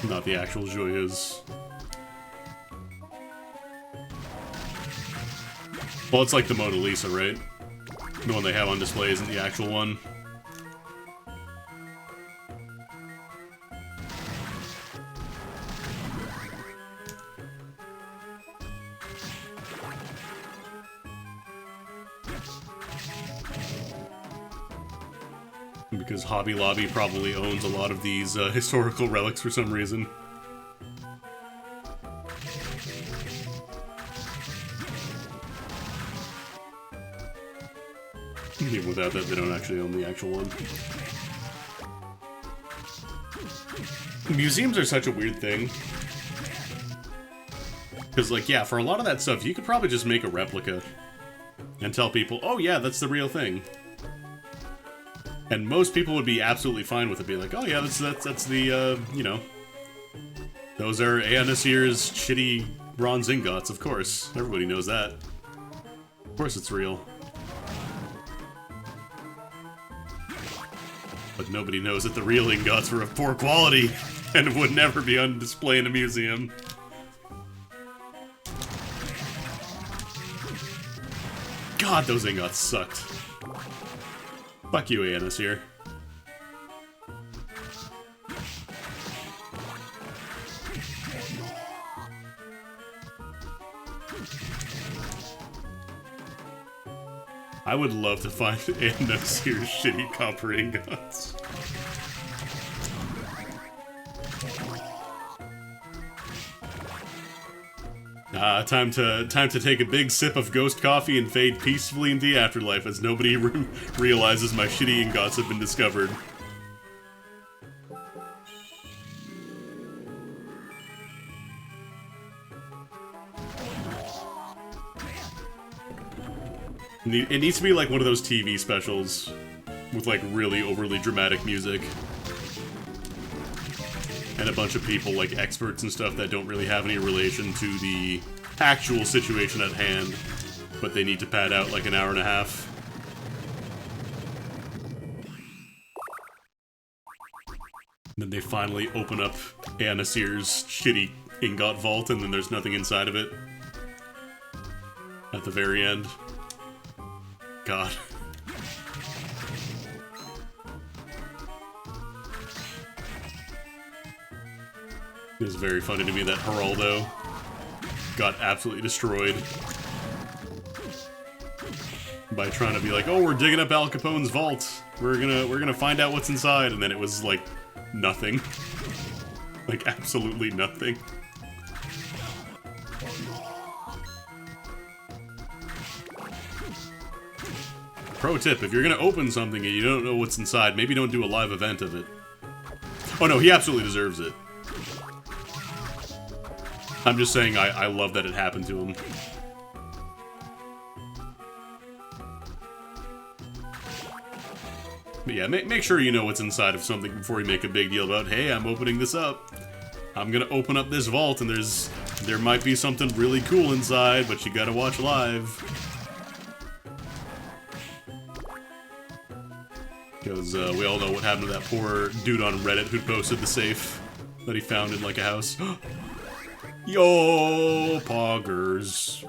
Not the actual Joyeuse. Well, it's like the Mona Lisa, right? The one they have on display isn't the actual one. Because Hobby Lobby probably owns a lot of these historical relics for some reason. Even without that, they don't actually own the actual one. Museums are such a weird thing. Because, like, yeah, for a lot of that stuff, you could probably just make a replica and tell people, oh yeah, that's the real thing. And most people would be absolutely fine with it, be like, oh yeah, that's the, you know, those are Aeonasir's shitty bronze ingots, of course. Everybody knows that. Of course it's real. But nobody knows that the real ingots were of poor quality and would never be on display in a museum. God, those ingots sucked. Fuck you, Aeonasir. I would love to find Aeonasir's shitty copper ingots. Time to take a big sip of ghost coffee and fade peacefully into the afterlife as nobody realizes my shitty ingots have been discovered. It needs to be like one of those TV specials with like really overly dramatic music. And a bunch of people, like experts and stuff, that don't really have any relation to the actual situation at hand, but they need to pad out like an hour and a half. And then they finally open up Aeonasir's shitty ingot vault, and then there's nothing inside of it. At the very end. God. It was very funny to me that Geraldo got absolutely destroyed by trying to be like, oh, we're digging up Al Capone's vault. We're gonna find out what's inside, and then it was like nothing. Like absolutely nothing. Pro tip, if you're gonna open something and you don't know what's inside, maybe don't do a live event of it. Oh no, he absolutely deserves it. I'm just saying I love that it happened to him. But yeah, make sure you know what's inside of something before you make a big deal about, hey, I'm opening this up. I'm gonna open up this vault and there might be something really cool inside, but you gotta watch live. Because we all know what happened to that poor dude on Reddit who posted the safe that he found in like a house. Yo, poggers.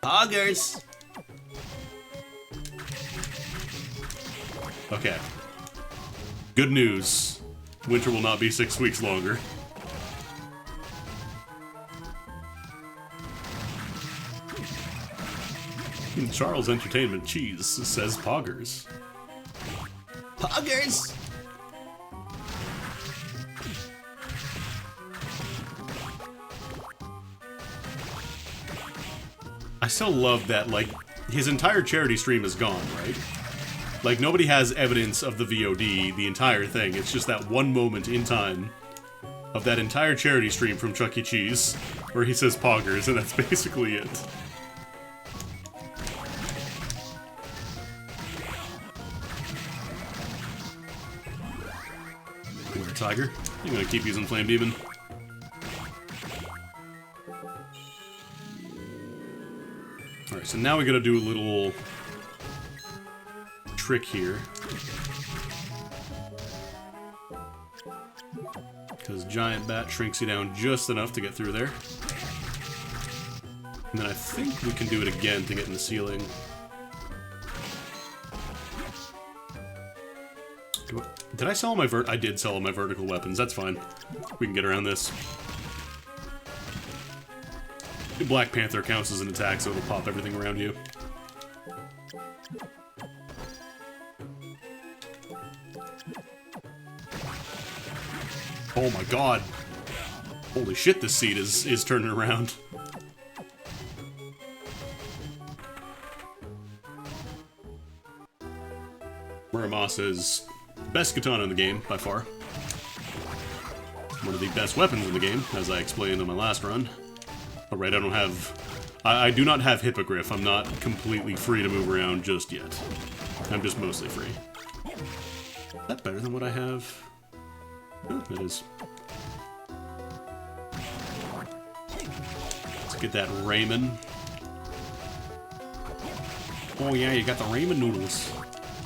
Poggers! Okay. Good news. Winter will not be 6 weeks longer. Charles Entertainment Cheese says poggers. Poggers! I still love that, like, his entire charity stream is gone, right? Like, nobody has evidence of the VOD, the entire thing. It's just that one moment in time of that entire charity stream from Chuck E. Cheese where he says poggers, and that's basically it. Where, Tiger? You gonna keep using Flame Demon? Alright, so now we gotta do a little trick here. Because Giant Bat shrinks you down just enough to get through there. And then I think we can do it again to get in the ceiling. Did I sell my I did sell my vertical weapons, that's fine. We can get around this. Black Panther counts as an attack, so it'll pop everything around you. Oh my god. Holy shit, this seat is turning around. Muramasa's best katana in the game, by far. One of the best weapons in the game, as I explained in my last run. Alright, I don't have... I do not have Hippogriff. I'm not completely free to move around just yet. I'm just mostly free. Is that better than what I have? Oh, it is. Let's get that ramen. Oh yeah, you got the ramen noodles.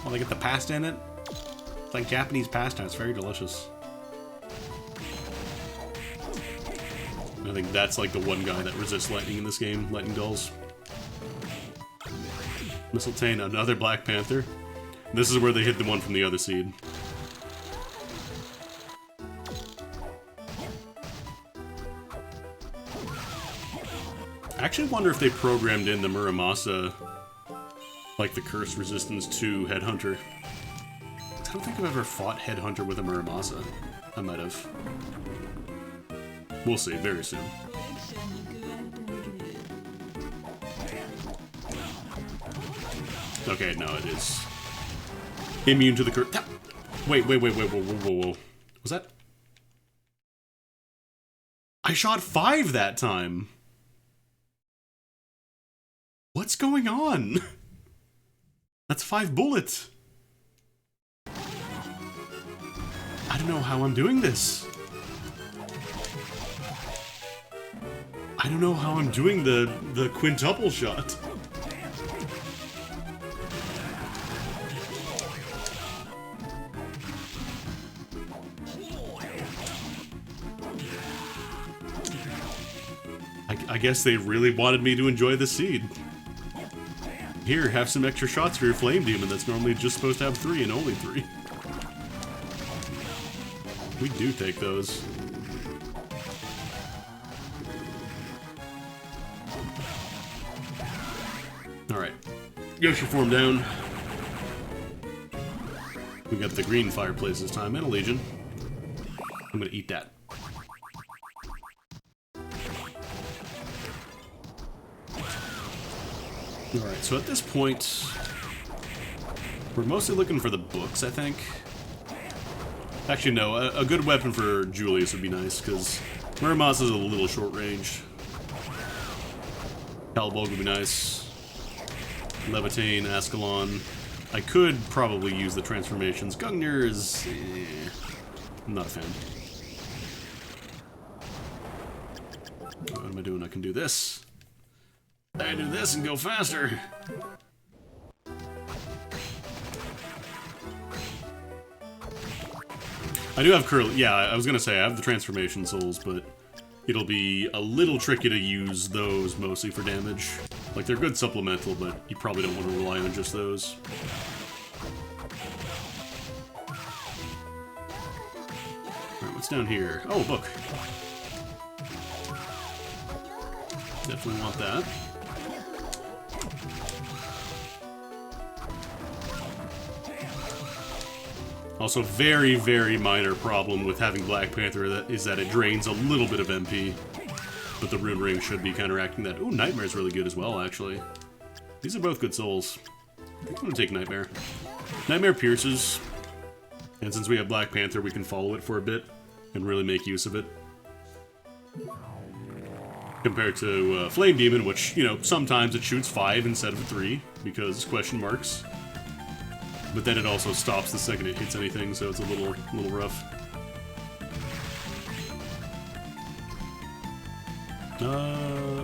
Oh, they got the pasta in it? It's like Japanese pasta. It's very delicious. I think that's like the one guy that resists lightning in this game. Lightning Gulls. Mistletoe, another Black Panther. This is where they hit the one from the other seed. I actually wonder if they programmed in the Muramasa, like the curse resistance to Headhunter. I don't think I've ever fought Headhunter with a Muramasa. I might have. We'll see very soon. Okay, no, it is immune to the curse. Wait, whoa. Was that? I shot 5 that time. What's going on? That's 5 bullets. I don't know how I'm doing this. I don't know how I'm doing the quintuple shot. I guess they really wanted me to enjoy the seed. Here, have some extra shots for your Flame Demon that's normally just supposed to have 3 and only 3. We do take those. Alright. Yoshi form down. We got the green fireplace this time, and a Legion. I'm gonna eat that. Alright, so at this point, we're mostly looking for the books, I think. Actually, no, a good weapon for Julius would be nice, because Muramasa's a little short range. Calibulg would be nice. Levitain, Ascalon. I could probably use the transformations. Gungnir is... I'm not a fan. What am I doing? I can do this. I can do this and go faster. I do have curly... Yeah, I was gonna say, I have the transformation souls, but it'll be a little tricky to use those mostly for damage. Like, they're good supplemental, but you probably don't want to rely on just those. Alright, what's down here? Oh, a book. Definitely want that. Also, very, very minor problem with having Black Panther is that it drains a little bit of MP. But the Rune Ring should be counteracting that. Ooh, Nightmare's really good as well, actually. These are both good souls. I think I'm gonna take Nightmare. Nightmare pierces. And since we have Black Panther, we can follow it for a bit and really make use of it. Compared to Flame Demon, which, you know, sometimes it shoots 5 instead of 3 because question marks. But then it also stops the second it hits anything, so it's a little rough.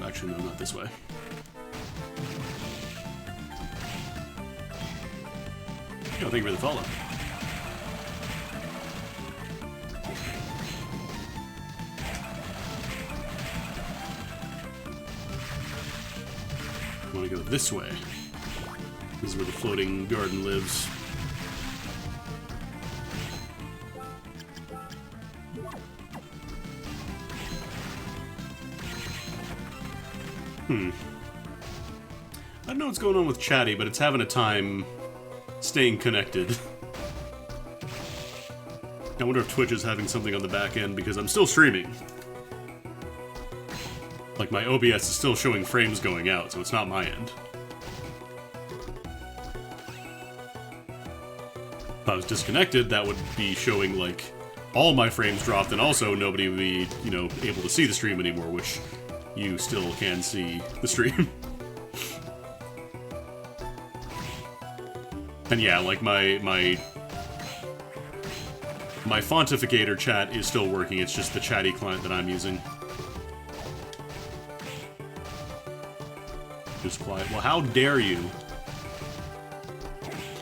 Actually, no, not this way. Oh, thank you for the follow. I want to go this way. This is where the floating garden lives. I don't know what's going on with Chatty, but it's having a time staying connected. I wonder if Twitch is having something on the back end, because I'm still streaming. Like, my OBS is still showing frames going out, so it's not my end. If I was disconnected, that would be showing, like, all my frames dropped, and also nobody would be, you know, able to see the stream anymore, which you still can see the stream. And yeah, like, my fontificator chat is still working, it's just the Chatty client that I'm using. Just quiet. Well, how dare you?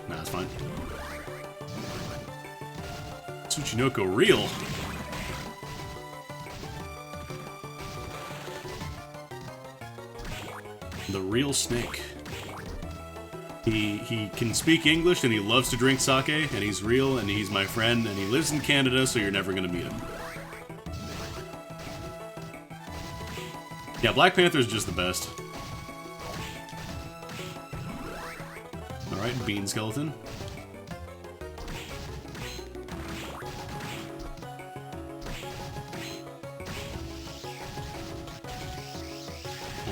Nah, that's fine. Tsuchinoko real. The real snake. He can speak English and he loves to drink sake and he's real and he's my friend and he lives in Canada, so you're never gonna meet him. Yeah, Black Panther's just the best. Alright, Bean Skeleton.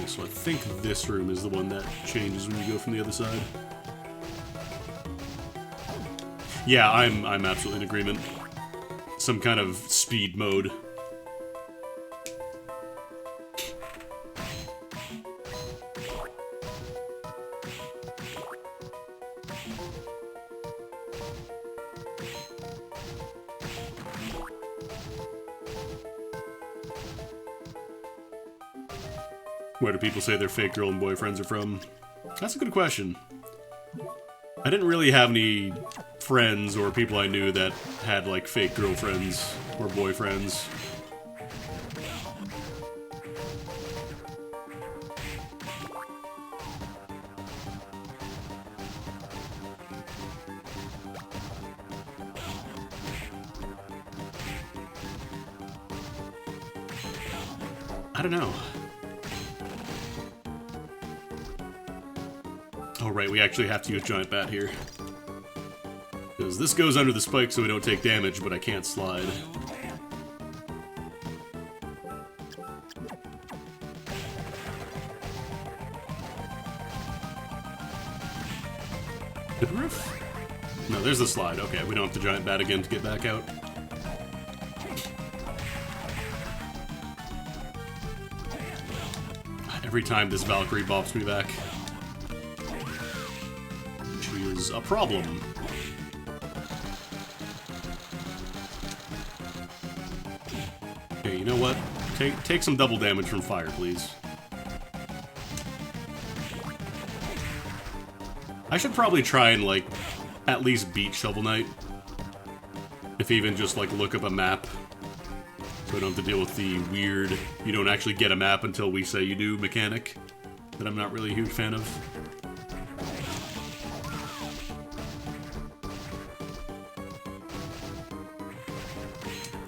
So I think this room is the one that changes when you go from the other side. Yeah, I'm absolutely in agreement. Some kind of speed mode. Where do people say their fake girl and boyfriends are from? That's a good question. I didn't really have any friends or people I knew that had, like, fake girlfriends or boyfriends. I don't know. Oh, right, we actually have to use Giant Bat here. Because this goes under the spike so we don't take damage, but I can't slide. Good roof? No, there's the slide. Okay, we don't have to Giant Bat again to get back out. Every time this Valkyrie bops me back. is a problem. Okay, you know what? Take some double damage from fire, please. I should probably try and, like, at least beat Shovel Knight. If even just, like, look up a map. So I don't have to deal with the weird, you don't actually get a map until we say you do mechanic. That I'm not really a huge fan of.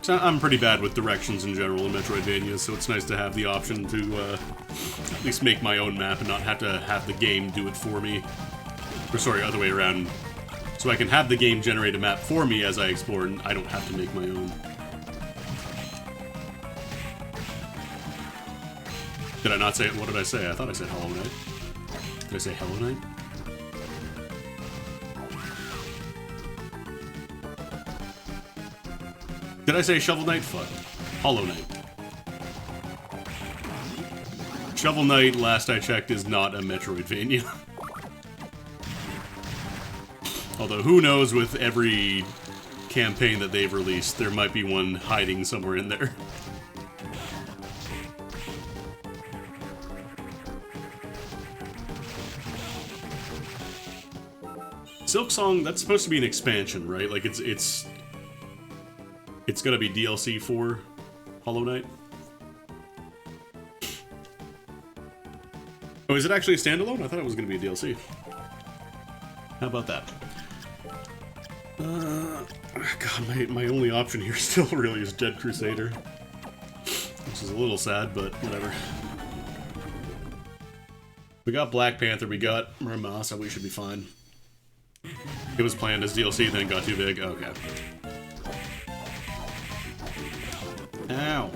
So I'm pretty bad with directions in general in Metroidvania, so it's nice to have the option to at least make my own map and not have to have the game do it for me. Or sorry, other way around. So I can have the game generate a map for me as I explore, and I don't have to make my own. Did I not say it? What did I say? I thought I said Hollow Knight. Did I say Hollow Knight? Did I say Shovel Knight? Fuck. Hollow Knight. Shovel Knight, last I checked, is not a Metroidvania. Although, who knows, with every campaign that they've released, there might be one hiding somewhere in there. Silksong, that's supposed to be an expansion, right? Like, it's gonna be DLC for Hollow Knight? Oh, is it actually a standalone? I thought it was gonna be a DLC. How about that? God, my only option here still really is Dead Crusader. Which is a little sad, but whatever. We got Black Panther, we got Ramasa, we should be fine. It was planned as DLC, then it got too big. Okay. Ow.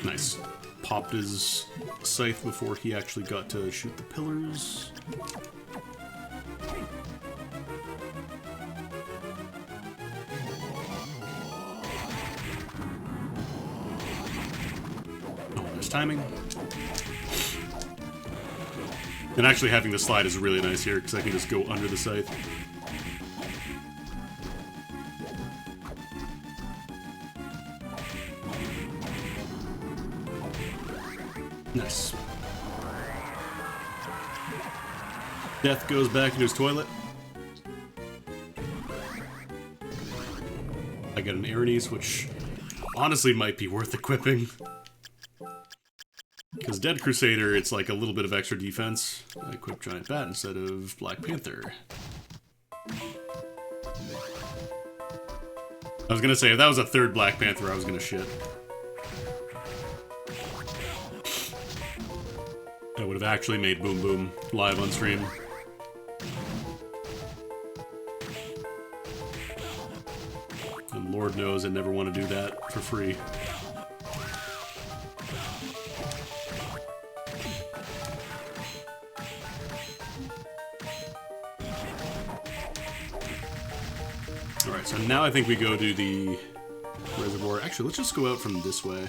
Nice. Popped his scythe before he actually got to shoot the pillars. Oh, nice timing. And actually having the slide is really nice here, because I can just go under the scythe. Nice. Death goes back into his toilet. I got an Aranese, which honestly might be worth equipping. Because Dead Crusader, it's like a little bit of extra defense. I equip Giant Bat instead of Black Panther. I was gonna say, if that was a third Black Panther, I was gonna shit. I would have actually made Boom Boom live on stream. And Lord knows I never want to do that for free. Alright, so now I think we go to the reservoir. Actually, let's just go out from this way.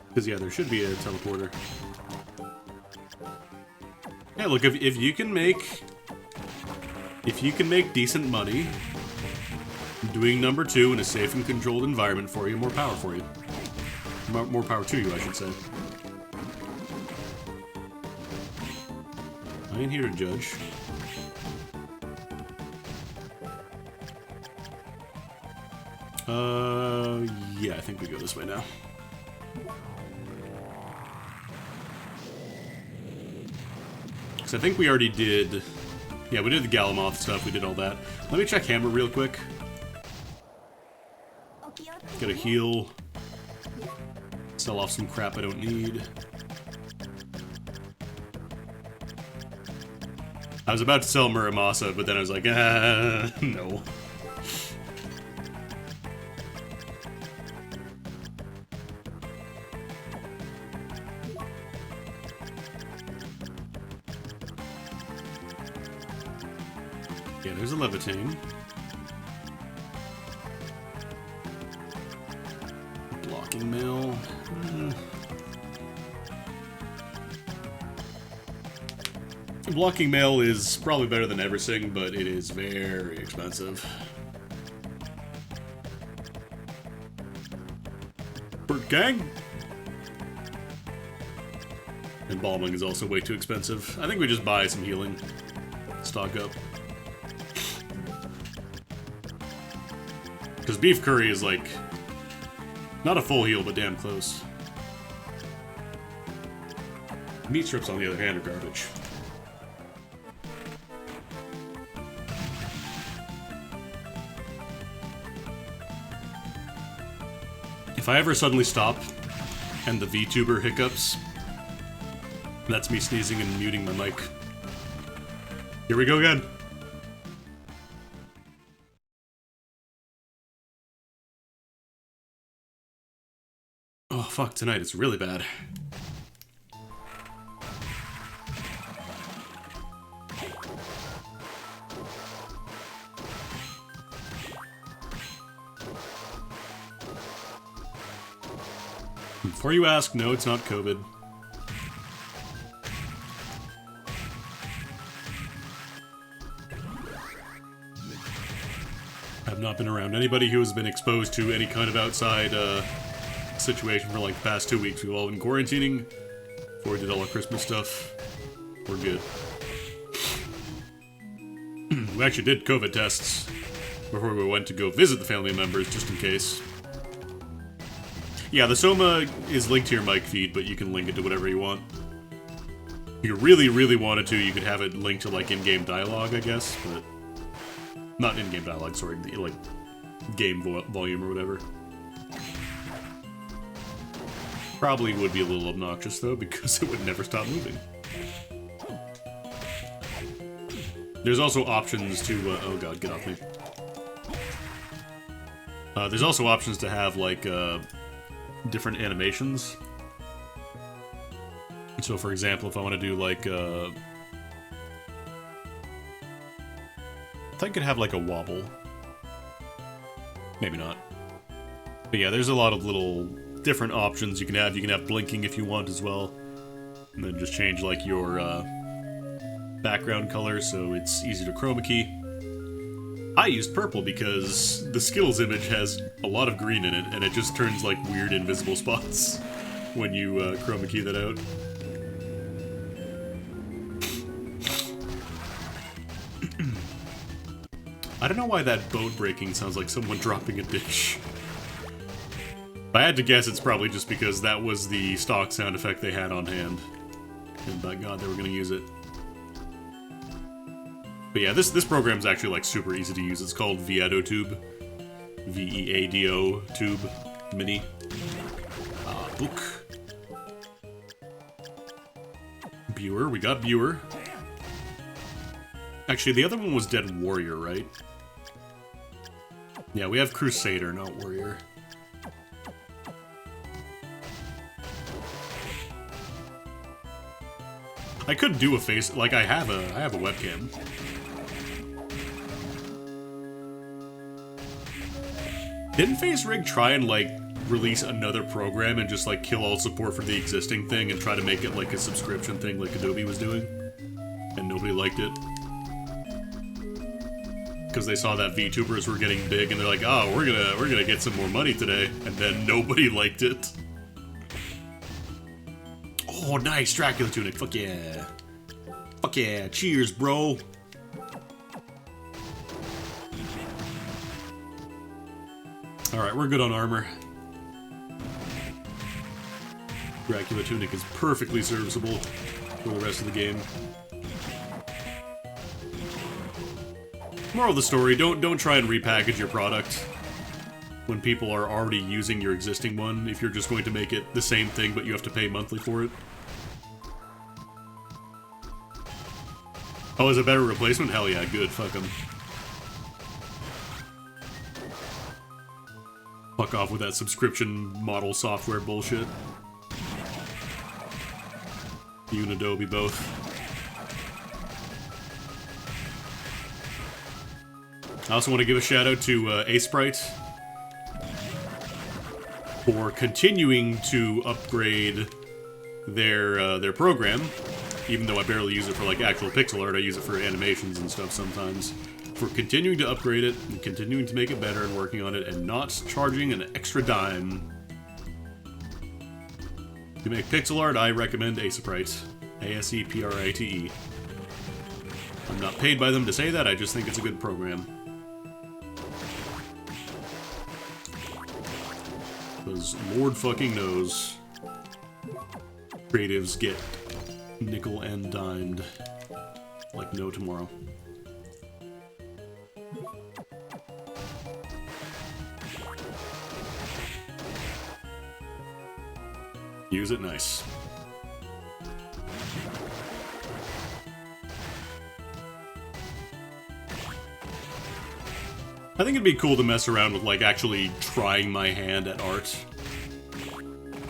Because, yeah, there should be a teleporter. Yeah, look, if you can make... If you can make decent money doing number 2 in a safe and controlled environment for you, more power for you. More power to you, I should say. I ain't here to judge. Yeah, I think we go this way now. Because I think we already did... Yeah, we did the Galamoth stuff, we did all that. Let me check Hammer real quick. Get a heal. Sell off some crap I don't need. I was about to sell Muramasa, but then I was like, no. Yeah, there's a Levitain. Blocking mail. Blocking mail is probably better than everything, but it is very expensive. Burt Gang? Embalming is also way too expensive. I think we just buy some healing. Stock up. Because beef curry is like... not a full heal, but damn close. Meat strips, on the other hand, are garbage. If I ever suddenly stop, and the VTuber hiccups, that's me sneezing and muting my mic. Here we go again. Oh, fuck, tonight it's really bad. Before you ask, no, it's not COVID. I've not been around anybody who has been exposed to any kind of outside situation for like the past 2 weeks. We've all been quarantining before we did all our Christmas stuff. We're good. We actually did COVID tests before we went to go visit the family members, just in case. Yeah, the Soma is linked to your mic feed, but you can link it to whatever you want. If you really, really wanted to, you could have it linked to, like, in-game dialogue, I guess, but... not in-game dialogue, sorry, like, game volume or whatever. Probably would be a little obnoxious, though, because it would never stop moving. There's also options to, oh god, get off me. There's also options to have, like, different animations. So, for example, if I want to do, like, I think I could have, like, a wobble. Maybe not. But yeah, there's a lot of little different options you can have. You can have blinking if you want as well. And then just change, like, your, background color so it's easy to chroma key. I used purple because the skills image has a lot of green in it, and it just turns, like, weird invisible spots when you, chroma key that out. I don't know why that boat breaking sounds like someone dropping a dish. If I had to guess, it's probably just because that was the stock sound effect they had on hand. And by God, they were gonna use it. But yeah, this program's actually, like, super easy to use. It's called Veado-Tube. V-E-A-D-O Tube Mini. Book. Viewer, we got Viewer. Actually, the other one was Dead Warrior, right? Yeah, we have Crusader, not Warrior. I could do a face, like, I have a webcam. Didn't FaceRig try and, like, release another program and just, like, kill all support for the existing thing and try to make it, like, a subscription thing like Adobe was doing? And nobody liked it. Because they saw that VTubers were getting big and they're like, oh, we're gonna get some more money today. And then nobody liked it. Oh, nice, Dracula tunic, fuck yeah. Fuck yeah, cheers, bro. Alright, we're good on armor. Dracula tunic is perfectly serviceable for the rest of the game. Moral of the story, don't try and repackage your product when people are already using your existing one, if you're just going to make it the same thing but you have to pay monthly for it. Oh, is it a better replacement? Hell yeah, good, fuck them. Fuck off with that subscription model software bullshit. You and Adobe both. I also want to give a shout out to A-Sprite. for continuing to upgrade their program, even though I barely use it for like actual pixel art. I use it for animations and stuff sometimes. For continuing to upgrade it and continuing to make it better and working on it and not charging an extra dime. To make pixel art, I recommend Aseprite. A-S-E-P-R-I-T-E. I'm not paid by them to say that, I just think it's a good program. Because Lord fucking knows, creatives get nickel and dimed like no tomorrow. Use it nice. I think it'd be cool to mess around with, like, actually trying my hand at art.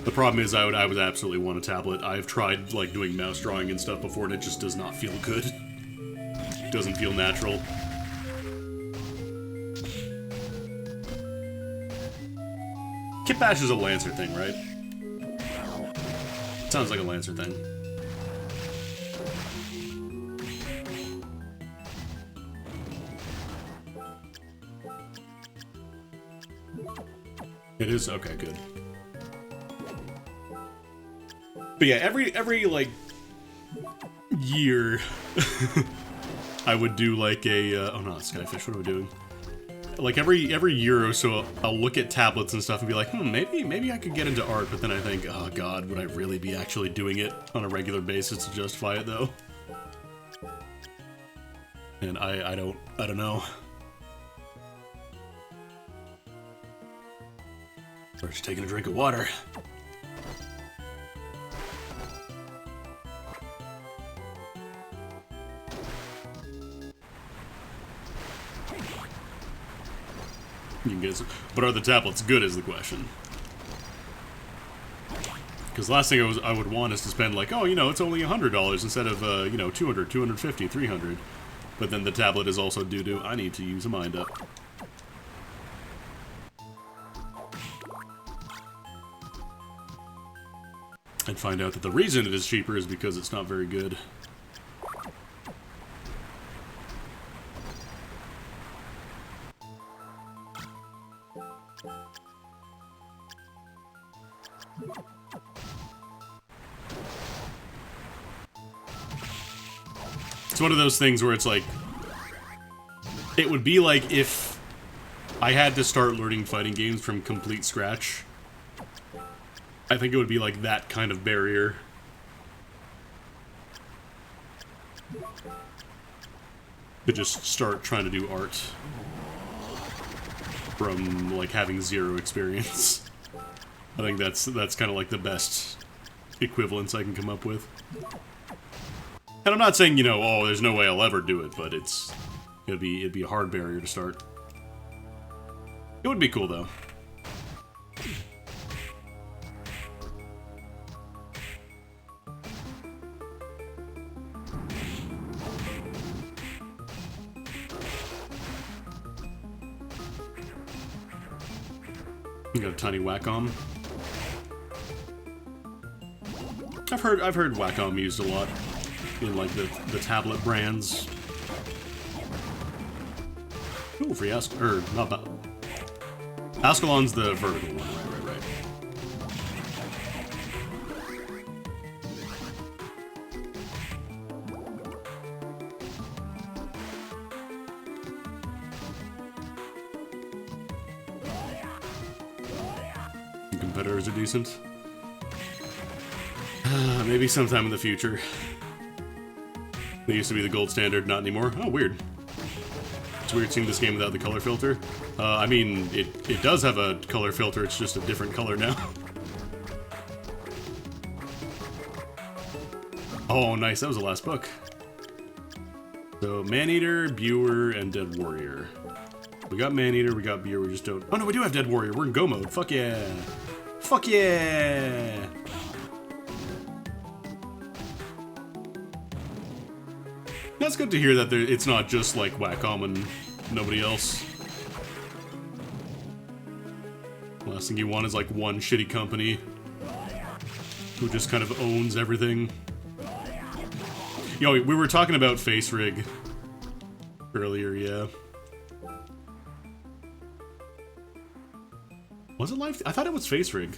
The problem is I would absolutely want a tablet. I've tried, like, doing mouse drawing and stuff before, and it just does not feel good. It doesn't feel natural. Kit Bash is a Lancer thing, right? Sounds like a Lancer thing. It is? Okay, good. But yeah, every like year I would do like a oh no, Skyfish, what am I doing? Like every year or so I'll look at tablets and stuff and be like, maybe I could get into art, but then I think, oh god, would I really be actually doing it on a regular basis to justify it though? And I don't know. First taking a drink of water. You can get some, but are the tablets good is the question. Because the last thing I would want is to spend like, oh, you know, it's only $100 instead of, you know, $200, $250, $300. But then the tablet is also due to, I need to use a mind up. And find out that the reason it is cheaper is because it's not very good. It's one of those things where it's like, it would be like if I had to start learning fighting games from complete scratch. I think it would be like that kind of barrier. To just start trying to do art from like having zero experience. I think that's kind of like the best equivalence I can come up with. And I'm not saying, you know, oh, there's no way I'll ever do it, but it'd be a hard barrier to start. It would be cool though. You got a tiny Wacom. I've heard Wacom used a lot in like the tablet brands. Ooh, free or not that. Ascalon's the vertical one, right. The competitors are decent. Maybe sometime in the future. They used to be the gold standard, not anymore. Oh, weird. It's weird seeing this game without the color filter. I mean, it does have a color filter, it's just a different color now. Oh, nice, that was the last book. So, Maneater, Buer, and Dead Warrior. We got Maneater, we got Buer, we just don't... Oh no, we do have Dead Warrior, we're in Go mode, fuck yeah! Fuck yeah! That's good to hear that it's not just like Wacom and nobody else. Last thing you want is like one shitty company who just kind of owns everything. Yo, we were talking about face rig earlier, yeah. Was it live? I thought it was face rig.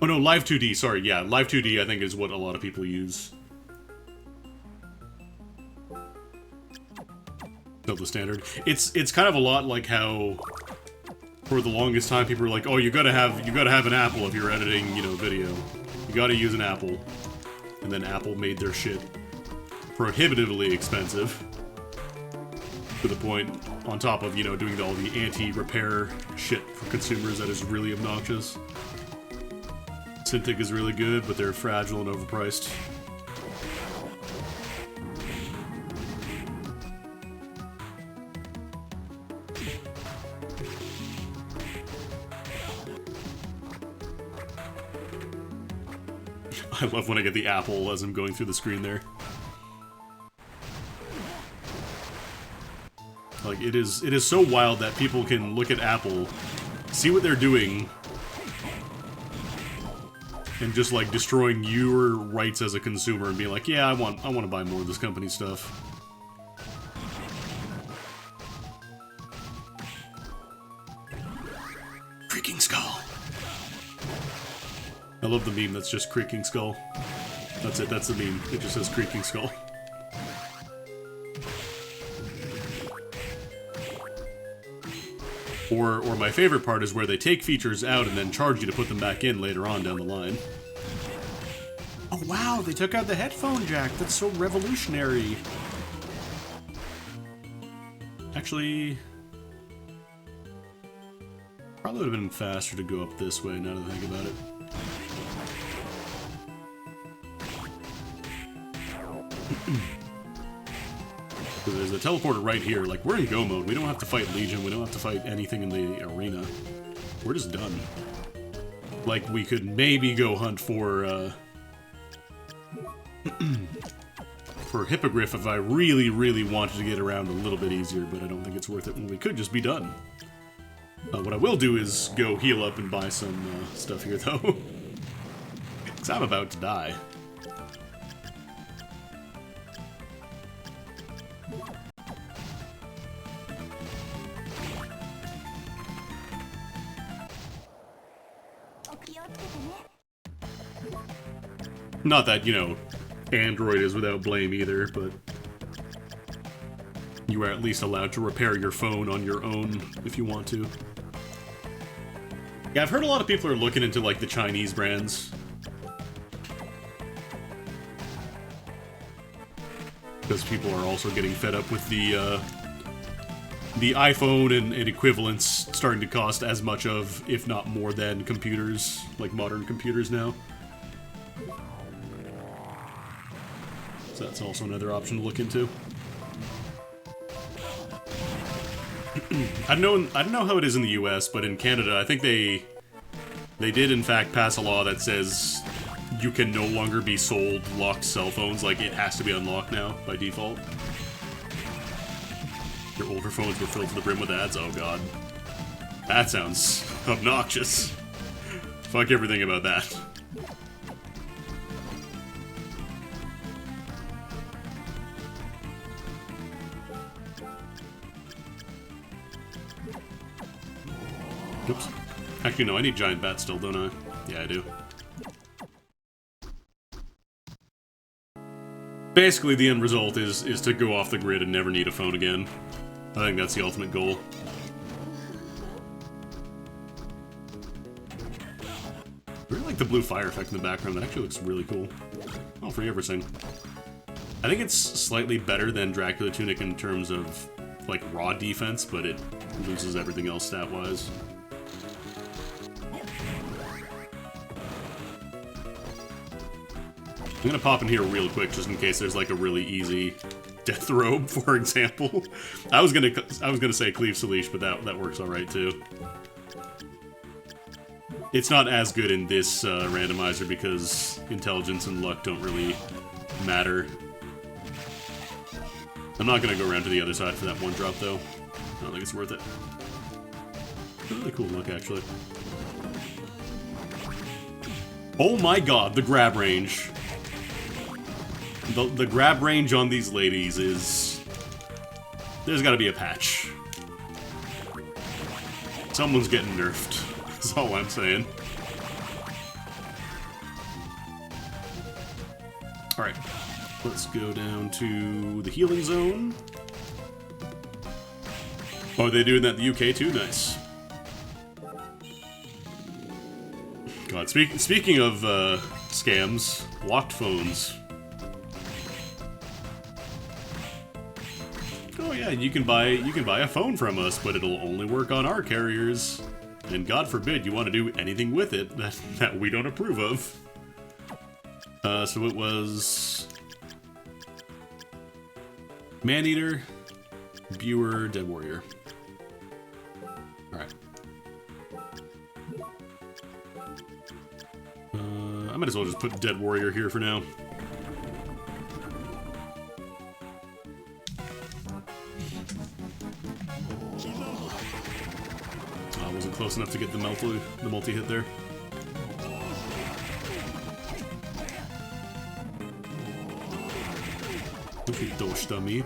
Oh no, live 2D, sorry, yeah, live 2D I think is what a lot of people use. Still the standard. It's kind of a lot like how for the longest time people were like, oh, you gotta have an Apple if you're editing, you know, video. You gotta use an Apple. And then Apple made their shit prohibitively expensive. To the point, on top of, you know, doing all the anti-repair shit for consumers that is really obnoxious. Cintiq is really good, but they're fragile and overpriced. I love when I get the apple as I'm going through the screen there. Like, it is so wild that people can look at Apple, see what they're doing, and just like destroying your rights as a consumer and being like, yeah, I want to buy more of this company stuff. Creaking skull. I love the meme that's just creaking skull. That's it, that's the meme. It just says creaking skull. Or my favorite part is where they take features out and then charge you to put them back in later on down the line. Oh wow, they took out the headphone jack. That's so revolutionary. Actually, probably would have been faster to go up this way now that I think about it. So there's a teleporter right here. Like, we're in go mode. We don't have to fight Legion. We don't have to fight anything in the arena. We're just done. Like, we could maybe go hunt for, for Hippogriff if I really, really wanted to get around a little bit easier, but I don't think it's worth it when we could just be done. What I will do is go heal up and buy some stuff here, though. Because I'm about to die. Not that, you know, Android is without blame either, but you are at least allowed to repair your phone on your own if you want to. Yeah, I've heard a lot of people are looking into, like, the Chinese brands. Because people are also getting fed up with the iPhone and equivalents starting to cost as much of, if not more than, computers, like modern computers now. So that's also another option to look into. I don't know how it is in the US, but in Canada, I think they did in fact pass a law that says you can no longer be sold locked cell phones. Like, it has to be unlocked now by default. Your older phones were filled to the brim with ads. Oh god, that sounds obnoxious. Fuck everything about that. Oops. Actually, no, I need giant bats still, don't I? Yeah, I do. Basically, the end result is to go off the grid and never need a phone again. I think that's the ultimate goal. I really like the blue fire effect in the background. That actually looks really cool. Oh, free everything. I think it's slightly better than Dracula Tunic in terms of, like, raw defense, but it loses everything else stat-wise. I'm gonna pop in here real quick just in case there's like a really easy death robe, for example. I was gonna say Cleave Salish, but that works alright too. It's not as good in this randomizer because intelligence and luck don't really matter. I'm not gonna go around to the other side for that one drop though. don't think it's worth it. Really cool look, actually. Oh my god, the grab range. The grab range on these ladies is... There's gotta be a patch. Someone's getting nerfed. That's all I'm saying. Alright, let's go down to the healing zone. Oh, are they doing that in the UK too? Nice. God, speaking of scams, locked phones. Oh yeah, you can buy a phone from us, but it'll only work on our carriers. And God forbid you want to do anything with it that we don't approve of. So it was Maneater, Viewer, Dead Warrior. Alright. I might as well just put Dead Warrior here for now. I wasn't close enough to get the multi-hit there. Me.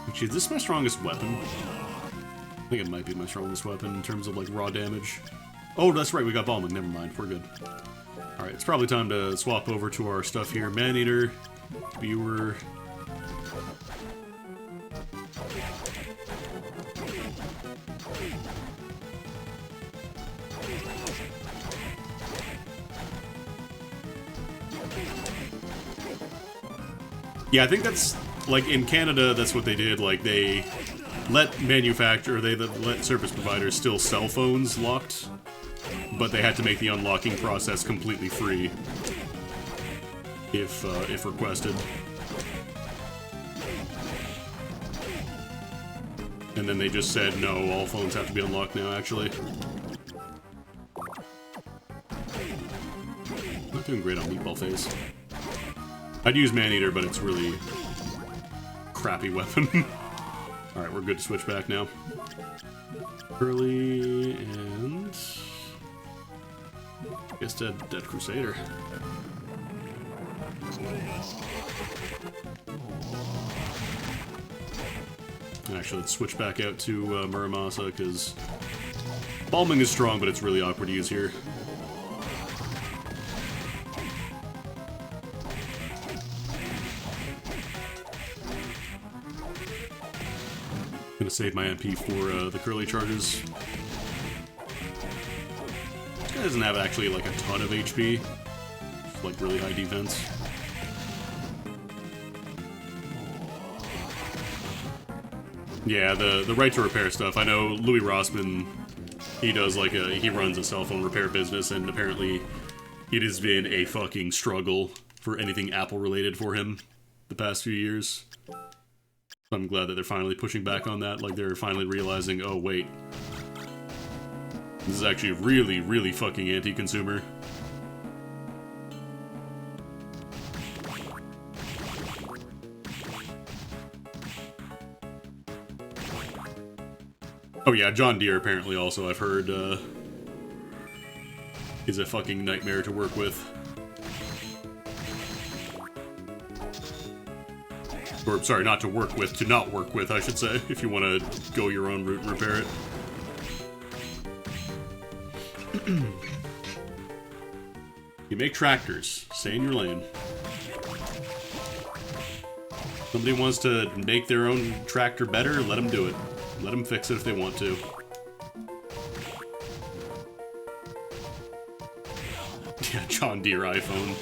Actually, is this my strongest weapon? I think it might be my strongest weapon in terms of like raw damage. Oh, that's right, we got Balming. Never mind, we're good. Alright, it's probably time to swap over to our stuff here. Maneater, Viewer. Yeah, I think that's, like, in Canada, that's what they did. Like, they let let service providers still sell phones locked, but they had to make the unlocking process completely free if requested. And then they just said, no, all phones have to be unlocked now, actually. Not doing great on Meatball Face. I'd use Maneater, but it's really crappy weapon. Alright, we're good to switch back now. Curly and... I guess Dead Crusader. Actually, let's switch back out to Muramasa, because Balming is strong, but it's really awkward to use here. Gonna save my MP for the curly charges. This guy doesn't have actually like a ton of HP. Just, like really high defense. Yeah, the right to repair stuff. I know Louis Rossman, he does like he runs a cell phone repair business, and apparently it has been a fucking struggle for anything Apple related for him the past few years. I'm glad that they're finally pushing back on that, like they're finally realizing, oh wait, this is actually really, really fucking anti-consumer. Oh yeah, John Deere apparently also, I've heard, is a fucking nightmare to work with. Or, sorry, not to work with, to not work with, I should say, if you want to go your own route and repair it. You make tractors. Stay in your lane. Somebody wants to make their own tractor better, let them do it. Let them fix it if they want to. Yeah, John Deere iPhone.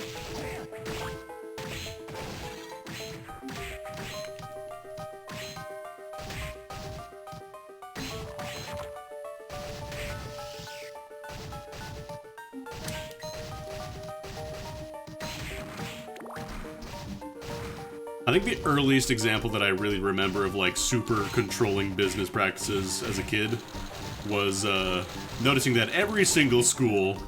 I think the earliest example that I really remember of like super controlling business practices as a kid was noticing that every single school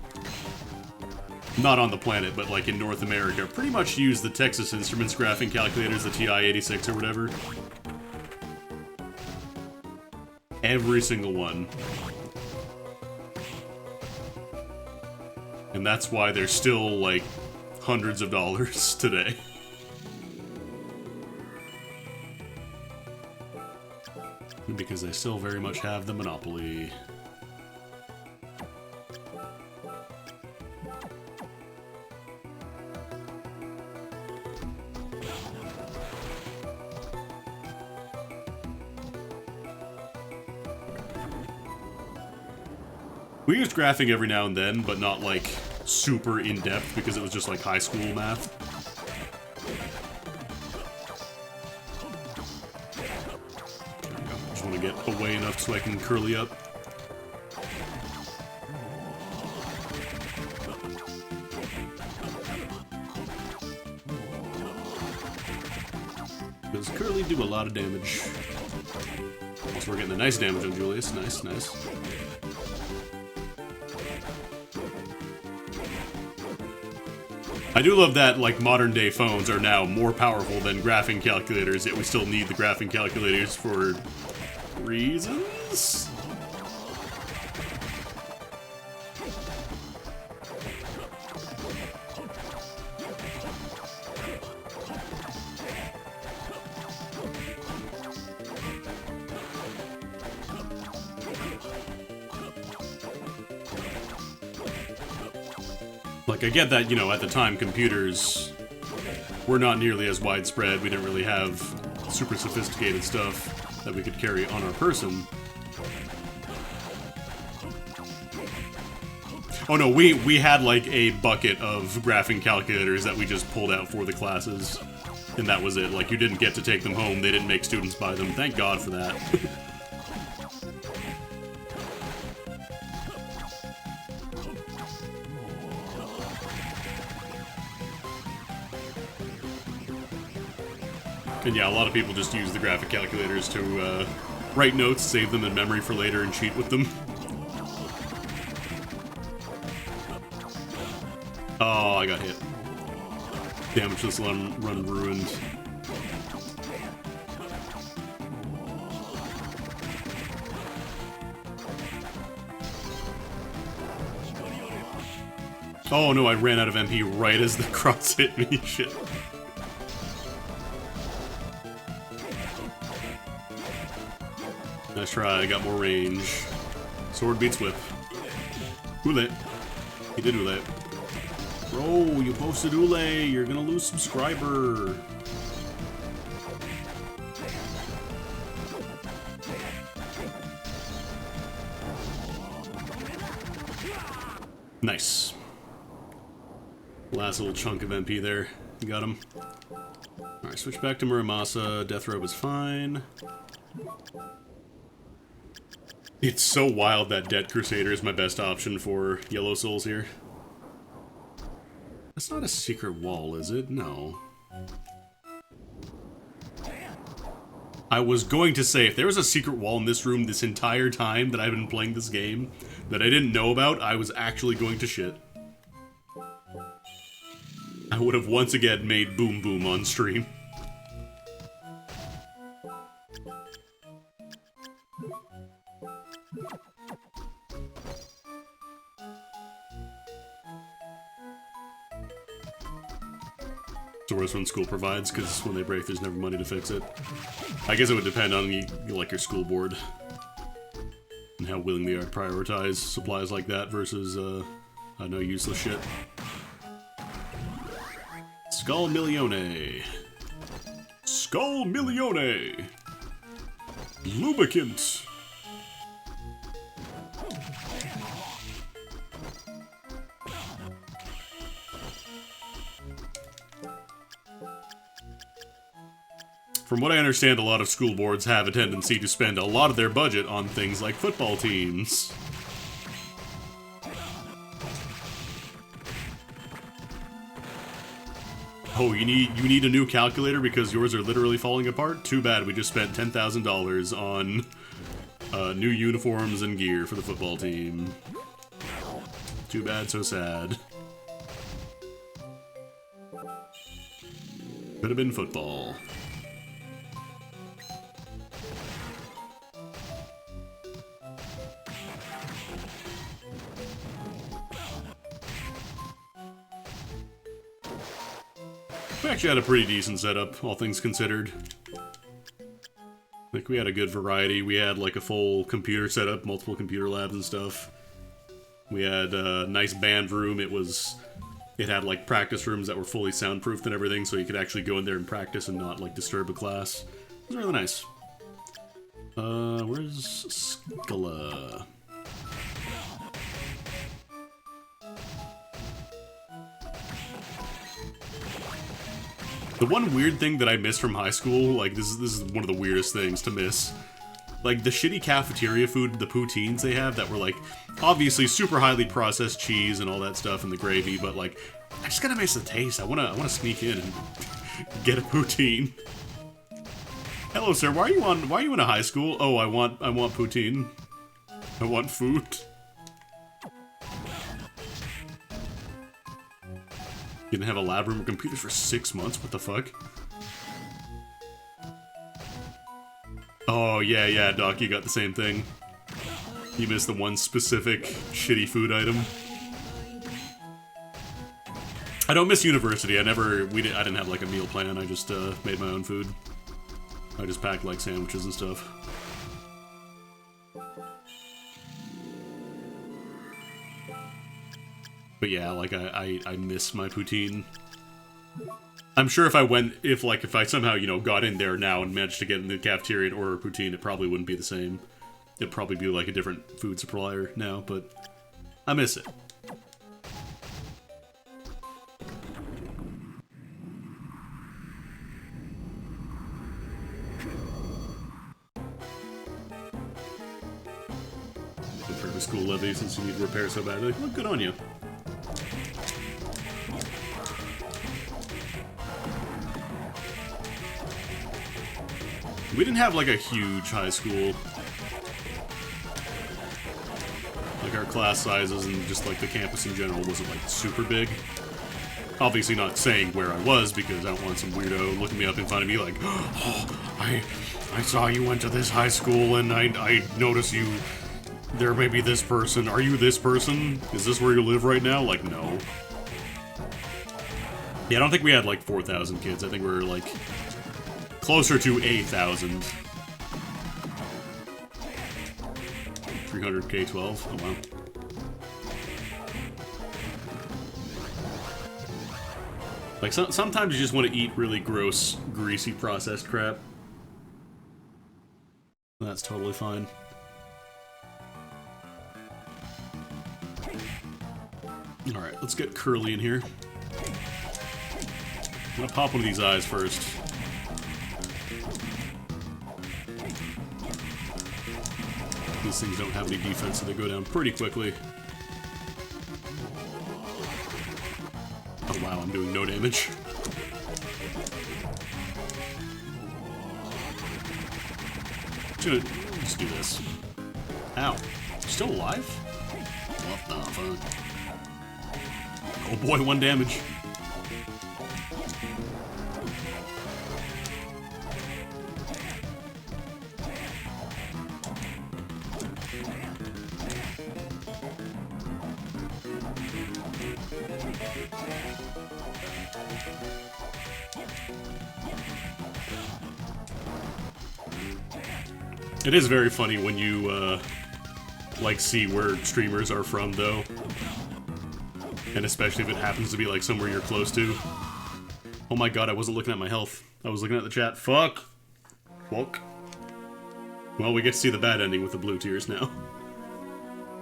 not on the planet, but like in North America, pretty much use the Texas Instruments graphing calculators, the TI-86 or whatever. Every single one. And that's why they're still, like, hundreds of dollars today. Because they still very much have the monopoly. We used graphing every now and then, but not, like, super in-depth, because it was just, like, high school math. There we go. Just want to get away enough so I can curly up. Does curly do a lot of damage? Also, we're getting a nice damage on Julius. Nice, nice. I do love that, like, modern-day phones are now more powerful than graphing calculators, yet we still need the graphing calculators for reasons? Like, I get that, you know, at the time, computers were not nearly as widespread. We didn't really have super sophisticated stuff that we could carry on our person. Oh no, we had, like, a bucket of graphing calculators that we just pulled out for the classes. And that was it. Like, you didn't get to take them home. They didn't make students buy them. Thank God for that. And yeah, a lot of people just use the graphic calculators to write notes, save them in memory for later, and cheat with them. Oh, I got hit. Damage this run ruined. Oh no, I ran out of MP right as the cross hit me. Shit. Nice try, I got more range. Sword beats whip. Ule. He did Ule. Bro, you posted Ule, you're gonna lose subscriber. Nice. Last little chunk of MP there. You got him. Alright, switch back to Muramasa. Death Robe is fine. It's so wild that Debt Crusader is my best option for Yellow Souls here. That's not a secret wall, is it? No. I was going to say, if there was a secret wall in this room this entire time that I've been playing this game that I didn't know about, I was actually going to shit. I would have once again made Boom Boom on stream. The worst one school provides, because when they break, there's never money to fix it. I guess it would depend on like your school board and how willing they are to prioritize supplies like that versus I know useless shit. Skull Milione. Skull Milione. Lubricant. From what I understand, a lot of school boards have a tendency to spend a lot of their budget on things like football teams. Oh, you need a new calculator because yours are literally falling apart? Too bad, we just spent $10,000 on new uniforms and gear for the football team. Too bad, so sad. Could have been football. We actually had a pretty decent setup, all things considered. Like, we had a good variety. We had, like, a full computer setup, multiple computer labs and stuff. We had a nice band room. It had, like, practice rooms that were fully soundproofed and everything, so you could actually go in there and practice and not, like, disturb a class. It was really nice. Where's Scala? The one weird thing that I miss from high school, like, this is one of the weirdest things to miss. Like, the shitty cafeteria food, the poutines they have that were, like, obviously super highly processed cheese and all that stuff and the gravy, but, like, I just gotta miss the taste. I wanna sneak in and get a poutine. Hello, sir. Why are you in a high school? Oh, I want poutine. I want food. You didn't have a lab room or computers for 6 months? What the fuck? Oh, yeah, Doc, you got the same thing. You missed the one specific shitty food item. I don't miss university. I didn't have, like, a meal plan. I just, made my own food. I just packed, like, sandwiches and stuff. But yeah, like, I miss my poutine. I'm sure if I somehow, you know, got in there now and managed to get in the cafeteria and order a poutine, it probably wouldn't be the same. It'd probably be, like, a different food supplier now, but I miss it. For the school levy, since you need to repair so badly. Well, good on you. We didn't have, like, a huge high school. Like, our class sizes and just, like, the campus in general wasn't, like, super big. Obviously not saying where I was, because I don't want some weirdo looking me up in front of me like, oh, I saw you went to this high school and I noticed you, there may be this person. Are you this person? Is this where you live right now? Like, no. Yeah, I don't think we had, like, 4,000 kids. I think we were, like, closer to 8,000. 300 K-12. Oh, wow. Like, sometimes you just want to eat really gross, greasy, processed crap. That's totally fine. Alright, let's get Curly in here. I'm gonna pop one of these eyes first. These things don't have any defense, so they go down pretty quickly. Oh wow, I'm doing no damage. Let's do this. Ow. Still alive? What the fuck? Oh boy, 1 damage. It is very funny when you, like, see where streamers are from, though. And especially if it happens to be, like, somewhere you're close to. Oh my god, I wasn't looking at my health. I was looking at the chat. Fuck! Fuck. Well, we get to see the bad ending with the blue tears now.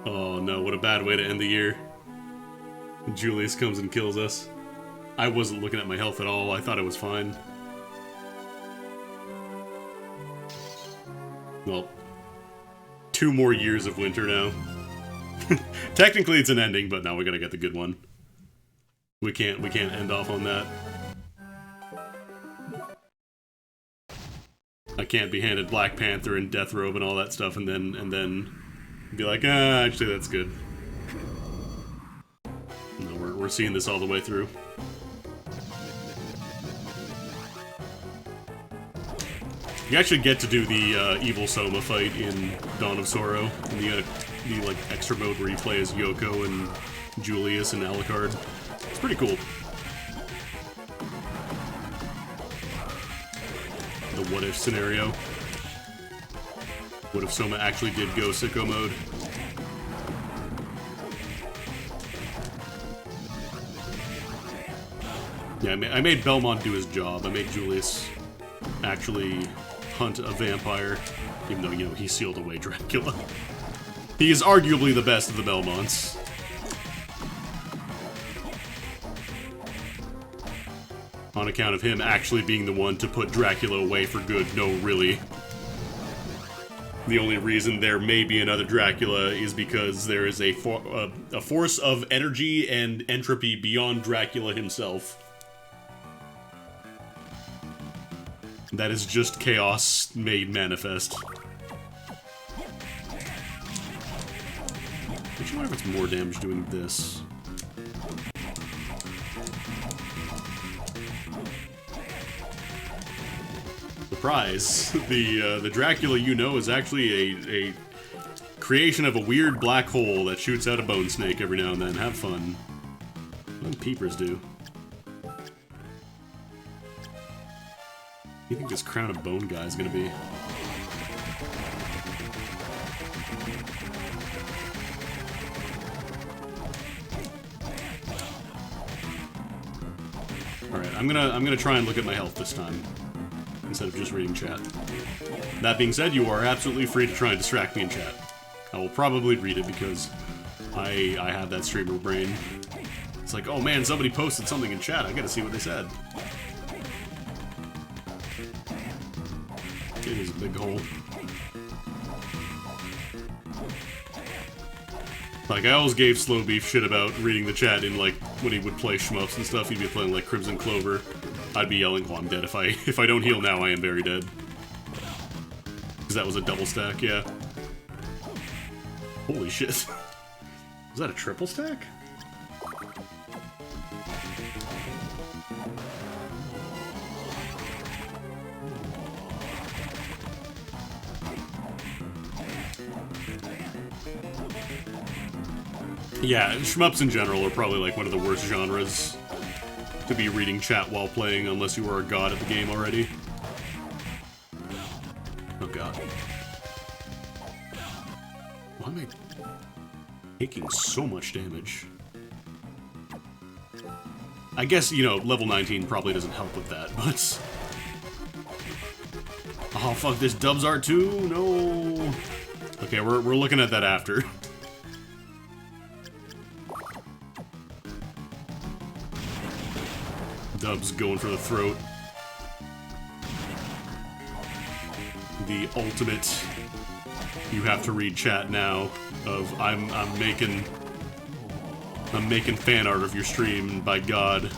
Oh no, what a bad way to end the year. Julius comes and kills us. I wasn't looking at my health at all. I thought it was fine. Well, 2 more years of winter now. Technically it's an ending, but now we gotta get the good one. We can't end off on that. I can't be handed Black Panther and Death Robe and all that stuff and then be like, ah, actually that's good. No, we're seeing this all the way through. You actually get to do the evil Soma fight in Dawn of Sorrow, in the like extra mode where you play as Yoko and Julius and Alucard. It's pretty cool. The what if scenario. What if Soma actually did go sicko mode? Yeah, I made Belmont do his job. I made Julius actually hunt a vampire, even though, you know, he sealed away Dracula. He is arguably the best of the Belmonts. On account of him actually being the one to put Dracula away for good. No, really. The only reason there may be another Dracula is because there is a force of energy and entropy beyond Dracula himself. That is just chaos made manifest. Actually, I wonder if it's more damage doing this. Surprise! The Dracula you know is actually a creation of a weird black hole that shoots out a bone snake every now and then. Have fun. What do peepers do? What do you think this crown of bone guy is gonna be? Alright, I'm gonna try and look at my health this time, instead of just reading chat. That being said, you are absolutely free to try and distract me in chat. I will probably read it because I have that streamer brain. It's like, oh man, somebody posted something in chat, I gotta see what they said. It is a big hole. Like, I always gave Slow Beef shit about reading the chat in, like, when he would play shmups and stuff. He'd be playing, like, Crimson Clover. I'd be yelling, oh, I'm dead. If I don't heal now, I am very dead. Because that was a double stack, yeah. Holy shit. Was that a triple stack? Yeah, shmups in general are probably like one of the worst genres to be reading chat while playing, unless you are a god at the game already. Oh god. Why am I taking so much damage? I guess, you know, level 19 probably doesn't help with that, but... Oh fuck, this Dubs art too? No! Okay, we're looking at that after. Dubs going for the throat. The ultimate, you have to read chat now, of I'm making fan art of your stream, and by God,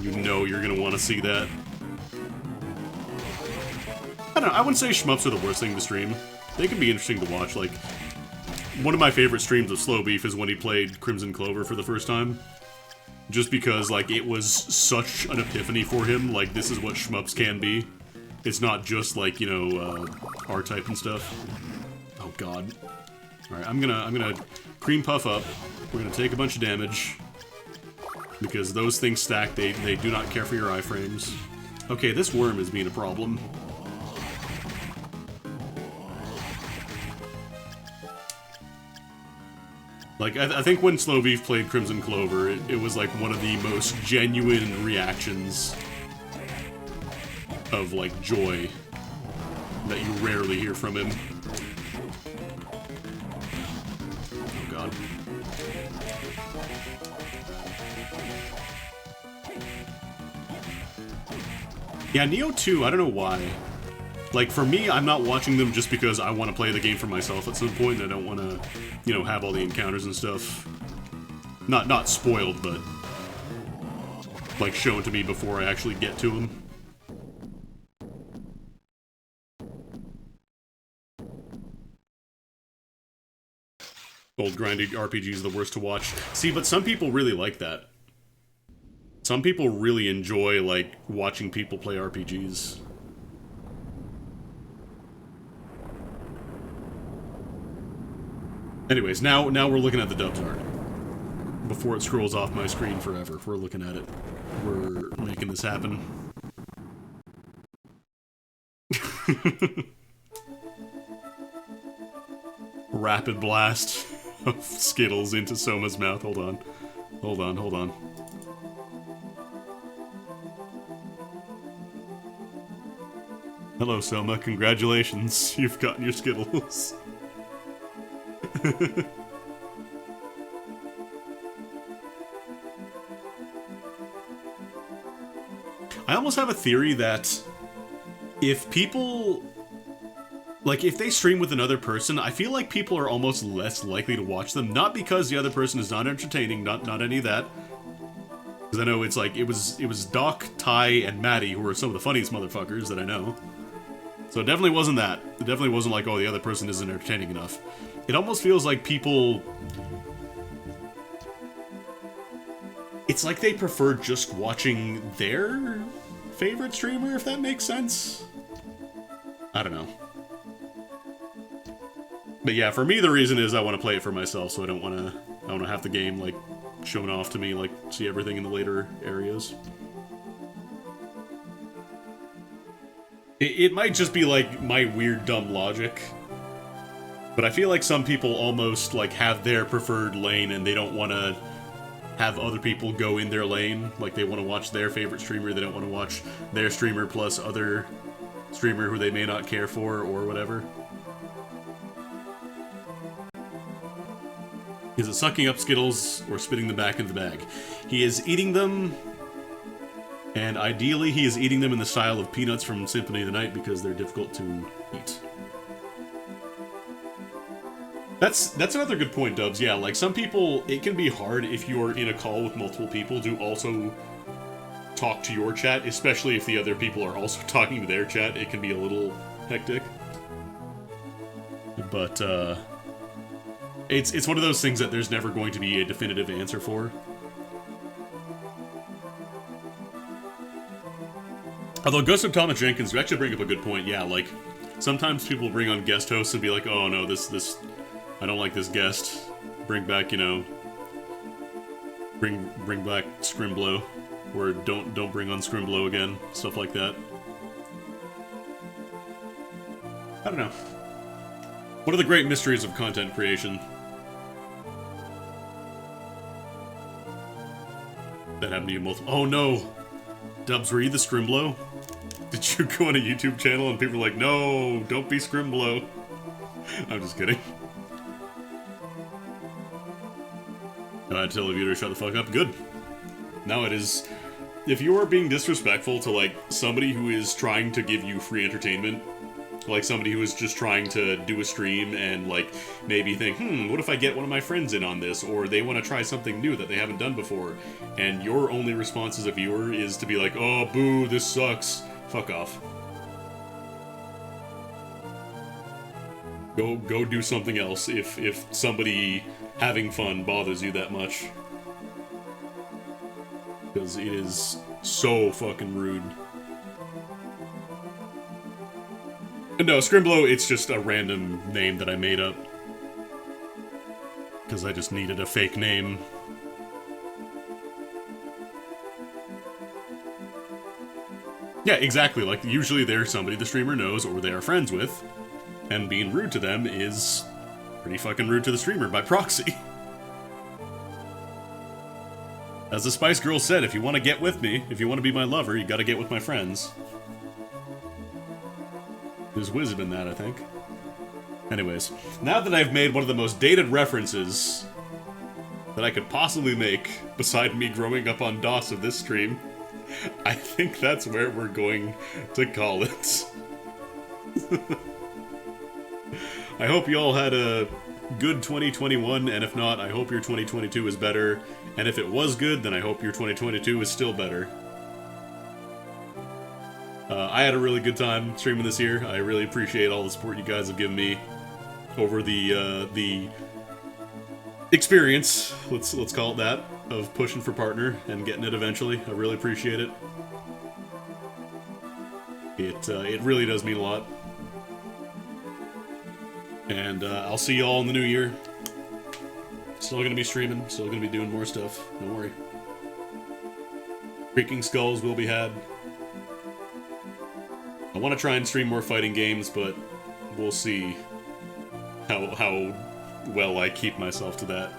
you know you're gonna want to see that. I don't know, I wouldn't say shmups are the worst thing to stream. They can be interesting to watch. Like, one of my favorite streams of Slow Beef is when he played Crimson Clover for the first time. Just because, like, it was such an epiphany for him, like, this is what shmups can be. It's not just, like, you know, R-type and stuff. Oh, God. Alright, I'm gonna cream puff up. We're gonna take a bunch of damage. Because those things stack, they do not care for your iframes. Okay, this worm is being a problem. Like, I think when Slow Beef played Crimson Clover, it was like one of the most genuine reactions of, like, joy that you rarely hear from him. Oh god. Yeah, Neo 2, I don't know why. Like, for me, I'm not watching them just because I want to play the game for myself at some point, and I don't want to, you know, have all the encounters and stuff. Not spoiled, but, like, shown to me before I actually get to them. Old grindy RPG is the worst to watch. See, but some people really like that. Some people really enjoy, like, watching people play RPGs. Anyways, now we're looking at the dubs art. Before it scrolls off my screen forever, we're looking at it. We're making this happen. Rapid blast of Skittles into Soma's mouth. Hold on. Hold on, hold on. Hello, Soma. Congratulations. You've gotten your Skittles. I almost have a theory that if people... Like, if they stream with another person, I feel like people are almost less likely to watch them. Not because the other person is not entertaining, not any of that. Because I know it's like, it was Doc, Ty, and Maddie who were some of the funniest motherfuckers that I know. So it definitely wasn't that. It definitely wasn't like, oh, the other person isn't entertaining enough. It almost feels like people... It's like they prefer just watching their favorite streamer, if that makes sense. I don't know. But yeah, for me the reason is I want to play it for myself, so I don't want to have the game, like, shown off to me, like, see everything in the later areas. It might just be, like, my weird, dumb logic. But I feel like some people almost, like, have their preferred lane and they don't want to have other people go in their lane. Like, they want to watch their favorite streamer, they don't want to watch their streamer plus other streamer who they may not care for or whatever. Is it sucking up Skittles or spitting them back in the bag? He is eating them, and ideally he is eating them in the style of peanuts from Symphony of the Night because they're difficult to eat. That's another good point, Dubs. Yeah, like some people, it can be hard if you're in a call with multiple people to also talk to your chat, especially if the other people are also talking to their chat. It can be a little hectic. But, It's one of those things that there's never going to be a definitive answer for. Although Ghost of Thomas Jenkins, you actually bring up a good point. Yeah, like, sometimes people bring on guest hosts and be like, oh no, this, I don't like this guest. Bring back, you know, bring back Scrimblow. Or don't bring on Scrimblow again. Stuff like that. I don't know. One of the great mysteries of content creation. That happened to you multiple... Oh no! Dubs, were you the Scrimblow? Did you go on a YouTube channel and people were like, no, don't be Scrimblow? I'm just kidding. I tell the viewer to shut the fuck up. Good. Now it is... If you are being disrespectful to, like, somebody who is trying to give you free entertainment, like somebody who is just trying to do a stream and, like, maybe think, what if I get one of my friends in on this? Or they want to try something new that they haven't done before. And your only response as a viewer is to be like, oh, boo, this sucks. Fuck off. Go do something else if somebody having fun bothers you that much. Because it is so fucking rude. No, Scrimblow, it's just a random name that I made up. Because I just needed a fake name. Yeah, exactly. Like, usually they're somebody the streamer knows or they are friends with. And being rude to them is pretty fucking rude to the streamer by proxy. As the Spice Girl said, if you want to get with me, if you want to be my lover, you gotta get with my friends. There's wisdom in that, I think. Anyways, now that I've made one of the most dated references that I could possibly make, beside me growing up on DOS of this stream, I think that's where we're going to call it. I hope you all had a good 2021, and if not, I hope your 2022 is better. And if it was good, then I hope your 2022 is still better. I had a really good time streaming this year. I really appreciate all the support you guys have given me over the experience, let's call it that, of pushing for partner and getting it eventually. I really appreciate it. It really does mean a lot. And I'll see you all in the new year. Still gonna be streaming, still gonna be doing more stuff. Don't worry. Creaking Skulls will be had. I want to try and stream more fighting games, but we'll see how well I keep myself to that.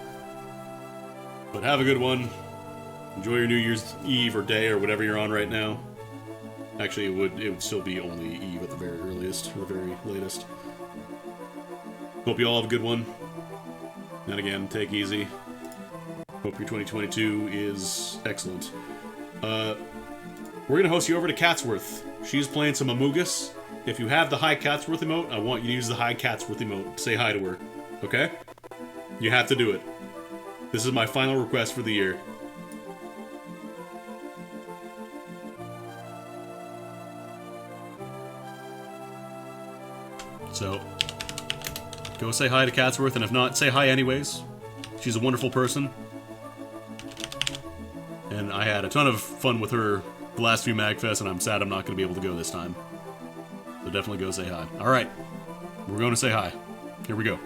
But have a good one. Enjoy your New Year's Eve or day or whatever you're on right now. Actually, it would still be only Eve at the very earliest, or the very latest. Hope you all have a good one. And again, take easy. Hope your 2022 is excellent. We're gonna host you over to Catsworth. She's playing some Amogus. If you have the Hi Catsworth emote, I want you to use the Hi Catsworth emote. Say hi to her. Okay? You have to do it. This is my final request for the year. So, go say hi to Catsworth, and if not, say hi anyways. She's a wonderful person. And I had a ton of fun with her the last few MagFests, and I'm sad I'm not going to be able to go this time. So definitely go say hi. Alright, we're going to say hi. Here we go.